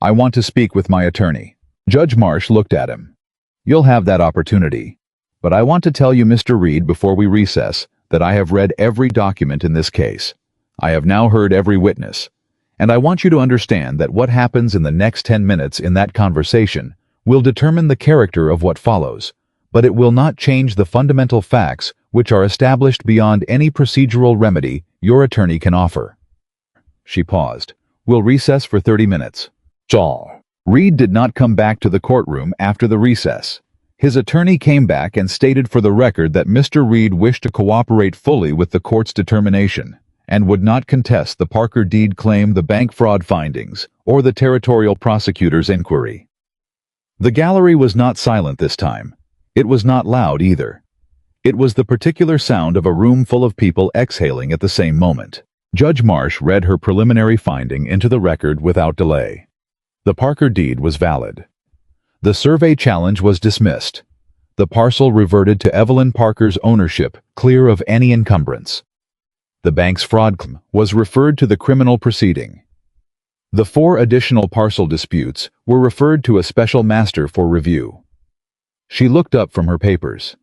I want to speak with my attorney. Judge Marsh looked at him. You'll have that opportunity. But I want to tell you, Mr. Reed, before we recess, that I have read every document in this case. I have now heard every witness. And I want you to understand that what happens in the next 10 minutes in that conversation will determine the character of what follows, but it will not change the fundamental facts which are established beyond any procedural remedy your attorney can offer. She paused. We'll recess for 30 minutes. Reed did not come back to the courtroom after the recess. His attorney came back and stated for the record that Mr. Reed wished to cooperate fully with the court's determination, and would not contest the Parker deed claim, the bank fraud findings, or the territorial prosecutor's inquiry. The gallery was not silent this time. It was not loud either. It was the particular sound of a room full of people exhaling at the same moment. Judge Marsh read her preliminary finding into the record without delay. The Parker deed was valid. The survey challenge was dismissed. The parcel reverted to Evelyn Parker's ownership, clear of any encumbrance. The bank's fraud claim was referred to the criminal proceeding. The 4 additional parcel disputes were referred to a special master for review. She looked up from her papers.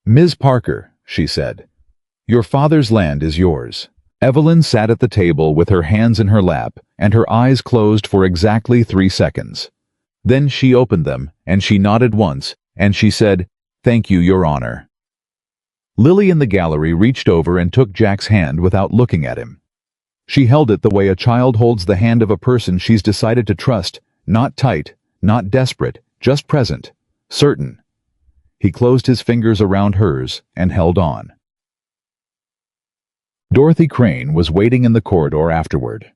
"Ms. Parker," she said, "your father's land is yours." Evelyn sat at the table with her hands in her lap and her eyes closed for exactly 3 seconds. Then she opened them, and she nodded once, and she said, "Thank you, Your Honor." Lily in the gallery reached over and took Jack's hand without looking at him. She held it the way a child holds the hand of a person she's decided to trust, not tight, not desperate, just present, certain. He closed his fingers around hers and held on. Dorothy Crane was waiting in the corridor afterward.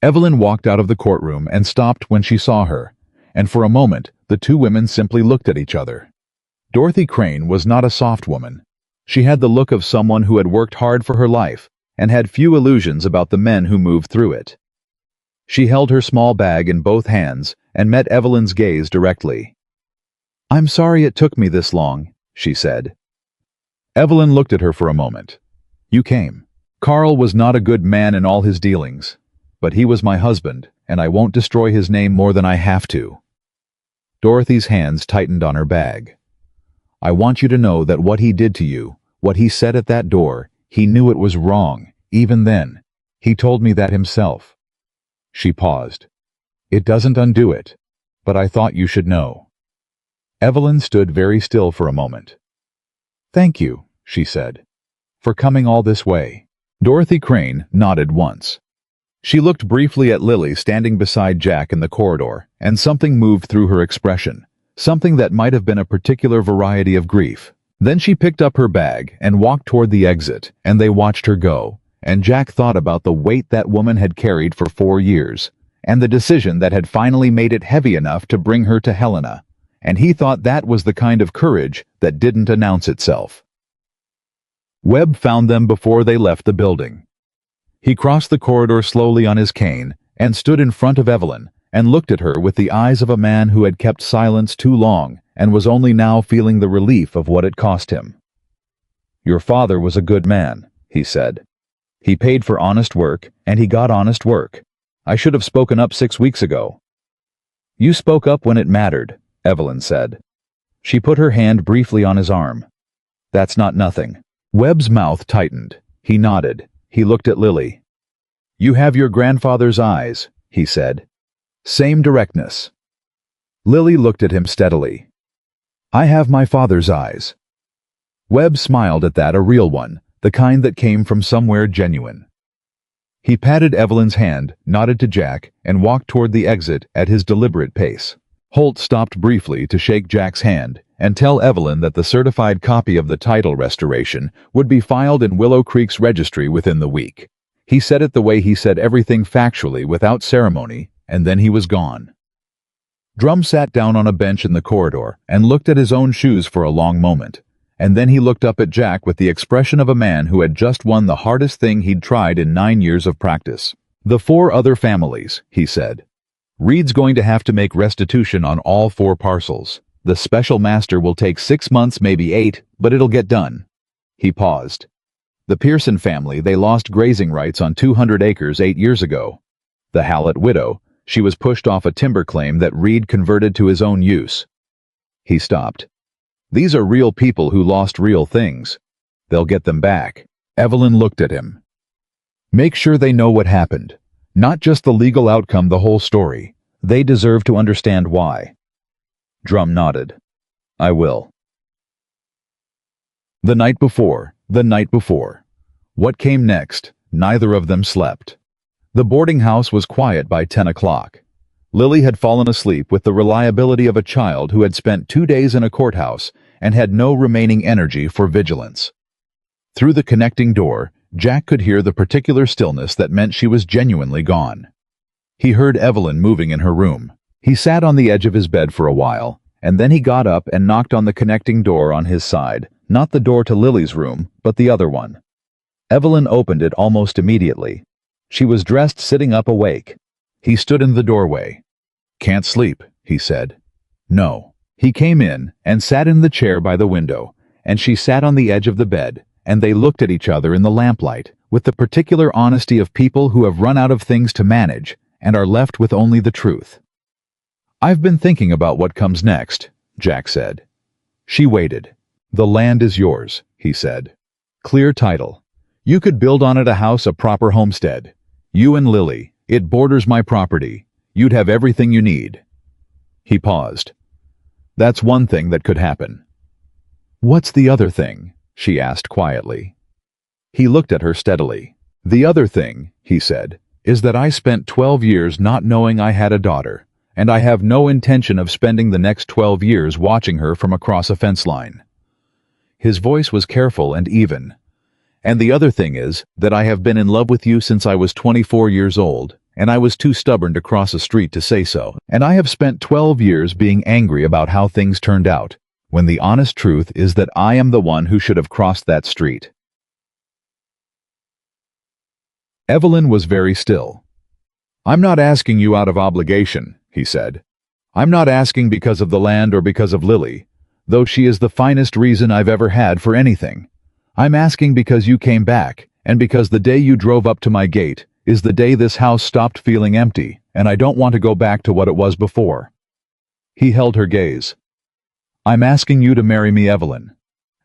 Evelyn walked out of the courtroom and stopped when she saw her, and for a moment the 2 women simply looked at each other. Dorothy Crane was not a soft woman. She had the look of someone who had worked hard for her life and had few illusions about the men who moved through it. She held her small bag in both hands and met Evelyn's gaze directly. "I'm sorry it took me this long," she said. Evelyn looked at her for a moment. "You came. Carl was not a good man in all his dealings, but he was my husband, and I won't destroy his name more than I have to." Dorothy's hands tightened on her bag. "I want you to know that what he did to you, what he said at that door, he knew it was wrong, even then. He told me that himself." She paused. "It doesn't undo it, but I thought you should know." Evelyn stood very still for a moment. "Thank you," she said, "for coming all this way." Dorothy Crane nodded once. She looked briefly at Lily standing beside Jack in the corridor, and something moved through her expression, something that might have been a particular variety of grief. Then she picked up her bag and walked toward the exit, and they watched her go, and Jack thought about the weight that woman had carried for 4 years, and the decision that had finally made it heavy enough to bring her to Helena, and he thought that was the kind of courage that didn't announce itself. Webb found them before they left the building. He crossed the corridor slowly on his cane and stood in front of Evelyn and looked at her with the eyes of a man who had kept silence too long and was only now feeling the relief of what it cost him. "Your father was a good man," he said. "He paid for honest work, and he got honest work. I should have spoken up 6 weeks ago." "You spoke up when it mattered," Evelyn said. She put her hand briefly on his arm. "That's not nothing." Webb's mouth tightened. He nodded. He looked at Lily. "You have your grandfather's eyes," he said. "Same directness." Lily looked at him steadily. "I have my father's eyes." Webb smiled at that, a real one, the kind that came from somewhere genuine. He patted Evelyn's hand, nodded to Jack, and walked toward the exit at his deliberate pace. Holt stopped briefly to shake Jack's hand and tell Evelyn that the certified copy of the title restoration would be filed in Willow Creek's registry within the week. He said it the way he said everything, factually, without ceremony, and then he was gone. Drum sat down on a bench in the corridor and looked at his own shoes for a long moment, and then he looked up at Jack with the expression of a man who had just won the hardest thing he'd tried in 9 years of practice. "The 4 other families," he said. "Reed's going to have to make restitution on all 4 parcels. The special master will take 6 months, maybe 8, but it'll get done." He paused. "The Pearson family, they lost grazing rights on 200 acres 8 years ago. The Hallett widow, she was pushed off a timber claim that Reed converted to his own use." He stopped. "These are real people who lost real things. They'll get them back." Evelyn looked at him. "Make sure they know what happened. Not just the legal outcome, the whole story. They deserve to understand why." Drum nodded. "I will." The night before. What came next? Neither of them slept. The boarding house was quiet by 10 o'clock. Lily had fallen asleep with the reliability of a child who had spent 2 days in a courthouse and had no remaining energy for vigilance. Through the connecting door, Jack could hear the particular stillness that meant she was genuinely gone. He heard Evelyn moving in her room. He sat on the edge of his bed for a while, and then he got up and knocked on the connecting door on his side, not the door to Lily's room, but the other one. Evelyn opened it almost immediately. She was dressed, sitting up awake. He stood in the doorway. "Can't sleep," he said. "No." He came in and sat in the chair by the window, and she sat on the edge of the bed, and they looked at each other in the lamplight, with the particular honesty of people who have run out of things to manage and are left with only the truth. "I've been thinking about what comes next," Jack said. She waited. "The land is yours," he said. "Clear title. You could build on it a house, a proper homestead. You and Lily. It borders my property. You'd have everything you need." He paused. "That's one thing that could happen." "What's the other thing?" she asked quietly. He looked at her steadily. "The other thing," he said, "is that I spent 12 years not knowing I had a daughter, and I have no intention of spending the next 12 years watching her from across a fence line." His voice was careful and even. "And the other thing is that I have been in love with you since I was 24 years old, and I was too stubborn to cross a street to say so. And I have spent 12 years being angry about how things turned out, when the honest truth is that I am the one who should have crossed that street." Evelyn was very still. "I'm not asking you out of obligation," he said. "I'm not asking because of the land or because of Lily, though she is the finest reason I've ever had for anything. I'm asking because you came back, and because the day you drove up to my gate is the day this house stopped feeling empty, and I don't want to go back to what it was before." He held her gaze. "I'm asking you to marry me, Evelyn,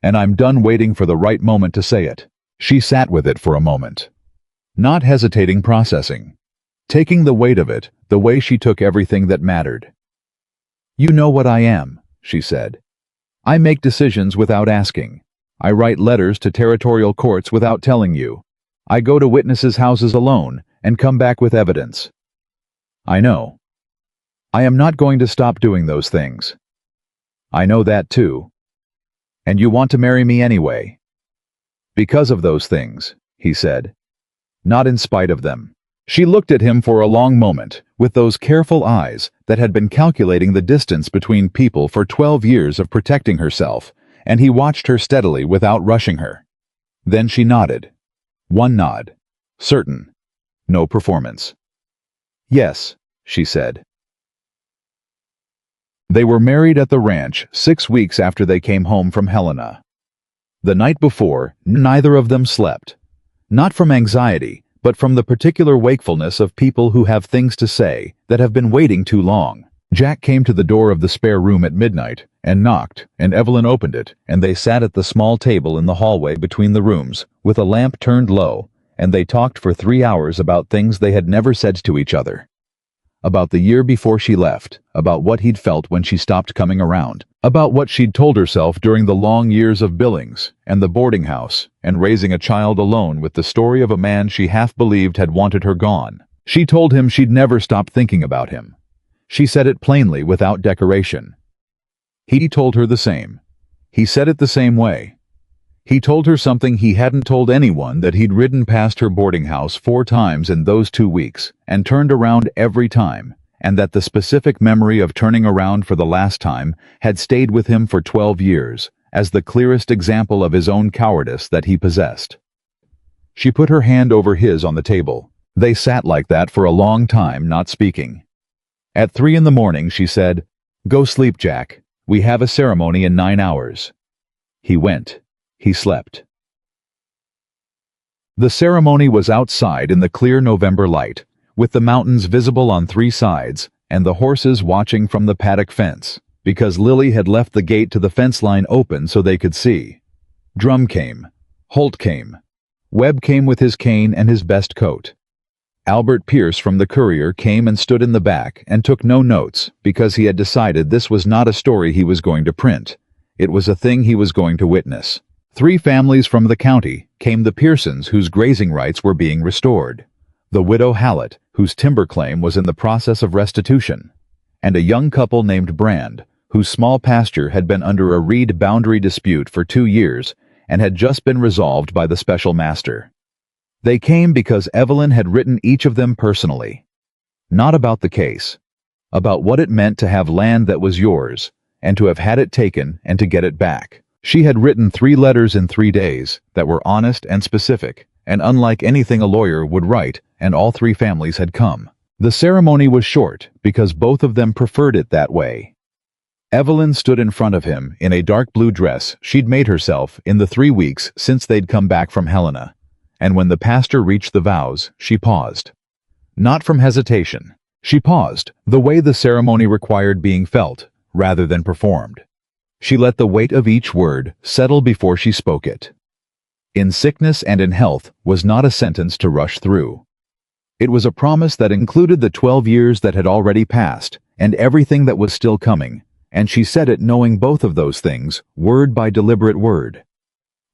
and I'm done waiting for the right moment to say it." She sat with it for a moment, not hesitating, processing, taking the weight of it the way she took everything that mattered. "You know what I am," she said. "I make decisions without asking. I write letters to territorial courts without telling you. I go to witnesses' houses alone and come back with evidence. I know. I am not going to stop doing those things. I know that too. And you want to marry me anyway." "Because of those things," he said. "Not in spite of them." She looked at him for a long moment, with those careful eyes that had been calculating the distance between people for 12 years of protecting herself, and he watched her steadily without rushing her. Then she nodded. One nod. Certain. No performance. "Yes," she said. They were married at the ranch 6 weeks after they came home from Helena. The night before, neither of them slept. Not from anxiety, but from the particular wakefulness of people who have things to say that have been waiting too long. Jack came to the door of the spare room at midnight and knocked, and Evelyn opened it, and they sat at the small table in the hallway between the rooms, with a lamp turned low, and they talked for 3 hours about things they had never said to each other. About the year before she left, about what he'd felt when she stopped coming around, about what she'd told herself during the long years of Billings and the boarding house and raising a child alone, with the story of a man she half believed had wanted her gone. She told him she'd never stop thinking about him. She said it plainly, without decoration. He told her the same. He said it the same way. He told her something he hadn't told anyone, that he'd ridden past her boarding house 4 times in those 2 weeks and turned around every time, and that the specific memory of turning around for the last time had stayed with him for 12 years, as the clearest example of his own cowardice that he possessed. She put her hand over his on the table. They sat like that for a long time, not speaking. At 3 in the morning she said, "Go sleep, Jack. We have a ceremony in 9 hours." He went. He slept. The ceremony was outside in the clear November light, with the mountains visible on 3 sides, and the horses watching from the paddock fence, because Lily had left the gate to the fence line open so they could see. Drum came. Holt came. Webb came with his cane and his best coat. Albert Pierce from the Courier came and stood in the back and took no notes, because he had decided this was not a story he was going to print. It was a thing he was going to witness. 3 families from the county came: the Pearsons, whose grazing rights were being restored; the widow Hallett, whose timber claim was in the process of restitution; and a young couple named Brand, whose small pasture had been under a reed boundary dispute for 2 years and had just been resolved by the special master. They came because Evelyn had written each of them personally. Not about the case. About what it meant to have land that was yours, and to have had it taken and to get it back. She had written 3 letters in 3 days that were honest and specific, and unlike anything a lawyer would write, and all 3 families had come. The ceremony was short because both of them preferred it that way. Evelyn stood in front of him in a dark blue dress she'd made herself in the 3 weeks since they'd come back from Helena, and when the pastor reached the vows, she paused. Not from hesitation. She paused, the way the ceremony required being felt, rather than performed. She let the weight of each word settle before she spoke it. In sickness and in health was not a sentence to rush through. It was a promise that included the 12 years that had already passed, and everything that was still coming, and she said it knowing both of those things, word by deliberate word.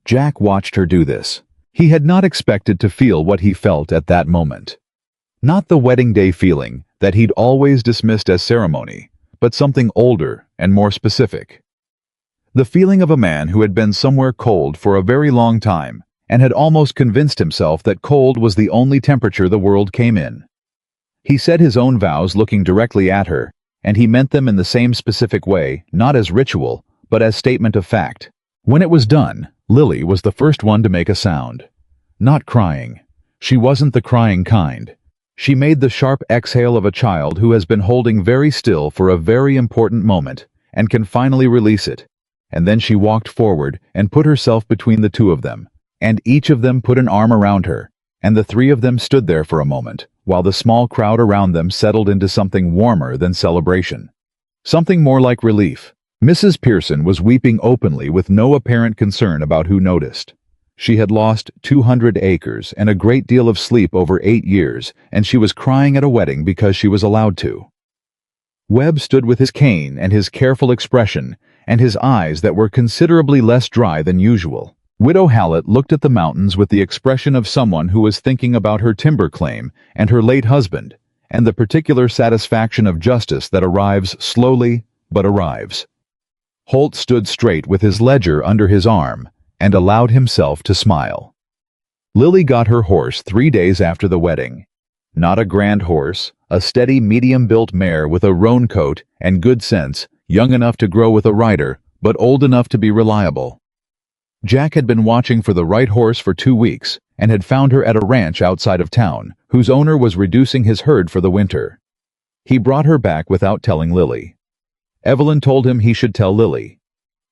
Jack watched her do this. He had not expected to feel what he felt at that moment. Not the wedding day feeling that he'd always dismissed as ceremony, but something older and more specific. The feeling of a man who had been somewhere cold for a very long time and had almost convinced himself that cold was the only temperature the world came in. He said his own vows looking directly at her, and he meant them in the same specific way, not as ritual, but as statement of fact. When it was done, Lily was the first one to make a sound. Not crying. She wasn't the crying kind. She made the sharp exhale of a child who has been holding very still for a very important moment and can finally release it. And then she walked forward and put herself between the 2 of them, and each of them put an arm around her, and the 3 of them stood there for a moment, while the small crowd around them settled into something warmer than celebration. Something more like relief. Mrs. Pearson was weeping openly with no apparent concern about who noticed. She had lost 200 acres and a great deal of sleep over 8 years, and she was crying at a wedding because she was allowed to. Webb stood with his cane and his careful expression, and his eyes that were considerably less dry than usual. Widow Hallett looked at the mountains with the expression of someone who was thinking about her timber claim and her late husband, and the particular satisfaction of justice that arrives slowly, but arrives. Holt stood straight with his ledger under his arm, and allowed himself to smile. Lily got her horse 3 days after the wedding. Not a grand horse, a steady medium-built mare with a roan coat and good sense, young enough to grow with a rider, but old enough to be reliable. Jack had been watching for the right horse for 2 weeks, and had found her at a ranch outside of town, whose owner was reducing his herd for the winter. He brought her back without telling Lily. Evelyn told him he should tell Lily.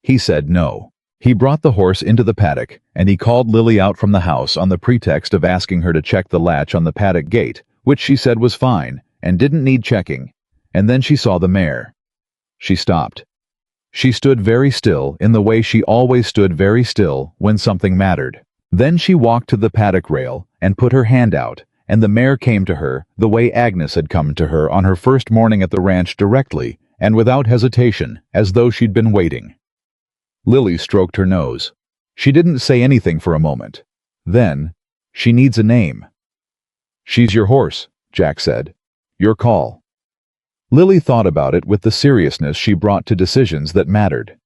He said no. He brought the horse into the paddock, and he called Lily out from the house on the pretext of asking her to check the latch on the paddock gate, which she said was fine, and didn't need checking, and then she saw the mare. She stopped. She stood very still in the way she always stood very still when something mattered. Then she walked to the paddock rail and put her hand out, and the mare came to her the way Agnes had come to her on her first morning at the ranch, directly and without hesitation, as though she'd been waiting. Lily stroked her nose. She didn't say anything for a moment. Then, "She needs a name." "She's your horse," Jack said. "Your call." Lily thought about it with the seriousness she brought to decisions that mattered.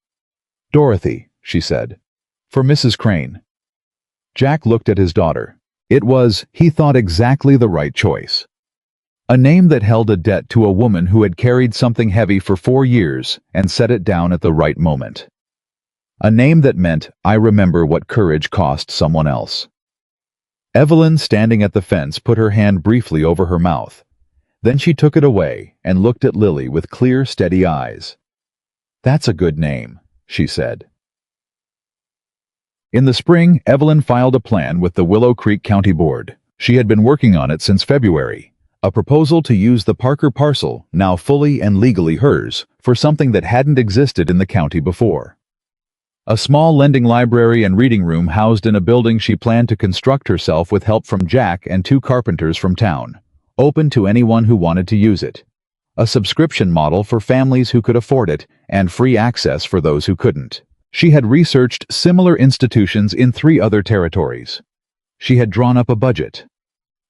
"Dorothy," she said. "For Mrs. Crane." Jack looked at his daughter. It was, he thought, exactly the right choice. A name that held a debt to a woman who had carried something heavy for 4 years and set it down at the right moment. A name that meant, I remember what courage cost someone else. Evelyn, standing at the fence, put her hand briefly over her mouth. Then she took it away and looked at Lily with clear, steady eyes. "That's a good name," she said. In the spring, Evelyn filed a plan with the Willow Creek County Board. She had been working on it since February. A proposal to use the Parker parcel, now fully and legally hers, for something that hadn't existed in the county before. A small lending library and reading room housed in a building she planned to construct herself with help from Jack and 2 carpenters from town, open to anyone who wanted to use it. A subscription model for families who could afford it, and free access for those who couldn't. She had researched similar institutions in 3 other territories. She had drawn up a budget.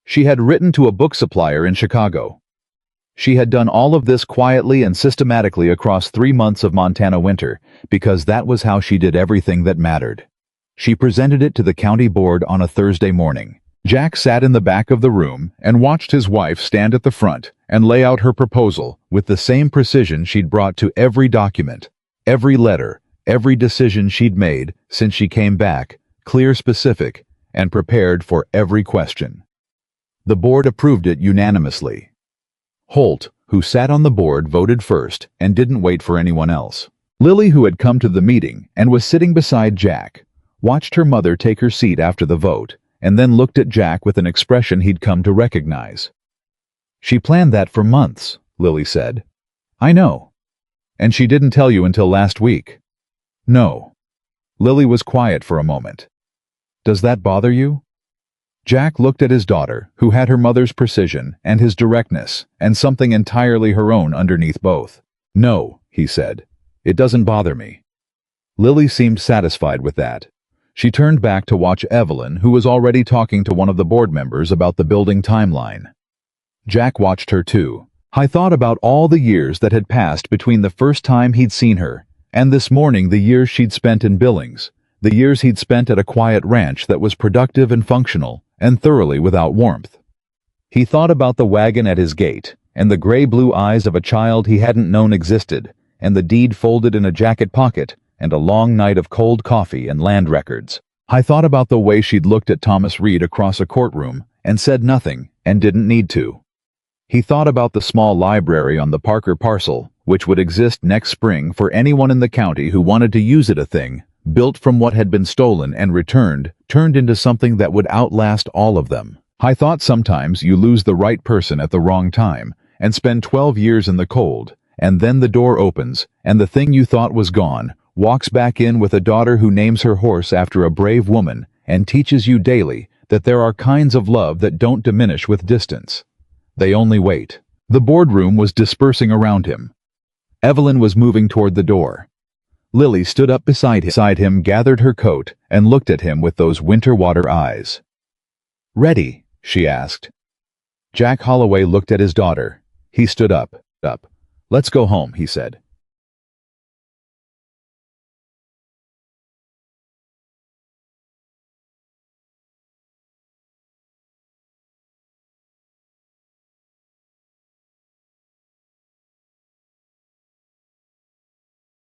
She had written to a book supplier in Chicago. She had done all of this quietly and systematically across 3 months of Montana winter, because that was how she did everything that mattered. She presented it to the county board on a Thursday morning, Jack sat in the back of the room and watched his wife stand at the front and lay out her proposal with the same precision she'd brought to every document, every letter, every decision she'd made since she came back, clear, specific, and prepared for every question. The board approved it unanimously. Holt, who sat on the board, voted first and didn't wait for anyone else. Lily, who had come to the meeting and was sitting beside Jack, watched her mother take her seat after the vote and then looked at Jack with an expression he'd come to recognize. "She planned that for months," Lily said. "I know. And she didn't tell you until last week." "No." Lily was quiet for a moment. "Does that bother you?" Jack looked at his daughter, who had her mother's precision and his directness, and something entirely her own underneath both. "No," he said. "It doesn't bother me." Lily seemed satisfied with that. She turned back to watch Evelyn, who was already talking to one of the board members about the building timeline. Jack watched her too. He thought about all the years that had passed between the first time he'd seen her and this morning, the years she'd spent in Billings, the years he'd spent at a quiet ranch that was productive and functional and thoroughly without warmth. He thought about the wagon at his gate and the gray-blue eyes of a child he hadn't known existed, and the deed folded in a jacket pocket, and a long night of cold coffee and land records. I thought about the way she'd looked at Thomas Reed across a courtroom and said nothing and didn't need to. He thought about the small library on the Parker parcel, which would exist next spring for anyone in the county who wanted to use it, a thing built from what had been stolen and turned into something that would outlast all of them. I thought sometimes you lose the right person at the wrong time and spend 12 years in the cold, and then the door opens and the thing you thought was gone walks back in with a daughter who names her horse after a brave woman and teaches you daily that there are kinds of love that don't diminish with distance. They only wait. The boardroom was dispersing around him. Evelyn was moving toward the door. Lily stood up beside him, gathered her coat, and looked at him with those winter water eyes. "Ready?" she asked. Jack Holloway looked at his daughter. He stood up. "Let's go home," he said.